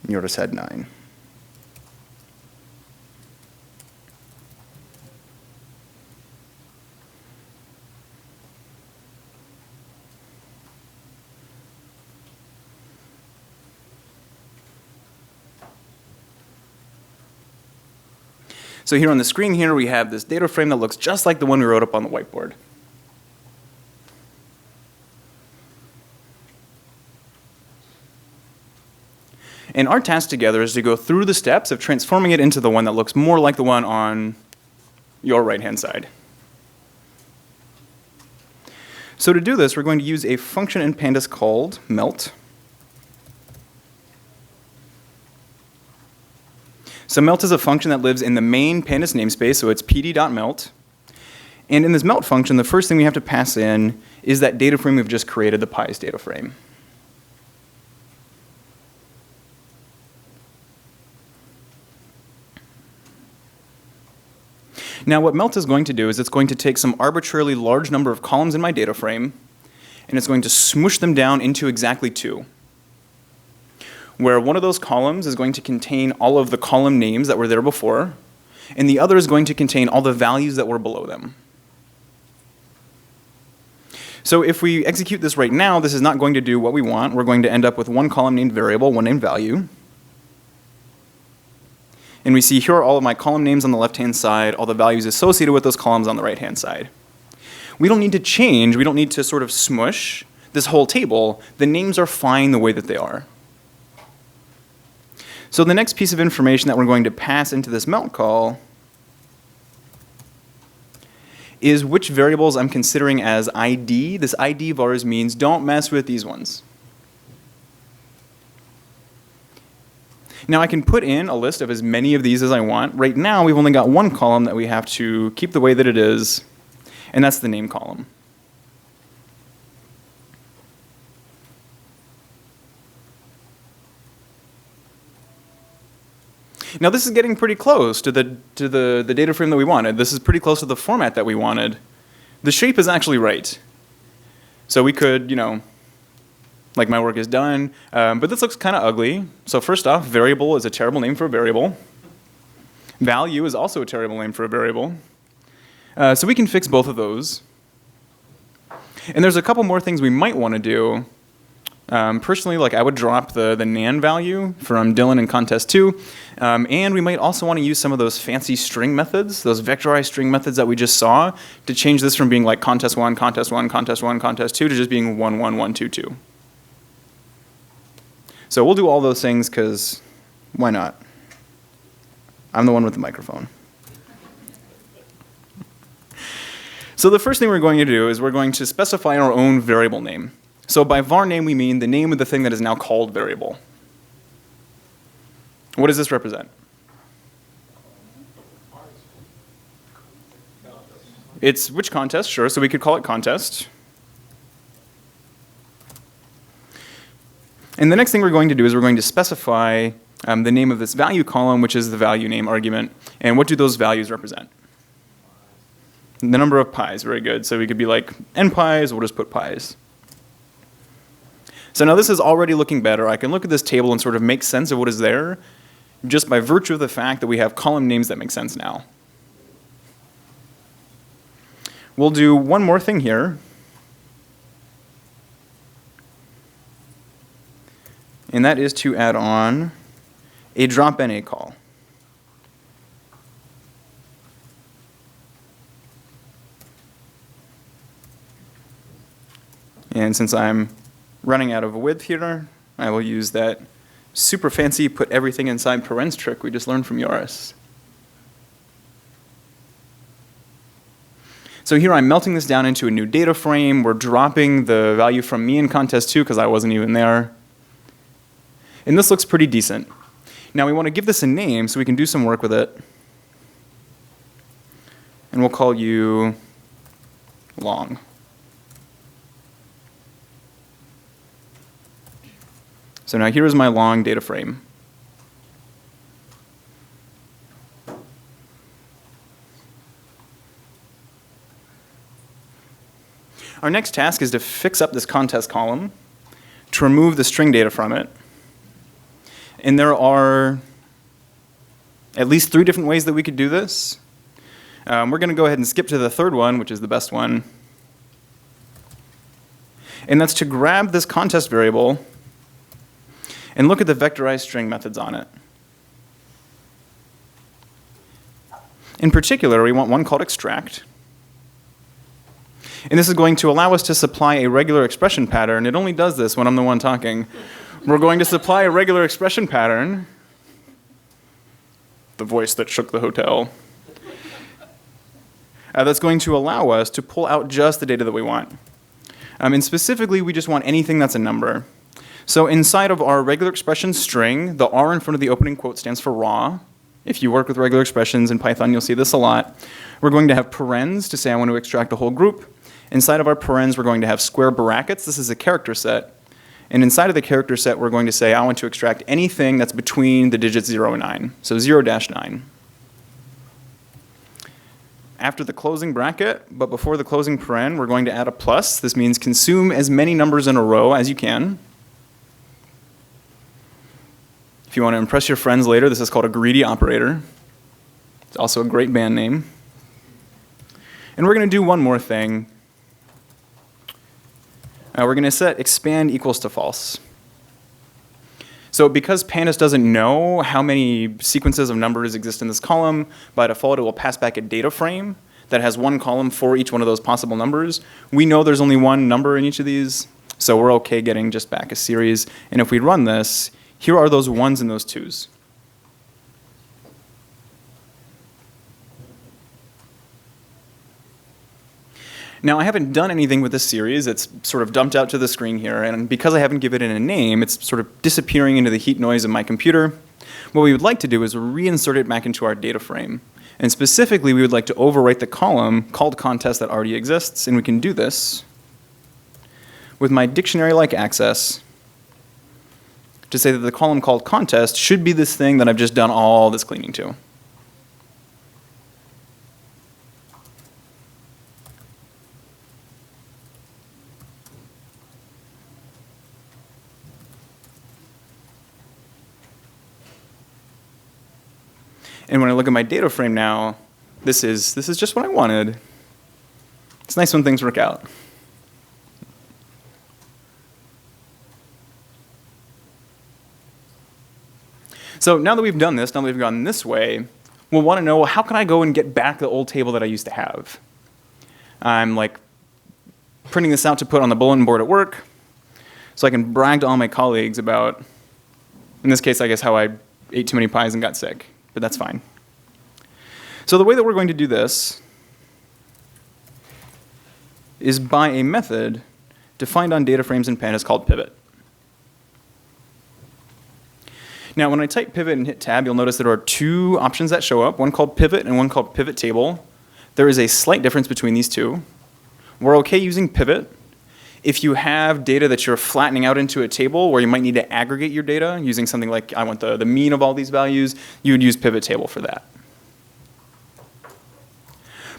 and Joris had 9. So here on the screen here, we have this data frame that looks just like the one we wrote up on the whiteboard. And our task together is to go through the steps of transforming it into the one that looks more like the one on your right-hand side. So to do this, we're going to use a function in Pandas called melt. So melt is a function that lives in the main pandas namespace, so it's pd.melt. And in this melt function, the first thing we have to pass in is that data frame we've just created, the pies data frame. Now what melt is going to do is it's going to take some arbitrarily large number of columns in my data frame, and it's going to smoosh them down into exactly 2. Where one of those columns is going to contain all of the column names that were there before, and the other is going to contain all the values that were below them. So if we execute this right now, this is not going to do what we want. We're going to end up with one column named variable, one named value. And we see here are all of my column names on the left-hand side, all the values associated with those columns on the right-hand side. We don't need to change, we don't need to sort of smush this whole table. The names are fine the way that they are. So the next piece of information that we're going to pass into this melt call is which variables I'm considering as ID. This ID vars means don't mess with these ones. Now I can put in a list of as many of these as I want. Right now we've only got one column that we have to keep the way that it is, and that's the name column. Now this is getting pretty close to the data frame that we wanted. This is pretty close to the format that we wanted. The shape is actually right. So we could, like my work is done, but this looks kind of ugly. So first off, variable is a terrible name for a variable. Value is also a terrible name for a variable. So we can fix both of those. And there's a couple more things we might want to do. Personally, like I would drop the nan value from Dylan in contest 2. And we might also want to use some of those fancy string methods, those vectorized string methods that we just saw, to change this from being like contest 1, contest 1, contest 1, contest 2 to just being 1, 1, 1, 2, 2. So we'll do all those things because why not? I'm the one with the microphone. So the first thing we're going to do is we're going to specify our own variable name. So by var name we mean the name of the thing that is now called variable. What does this represent? It's which contest, sure, so we could call it contest. And the next thing we're going to do is we're going to specify the name of this value column, which is the value name argument. And what do those values represent? The number of pies, very good. So we could be like n pies, we'll just put pies. So now this is already looking better. I can look at this table and sort of make sense of what is there just by virtue of the fact that we have column names that make sense now. We'll do one more thing here. And that is to add on a drop NA call. And since I'm running out of width here, I will use that super fancy put everything inside parens trick we just learned from Joris. So here I'm melting this down into a new data frame. We're dropping the value from me in contest 2 because I wasn't even there. And this looks pretty decent. Now we want to give this a name so we can do some work with it. And we'll call you long. So now here is my long data frame. Our next task is to fix up this contest column, to remove the string data from it. And there are at least 3 different ways that we could do this. We're going to go ahead and skip to the third one, which is the best one. And that's to grab this contest variable and look at the vectorized string methods on it. In particular, we want one called extract. And this is going to allow us to supply a regular expression pattern. It only does this when I'm the one talking. We're going to supply a regular expression pattern. The voice that shook the hotel. That's going to allow us to pull out just the data that we want. And specifically, we just want anything that's a number. So inside of our regular expression string, the R in front of the opening quote stands for raw. If you work with regular expressions in Python, you'll see this a lot. We're going to have parens to say I want to extract a whole group. Inside of our parens, we're going to have square brackets. This is a character set. And inside of the character set, we're going to say I want to extract anything that's between the digits 0 and 9, so 0-9. After the closing bracket, but before the closing paren, we're going to add a plus. This means consume as many numbers in a row as you can. If you want to impress your friends later, this is called a greedy operator. It's also a great band name. And we're going to do one more thing. We're going to set expand equals to false. So because Pandas doesn't know how many sequences of numbers exist in this column, by default it will pass back a data frame that has one column for each one of those possible numbers. We know there's only one number in each of these, so we're okay getting just back a series. And if we run this, here are those ones and those twos. Now, I haven't done anything with this series. It's sort of dumped out to the screen here, and because I haven't given it a name, it's sort of disappearing into the heat noise of my computer. What we would like to do is reinsert it back into our data frame. And specifically, we would like to overwrite the column called contest that already exists, and we can do this with my dictionary-like access to say that the column called contest should be this thing that I've just done all this cleaning to. And when I look at my data frame now, this is just what I wanted. It's nice when things work out. So now that we've done this, now that we've gone this way, we'll want to know, well, how can I go and get back the old table that I used to have? I'm like printing this out to put on the bulletin board at work so I can brag to all my colleagues about, in this case, I guess, how I ate too many pies and got sick. But that's fine. So the way that we're going to do this is by a method defined on data frames in Pandas called pivot. Now, when I type pivot and hit tab, you'll notice there are two options that show up, one called pivot and one called pivot table. There is a slight difference between these two. We're okay using pivot if you have data that you're flattening out into a table where you might need to aggregate your data using something like, I want the mean of all these values, you would use pivot table for that.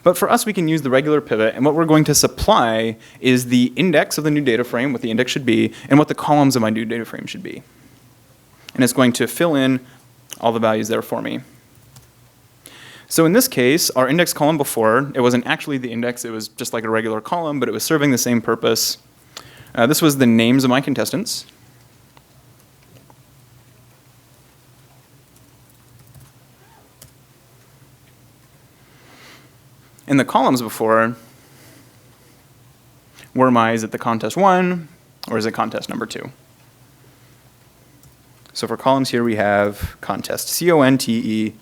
But for us, we can use the regular pivot, and what we're going to supply is the index of the new data frame, what the index should be, and what the columns of my new data frame should be. And it's going to fill in all the values there for me. So in this case, our index column before, it wasn't actually the index, it was just like a regular column, but it was serving the same purpose. This was the names of my contestants. And the columns before were is it the contest 1 or is it contest number 2? So for columns here we have contest, C-O-N-T-E-S-T.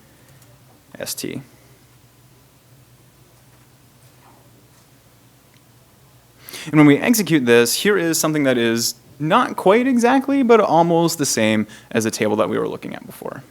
And when we execute this, here is something that is not quite exactly, but almost the same as the table that we were looking at before.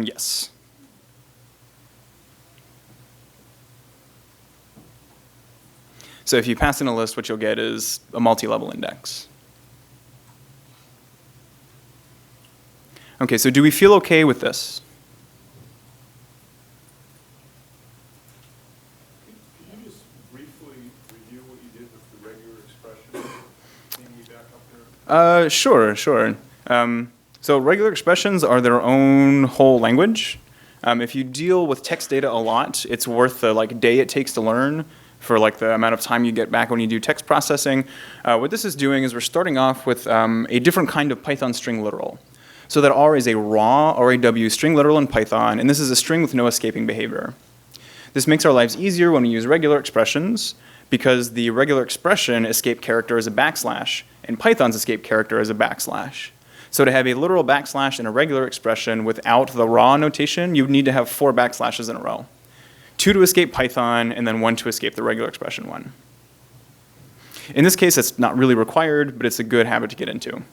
Yes. So if you pass in a list, what you'll get is a multi-level index. Okay, so do we feel okay with this? Could you just briefly review what you did with the regular expression? Can you back up there? Sure. So regular expressions are their own whole language. If you deal with text data a lot, it's worth the day it takes to learn for the amount of time you get back when you do text processing. What this is doing is we're starting off with a different kind of Python string literal. So that R is a raw RAW string literal in Python, and this is a string with no escaping behavior. This makes our lives easier when we use regular expressions because the regular expression escape character is a backslash, and Python's escape character is a backslash. So to have a literal backslash in a regular expression without the raw notation, you would need to have 4 backslashes in a row. 2 to escape Python, and then 1 to escape the regular expression one. In this case, it's not really required, but it's a good habit to get into.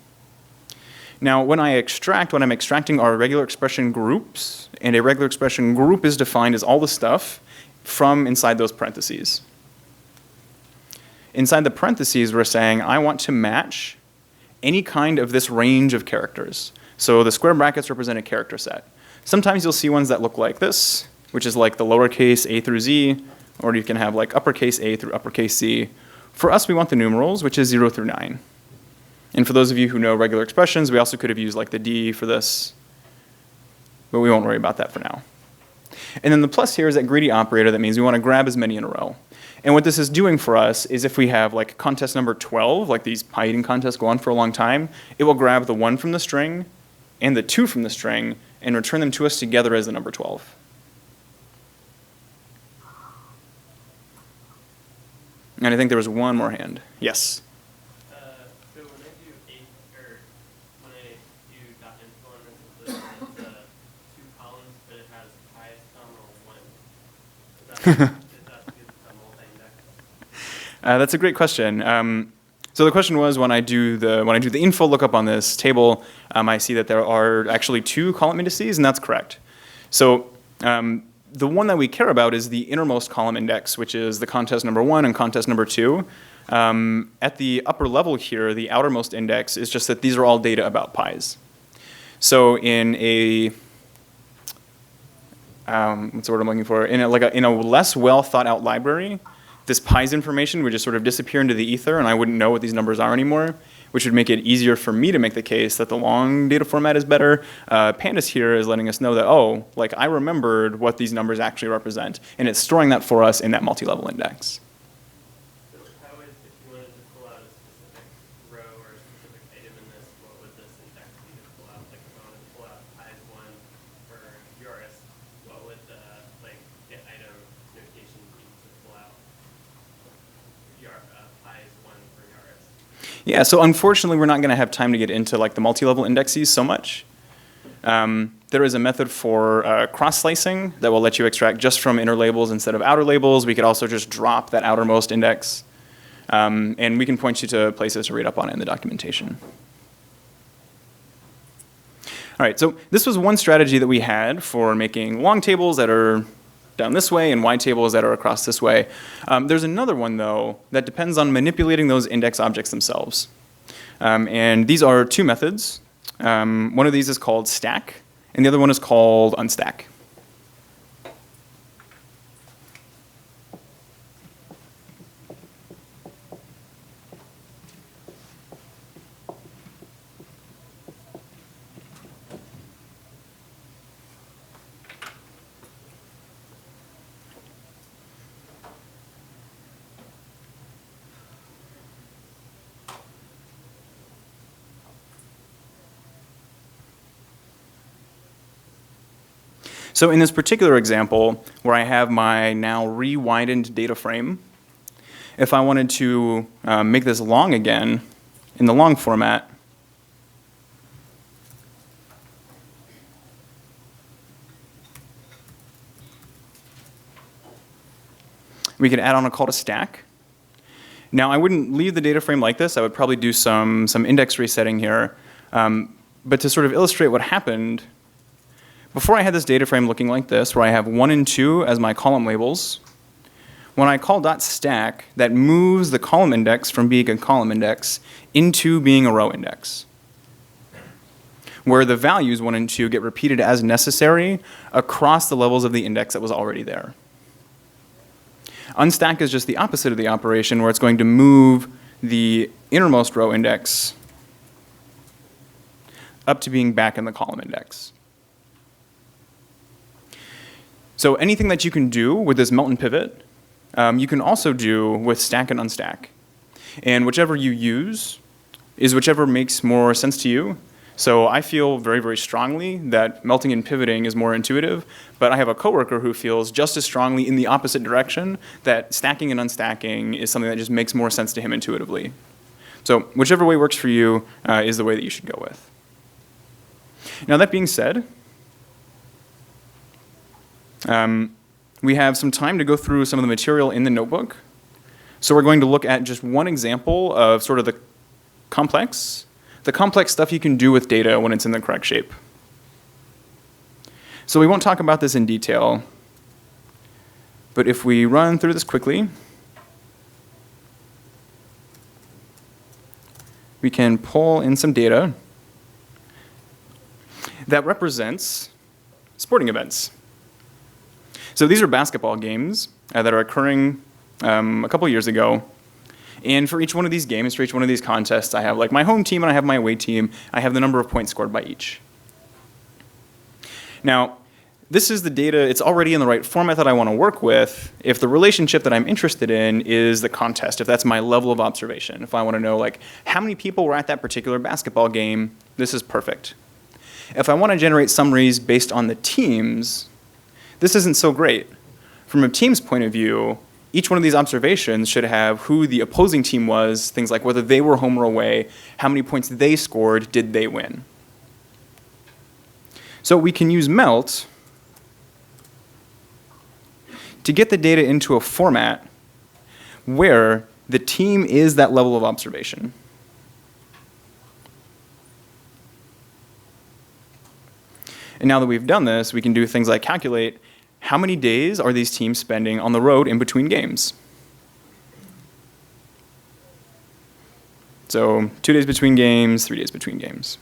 Now, when I'm extracting are regular expression groups, and a regular expression group is defined as all the stuff from inside those parentheses. Inside the parentheses, we're saying, I want to match any kind of this range of characters. So the square brackets represent a character set. Sometimes you'll see ones that look like this, which is like the lowercase a through z, or you can have like uppercase a through uppercase z. For us, we want the numerals, which is 0 through 9. And for those of you who know regular expressions, we also could have used like the d for this, but we won't worry about that for now. And then the plus here is that greedy operator. That means we want to grab as many in a row. And what this is doing for us is if we have like contest number 12, like these pie eating contests go on for a long time, it will grab the 1 from the string and the 2 from the string and return them to us together as the number 12. And I think there was one more hand. Yes? So when I do when I do .info and it's 2 columns, but it has highest comma 1. Is that That's a great question. So the question was, when I do the info lookup on this table, I see that there are actually 2 column indices, and that's correct. So the one that we care about is the innermost column index, which is the contest number 1 and contest number 2. At the upper level here, the outermost index is just that these are all data about pies. So in a what's the word I'm looking for? In a less well thought out library, this pies information would just sort of disappear into the ether, and I wouldn't know what these numbers are anymore, which would make it easier for me to make the case that the long data format is better. Pandas here is letting us know that, oh, like I remembered what these numbers actually represent, and it's storing that for us in that multi-level index. So how would, if you wanted to pull out a specific row or a specific item in this, what would this index be to pull out? Like if I wanted to pull out pies 1 for Yoris, what would the get item notation be to pull out pies 1 for Yoris? Yeah, so unfortunately, we're not going to have time to get into like the multi-level indexes so much. There is a method for cross-slicing that will let you extract just from inner labels instead of outer labels. We could also just drop that outermost index. And we can point you to places to read up on it in the documentation. All right, so this was one strategy that we had for making long tables that are down this way and wide tables that are across this way. There's another one, though, that depends on manipulating those index objects themselves. And these are 2 methods. One of these is called stack, and the other one is called unstack. So in this particular example, where I have my now re-widened data frame, if I wanted to make this long again in the long format, we could add on a call to stack. Now, I wouldn't leave the data frame like this. I would probably do some index resetting here. But to sort of illustrate what happened, before I had this data frame looking like this, where I have 1 and 2 as my column labels, when I call .stack, that moves the column index from being a column index into being a row index, where the values 1 and 2 get repeated as necessary across the levels of the index that was already there. Unstack is just the opposite of the operation, where it's going to move the innermost row index up to being back in the column index. So anything that you can do with this melt and pivot, you can also do with stack and unstack. And whichever you use is whichever makes more sense to you. So I feel very, very strongly that melting and pivoting is more intuitive, but I have a coworker who feels just as strongly in the opposite direction, that stacking and unstacking is something that just makes more sense to him intuitively. So whichever way works for you is the way that you should go with. Now that being said, we have some time to go through some of the material in the notebook. So we're going to look at just one example of sort of the complex stuff you can do with data when it's in the correct shape. So we won't talk about this in detail, but if we run through this quickly, we can pull in some data that represents sporting events. So these are basketball games that are occurring a couple years ago. And for each one of these games, for each one of these contests, I have like my home team and I have my away team. I have the number of points scored by each. Now, this is the data, it's already in the right format that I want to work with if the relationship that I'm interested in is the contest, if that's my level of observation. If I want to know like how many people were at that particular basketball game, this is perfect. If I want to generate summaries based on the teams, this isn't so great. From a team's point of view, each one of these observations should have who the opposing team was, things like whether they were home or away, how many points they scored, did they win. So we can use melt to get the data into a format where the team is that level of observation. And now that we've done this, we can do things like calculate how many days are these teams spending on the road in between games. So 2 days between games, 3 days between games.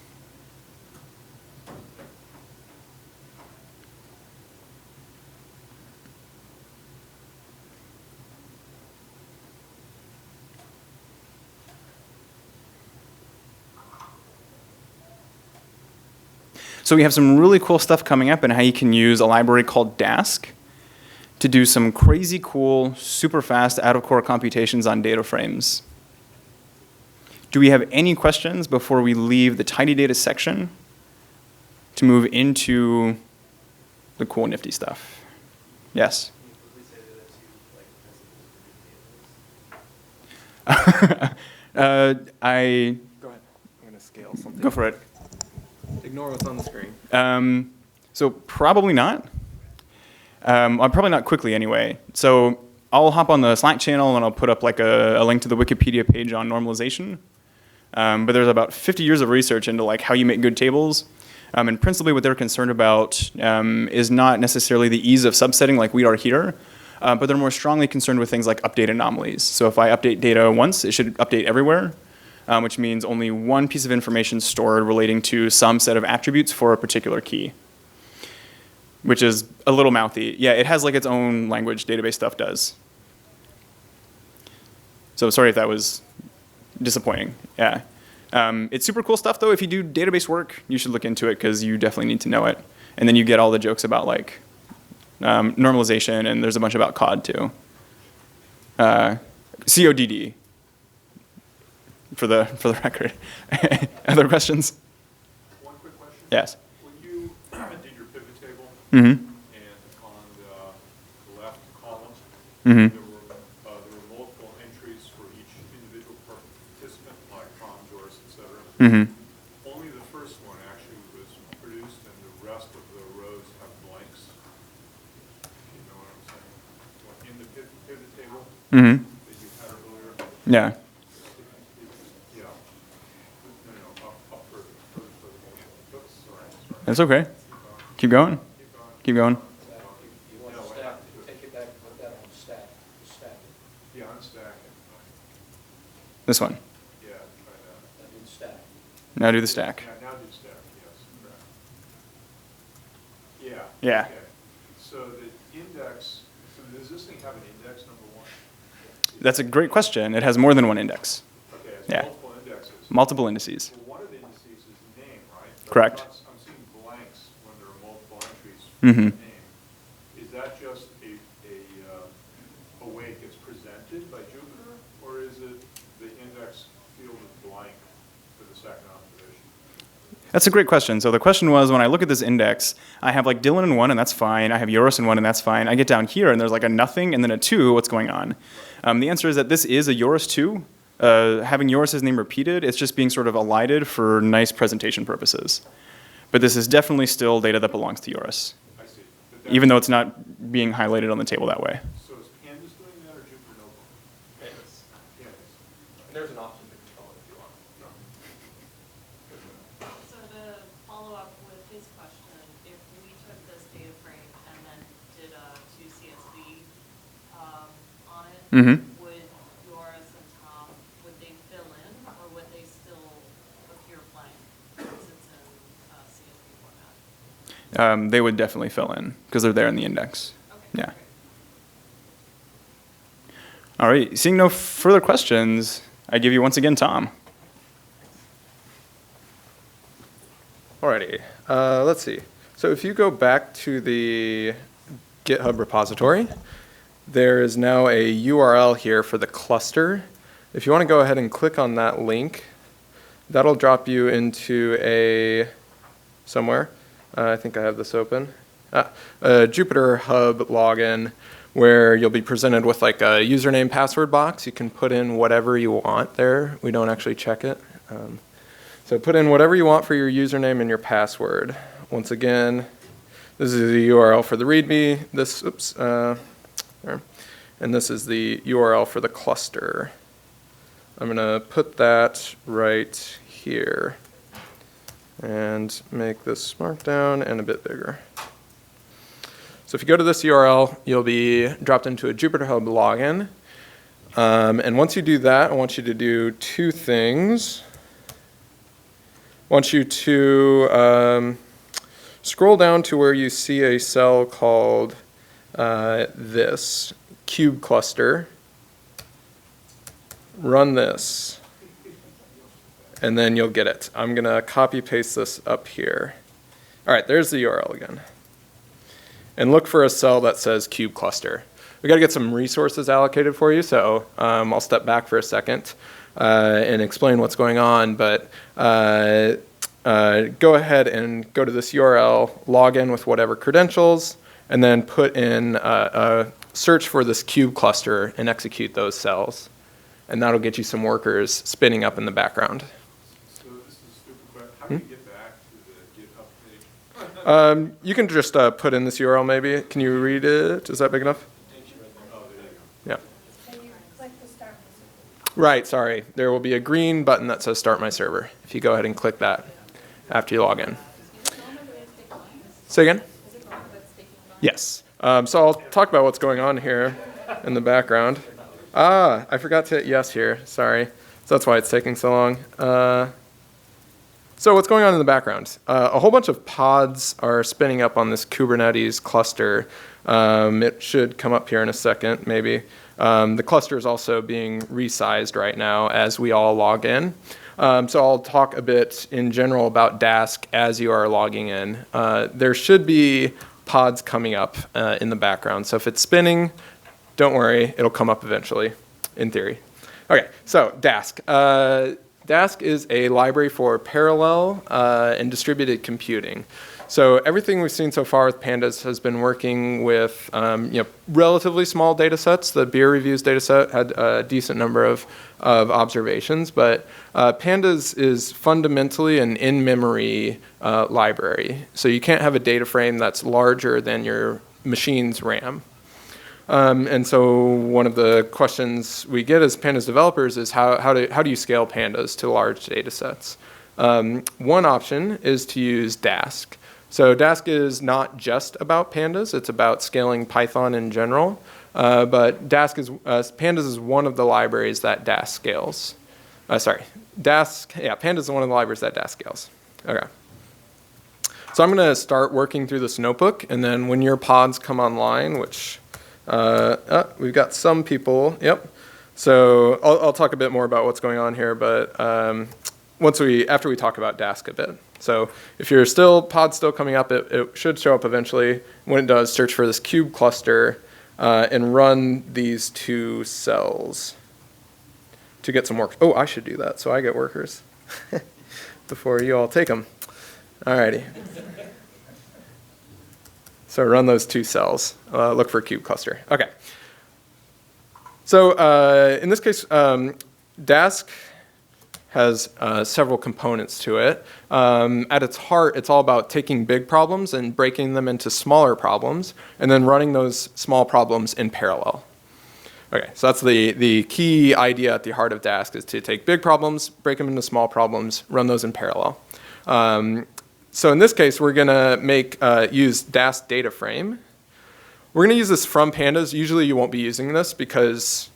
So we have some really cool stuff coming up and how you can use a library called Dask to do some crazy cool, super fast out-of-core computations on data frames. Do we have any questions before we leave the tidy data section to move into the cool, nifty stuff? Yes? I Go ahead. I'm going to scale something. go for it. Ignore what's on the screen. So probably not. Probably not quickly anyway. So I'll hop on the Slack channel and I'll put up like a link to the Wikipedia page on normalization. But there's about 50 years of research into like how you make good tables. And principally what they're concerned about is not necessarily the ease of subsetting like we are here, but they're more strongly concerned with things like update anomalies. So if I update data once, it should update everywhere. Which means only one piece of information stored relating to some set of attributes for a particular key, which is a little mouthy. Yeah, it has like its own language, database stuff does. So sorry if that was disappointing. Yeah. It's super cool stuff though. If you do database work, you should look into it because you definitely need to know it. And then you get all the jokes about like normalization, and there's a bunch about COD too. CODD. For the record. Other questions? One quick question. Yes. When you did your pivot table, Mm-hmm. and on the left column, Mm-hmm. there were multiple entries for each individual participant, like Commodores, et cetera. Mm-hmm. Only the first one actually was produced, and the rest of the rows have blanks. You know what I'm saying? Like in the pivot table Mm-hmm. that you had earlier. Yeah. Yeah. No, up further. Oops, sorry. That's okay. Keep going. Keep going. You want to stack, take it back, put that on stack, stack it. Yeah, unstack it. This one. Yeah, try that. That didn't stack. Now do the stack. Now do stack, yes, correct. Yeah. Yeah. Okay. So the index, so does this thing have an index, number one? That's a great question. It has more than one index. Okay, it's Yeah. multiple indexes. Multiple indices. Well, one of the indices is name, right? But Correct. I'm seeing blanks when there are multiple entries for Mhm. the name. Is that just a way it gets presented by Jupyter, or is it the index field is blank for the second observation? That's a great question. So the question was, when I look at this index, I have like Dylan in 1, and that's fine. I have Joris in 1, and that's fine. I get down here, and there's like a nothing and then a 2. What's going on? The answer is that this is a Joris 2. Having Joris's name repeated, it's just being sort of elided for nice presentation purposes. But this is definitely still data that belongs to Joris, I see. even though it's not being highlighted on the table that way. So is Pandas doing that or Jupyter Notebook? Pandas. Pandas. There's an option to control it if you want. So to follow up with his question, if we took this data frame and then did a 2CSV on it, Mm-hmm. would Joris and Tom, would they fill in or would they still appear blank because it's in CSV format? They would definitely fill in because they're there in the index. Okay, Yeah. All right. Seeing no further questions, I give you once again Tom. Alrighty, let's see. So if you go back to the GitHub repository, there is now a URL here for the cluster. If you want to go ahead and click on that link, that'll drop you into a somewhere. I think I have this open. A Jupyter Hub login where you'll be presented with like a username password box. You can put in whatever you want there. We don't actually check it. So put in whatever you want for your username and your password. Once again, this is the URL for the README. This, there. And this is the URL for the cluster. I'm gonna put that right here and make this markdown and a bit bigger. So if you go to this URL, you'll be dropped into a Jupyter Hub login. And once you do that, I want you to do two things. I want you to scroll down to where you see a cell called this, cube cluster. Run this, and then you'll get it. I'm gonna copy paste this up here. All right, there's the URL again. And look for a cell that says cube cluster. We gotta get some resources allocated for you, so I'll step back for a second and explain what's going on, but go ahead and go to this URL, log in with whatever credentials, and then put in a search for this cube cluster and execute those cells. And that'll get you some workers spinning up in the background. So this is a stupid question. How do you get back to the GitHub page? You can just put in this URL maybe. Can you read it? Is that big enough? Oh, there you go. Yeah. And you click the start. Right, sorry. There will be a green button that says Start My Server. If you go ahead and click that after you log in. Say again? Yes. So I'll talk about what's going on here in the background. I forgot to hit yes here. Sorry. So that's why it's taking so long. So what's going on in the background? A whole bunch of pods are spinning up on this Kubernetes cluster. It should come up here in a second, maybe. The cluster is also being resized right now as we all log in. So I'll talk a bit in general about Dask as you are logging in. There should be pods coming up in the background. So if it's spinning, don't worry, it'll come up eventually, in theory. Okay, so Dask. Dask is a library for parallel and distributed computing. So everything we've seen so far with Pandas has been working with relatively small data sets. The beer reviews data set had a decent number of observations, but Pandas is fundamentally an in-memory library. So you can't have a data frame that's larger than your machine's RAM. And so one of the questions we get as Pandas developers is how do you scale Pandas to large data sets? One option is to use Dask. So Dask is not just about Pandas, it's about scaling Python in general. But Pandas is one of the libraries that Dask scales. Pandas is one of the libraries that Dask scales. Okay. So I'm going to start working through this notebook, and then when your pods come online, which we've got some people. Yep. So I'll talk a bit more about what's going on here, but after we talk about Dask a bit. So if your pod's still coming up, it should show up eventually. When it does, search for this cube cluster and run these two cells to get some work. Oh, I should do that so I get workers before you all take them. Alrighty. So run those 2 cells. Look for cube cluster. Okay. So in this case, Dask has several components to it. At its heart, it's all about taking big problems and breaking them into smaller problems, and then running those small problems in parallel. Okay, so that's the key idea at the heart of Dask, is to take big problems, break them into small problems, run those in parallel. So in this case, we're going to use Dask data frame. We're going to use this from Pandas. Usually you won't be using this because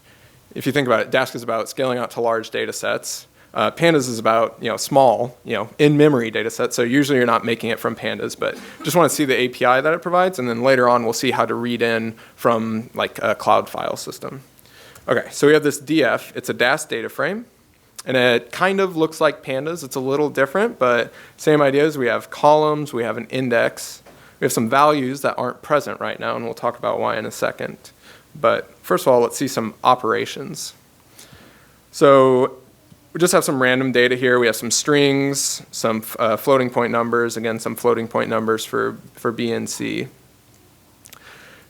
if you think about it, Dask is about scaling out to large data sets. Pandas is about small, in-memory data sets. So usually you're not making it from Pandas, but just want to see the API that it provides, and then later on we'll see how to read in from like a cloud file system. Okay, so we have this DF. It's a Dask data frame. And it kind of looks like Pandas. It's a little different, but same ideas. We have columns, we have an index, we have some values that aren't present right now, and we'll talk about why in a second. But first of all, let's see some operations. So we just have some random data here. We have some strings, some floating point numbers, again, some floating point numbers for B and C.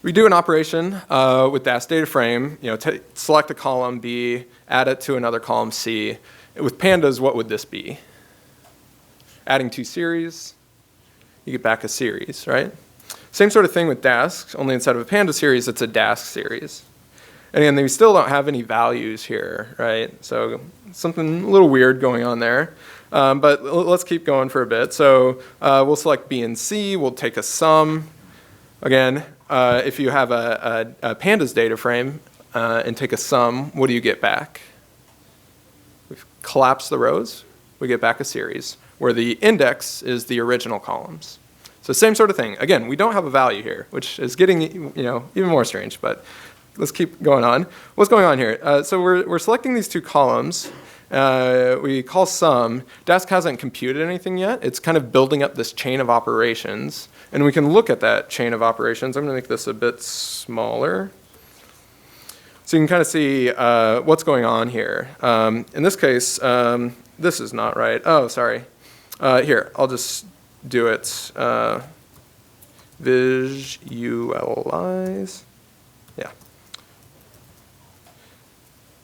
We do an operation with Dask data frame, select a column B, add it to another column C. With Pandas, what would this be? Adding 2 series, you get back a series, right? Same sort of thing with Dask, only instead of a Panda series, it's a Dask series. And again, we still don't have any values here, right? So something a little weird going on there. But let's keep going for a bit. So we'll select B and C, we'll take a sum. Again, if you have a Pandas data frame and take a sum, what do you get back? We've collapsed the rows, we get back a series, where the index is the original columns. So same sort of thing. Again, we don't have a value here, which is getting even more strange, but let's keep going on. What's going on here? So we're selecting these 2 columns. We call sum. Dask hasn't computed anything yet. It's kind of building up this chain of operations. And we can look at that chain of operations. I'm going to make this a bit smaller. So you can kind of see what's going on here. In this case, this is not right. Oh, sorry. Here, I'll just do it. Visualize. Yeah.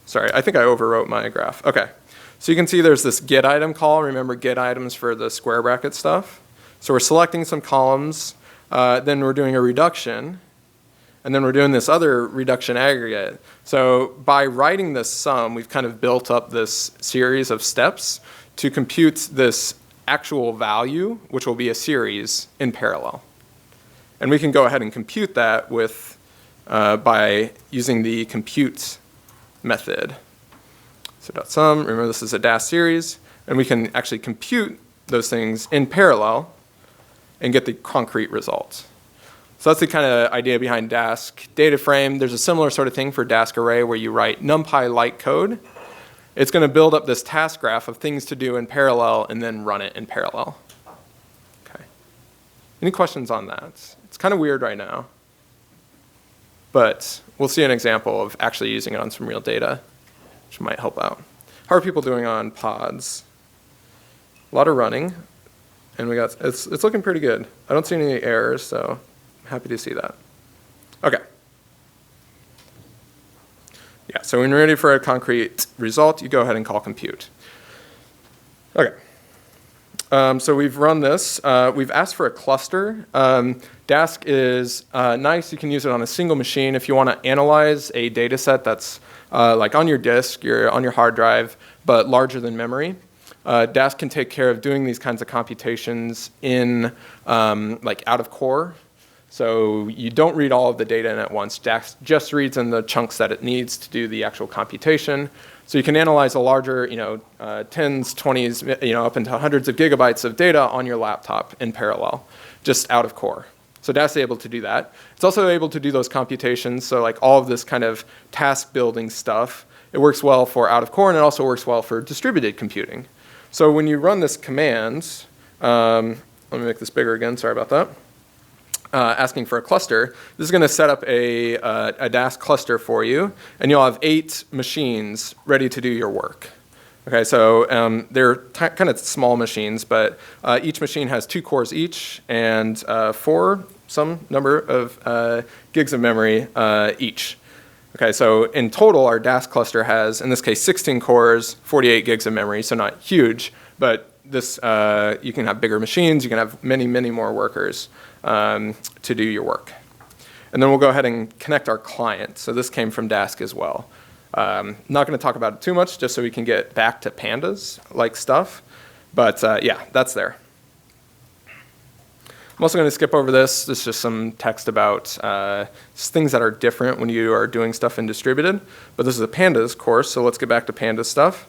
Sorry, I think I overwrote my graph. Okay. So you can see there's this get item call. Remember get items for the square bracket stuff? So we're selecting some columns, then we're doing a reduction, and then we're doing this other reduction aggregate. So by writing this sum, we've kind of built up this series of steps to compute this actual value, which will be a series in parallel. And we can go ahead and compute that with by using the compute method. So .sum, remember this is a Dask series, and we can actually compute those things in parallel and get the concrete results. So that's the kind of idea behind Dask data frame. There's a similar sort of thing for Dask array where you write NumPy-like code. It's going to build up this task graph of things to do in parallel and then run it in parallel. Okay. Any questions on that? It's kind of weird right now, but we'll see an example of actually using it on some real data, which might help out. How are people doing on pods? A lot of running. And it's looking pretty good. I don't see any errors, so I'm happy to see that. Okay. Yeah, so when you're ready for a concrete result, you go ahead and call compute. Okay. So we've run this. We've asked for a cluster. Dask is nice. You can use it on a single machine. If you want to analyze a data set that's like on your disk, on your hard drive, but larger than memory, Dask can take care of doing these kinds of computations in like out of core. So you don't read all of the data in at once. Dask just reads in the chunks that it needs to do the actual computation. So you can analyze a larger, 10s, 20s, up into hundreds of gigabytes of data on your laptop in parallel, just out of core. So Dask is able to do that. It's also able to do those computations. So like all of this kind of task building stuff, it works well for out of core, and it also works well for distributed computing. So when you run this command, let me make this bigger again, sorry about that. Asking for a cluster, this is going to set up a Dask cluster for you, and you'll have 8 machines ready to do your work. Okay, so they're kind of small machines, but each machine has 2 cores each and 4 some number of gigs of memory each. Okay, so in total, our Dask cluster has, in this case, 16 cores, 48 gigs of memory, so not huge, but this you can have bigger machines, you can have many, many more workers to do your work. And then we'll go ahead and connect our client. So this came from Dask as well. Not going to talk about it too much, just so we can get back to pandas-like stuff. But yeah, that's there. I'm also going to skip over this. This is just some text about things that are different when you are doing stuff in distributed. But this is a pandas course, so let's get back to pandas stuff.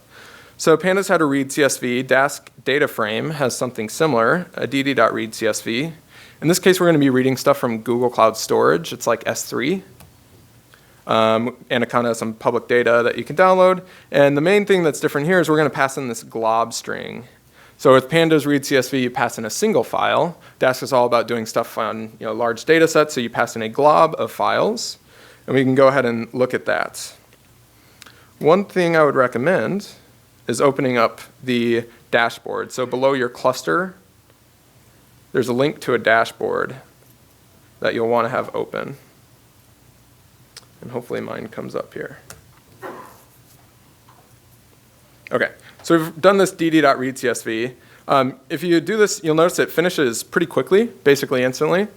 So pandas how to read CSV. Dask data frame has something similar, a dd.read CSV. In this case, we're going to be reading stuff from Google Cloud Storage. It's like S3. And it kind of has some public data that you can download. And the main thing that's different here is we're going to pass in this glob string. So with pandas read CSV, you pass in a single file. Dask is all about doing stuff on large data sets, so you pass in a glob of files. And we can go ahead and look at that. One thing I would recommend is opening up the dashboard. So below your cluster, there's a link to a dashboard that you'll want to have open. And hopefully mine comes up here. Okay, so we've done this dd.read CSV. If you do this, you'll notice it finishes pretty quickly, basically instantly.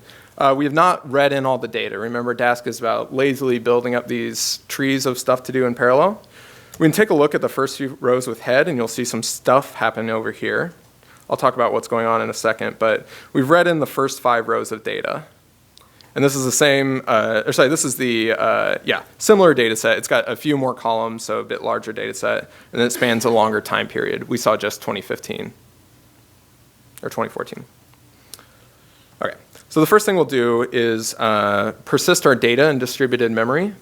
We have not read in all the data. Remember, Dask is about lazily building up these trees of stuff to do in parallel. We can take a look at the first few rows with head, and you'll see some stuff happen over here. I'll talk about what's going on in a second, but we've read in the first 5 rows of data. And this is the same, this is the, similar data set. It's got a few more columns, so a bit larger data set, and it spans a longer time period. We saw just 2015, or 2014. Okay, so the first thing we'll do is persist our data in distributed memory.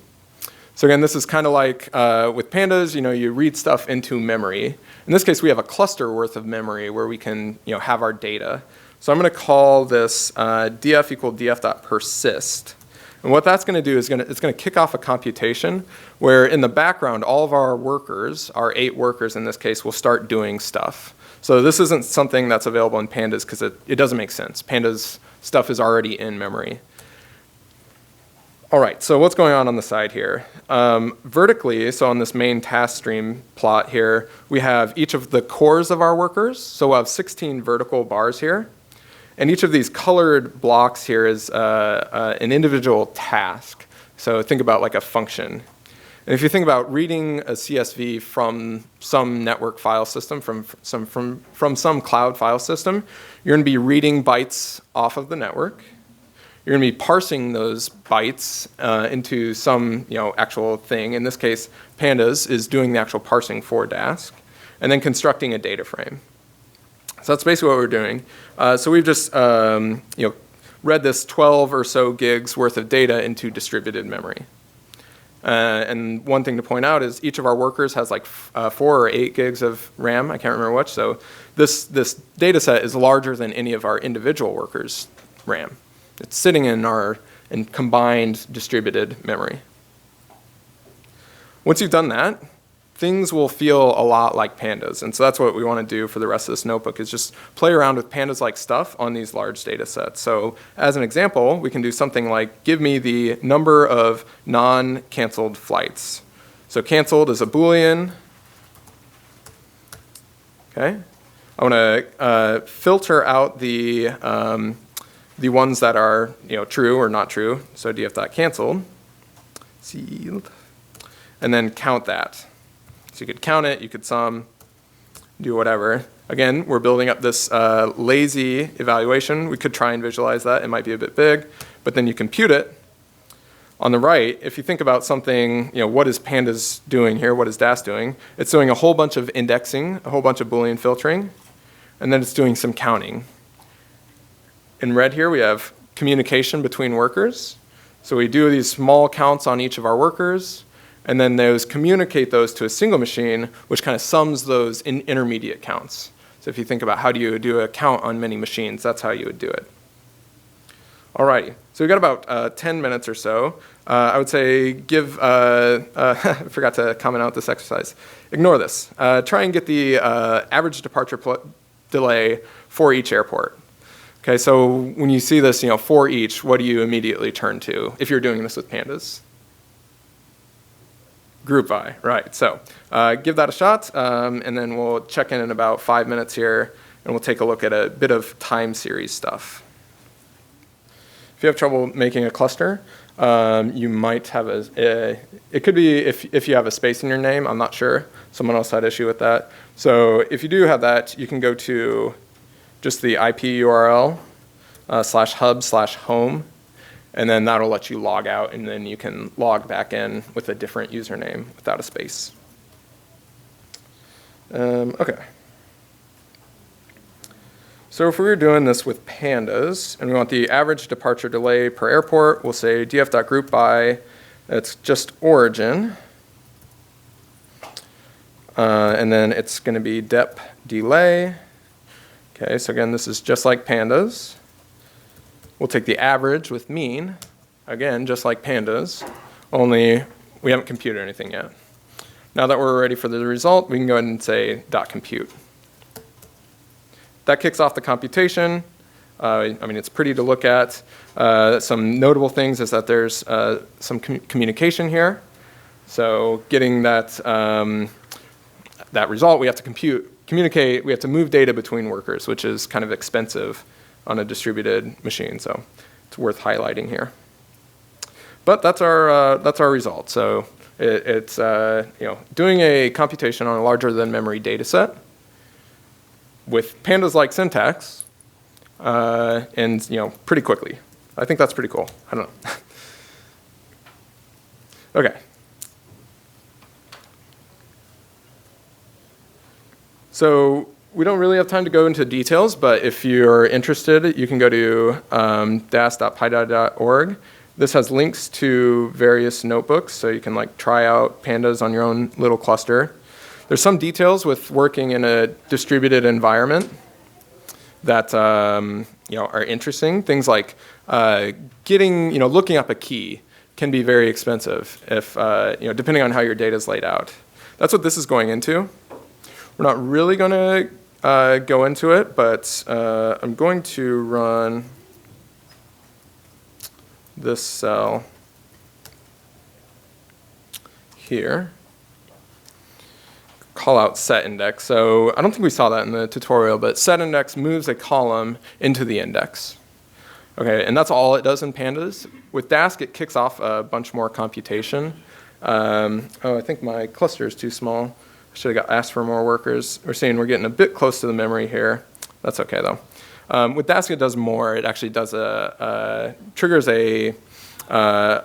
So again, this is kind of like with pandas, you read stuff into memory. In this case, we have a cluster worth of memory where we can have our data. So I'm going to call this df equal df.persist. And what that's going to do is it's going to kick off a computation where in the background, all of our workers, our 8 workers in this case, will start doing stuff. So this isn't something that's available in pandas because it doesn't make sense. Pandas stuff is already in memory. All right, so what's going on the side here? Vertically, so on this main task stream plot here, we have each of the cores of our workers. So we'll have 16 vertical bars here. And each of these colored blocks here is an individual task. So think about like a function. And if you think about reading a CSV from some network file system, from some cloud file system, you're going to be reading bytes off of the network. You're going to be parsing those bytes into some actual thing. In this case, Pandas is doing the actual parsing for Dask, and then constructing a data frame. So that's basically what we're doing. So we've just read this 12 or so gigs worth of data into distributed memory. And one thing to point out is each of our workers has like 4 or 8 gigs of RAM. I can't remember which. So this data set is larger than any of our individual workers' RAM. It's sitting in our combined distributed memory. Once you've done that, things will feel a lot like pandas. And so that's what we want to do for the rest of this notebook is just play around with pandas-like stuff on these large data sets. So as an example, we can do something like give me the number of non-canceled flights. So canceled is a boolean. Okay. I want to filter out the ones that are true or not true. So df.canceled, sealed, and then count that. So you could count it, you could sum, do whatever. Again, we're building up this lazy evaluation. We could try and visualize that. It might be a bit big, but then you compute it. On the right, if you think about something, what is Pandas doing here? What is Dask doing? It's doing a whole bunch of indexing, a whole bunch of Boolean filtering, and then it's doing some counting. In red here, we have communication between workers. So we do these small counts on each of our workers, and then those communicate those to a single machine, which kind of sums those intermediate counts. So if you think about how do you do a count on many machines, that's how you would do it. Alrighty, so we've got about 10 minutes or so. I would say give, I forgot to comment out this exercise. Ignore this. Try and get the average departure delay for each airport. Okay, so when you see this, for each, what do you immediately turn to if you're doing this with Pandas? Groupby, right. So give that a shot, and then we'll check in about 5 minutes here, and we'll take a look at a bit of time series stuff. If you have trouble making a cluster, you might have it could be if you have a space in your name, I'm not sure. Someone else had issue with that. So if you do have that, you can go to just the IP URL /hub/home, and then that'll let you log out, and then you can log back in with a different username without a space. Okay. So if we were doing this with Pandas, and we want the average departure delay per airport, we'll say df.groupby, that's just origin. And then it's going to be dep delay. Okay, so again, this is just like Pandas. We'll take the average with mean, again, just like Pandas, only we haven't computed anything yet. Now that we're ready for the result, we can go ahead and say .compute. That kicks off the computation. I mean, it's pretty to look at. Some notable things is that there's some communication here. So getting that, that result, we have to communicate, we have to move data between workers, which is kind of expensive on a distributed machine. So it's worth highlighting here. But that's our result. So it's doing a computation on a larger than memory data set with Pandas-like syntax, and pretty quickly. I think that's pretty cool. I don't know. Okay. So we don't really have time to go into details, but if you're interested, you can go to das.py.org. This has links to various notebooks, so you can try out Pandas on your own little cluster. There's some details with working in a distributed environment that are interesting. Things like looking up a key can be very expensive if depending on how your data is laid out. That's what this is going into. We're not really going to go into it, but I'm going to run this cell here. Call out set index. So I don't think we saw that in the tutorial, but set index moves a column into the index. Okay, and that's all it does in Pandas. With Dask, it kicks off a bunch more computation. I think my cluster is too small. I should have asked for more workers. We're seeing we're getting a bit close to the memory here. That's okay though. With Dask, it does more. It actually does triggers a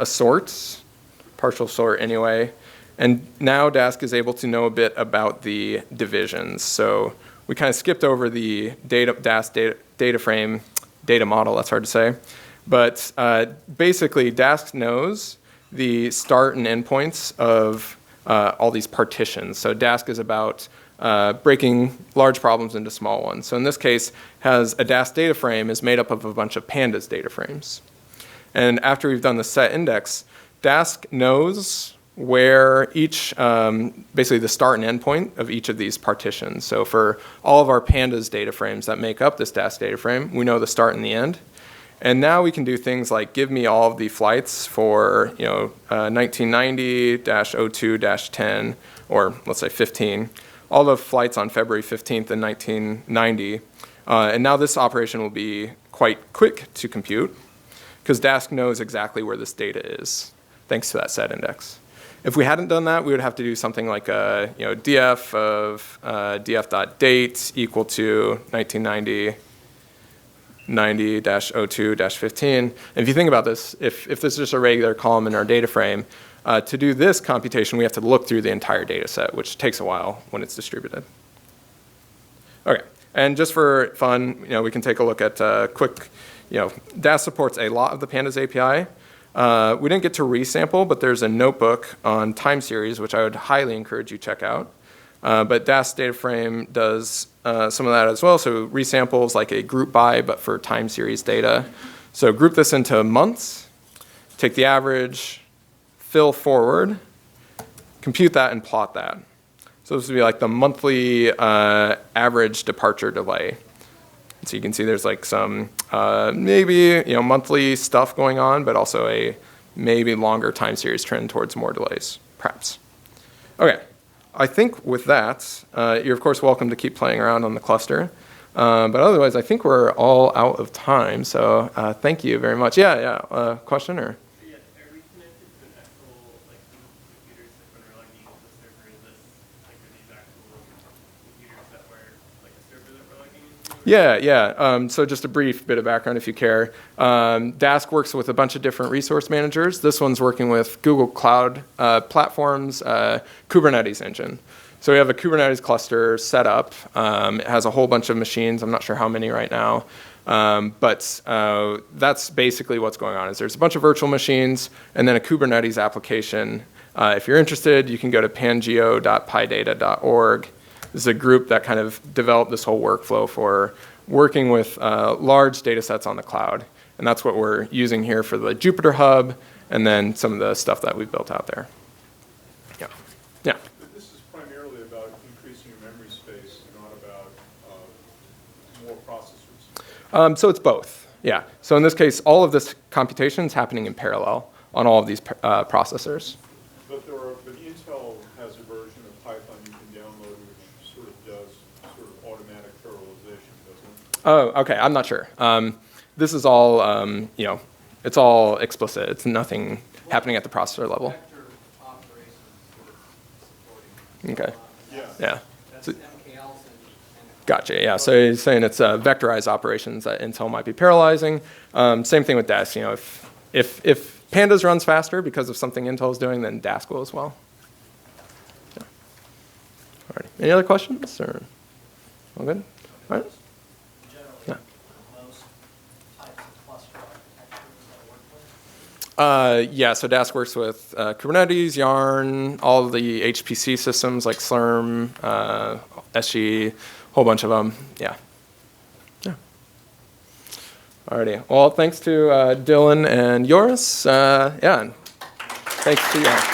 sort, partial sort anyway. And now Dask is able to know a bit about the divisions. So we kind of skipped over the Dask data frame, data model, that's hard to say. But basically, Dask knows the start and end points of all these partitions. So Dask is about breaking large problems into small ones. So in this case, has a Dask data frame is made up of a bunch of Pandas data frames. And after we've done the set index, Dask knows where each, basically the start and end point of each of these partitions. So for all of our Pandas data frames that make up this Dask data frame, we know the start and the end. And now we can do things like give me all of the flights for 1990-02-10, or let's say 15, all the flights on February 15th in 1990. And now this operation will be quite quick to compute because Dask knows exactly where this data is, thanks to that set index. If we hadn't done that, we would have to do something like df of df.date equal to 1990 90-02-15. And if you think about this, if this is just a regular column in our data frame, to do this computation, we have to look through the entire data set, which takes a while when it's distributed. Okay, and just for fun, we can take a look at quick, Dask supports a lot of the Pandas API. We didn't get to resample, but there's a notebook on time series, which I would highly encourage you to check out. But Dask data frame does some of that as well. So resamples like a group by, but for time series data. So group this into months, take the average, fill forward, compute that, and plot that. So this would be like the monthly average departure delay. So you can see there's like some maybe monthly stuff going on, but also a maybe longer time series trend towards more delays, perhaps. Okay, I think with that, you're of course welcome to keep playing around on the cluster. But otherwise, I think we're all out of time. So thank you very much. Yeah. Question or? Yeah, are we connected to an actual computers that when we're logging into the server? Is this are these actual computers that were like a server that we're logging into? Yeah. So just a brief bit of background if you care. Dask works with a bunch of different resource managers. This one's working with Google Cloud Platform's Kubernetes engine. So we have a Kubernetes cluster set up. It has a whole bunch of machines. I'm not sure how many right now. But that's basically what's going on. Is there's a bunch of virtual machines and then a Kubernetes application. If you're interested, you can go to pangeo.pydata.org. This is a group that kind of developed this whole workflow for working with large data sets on the cloud. And that's what we're using here for the Jupyter Hub and then some of the stuff that we've built out there. Yeah. This is primarily about increasing your memory space, not about more processors. So it's both, yeah. So in this case, all of this computation is happening in parallel on all of these processors. But Intel has a version of Python you can download which sort of does sort of automatic parallelization, doesn't it? Oh, okay, I'm not sure. This is all, it's all explicit. It's nothing happening at the processor level. Vector operations supporting. Okay, yeah. That's So, MKLs and gotcha, yeah. So he's saying it's vectorized operations that Intel might be parallelizing. Same thing with Dask. If Pandas runs faster because of something Intel is doing, then Dask will as well. Yeah. All right. Any other questions? Or all good? All right. Yeah. most types of cluster architectures that work with. Yeah, so Dask works with Kubernetes, Yarn, all of the HPC systems like Slurm, SG, a whole bunch of them. Yeah. Alrighty. Well, thanks to Dylan and Joris. And thanks to you all.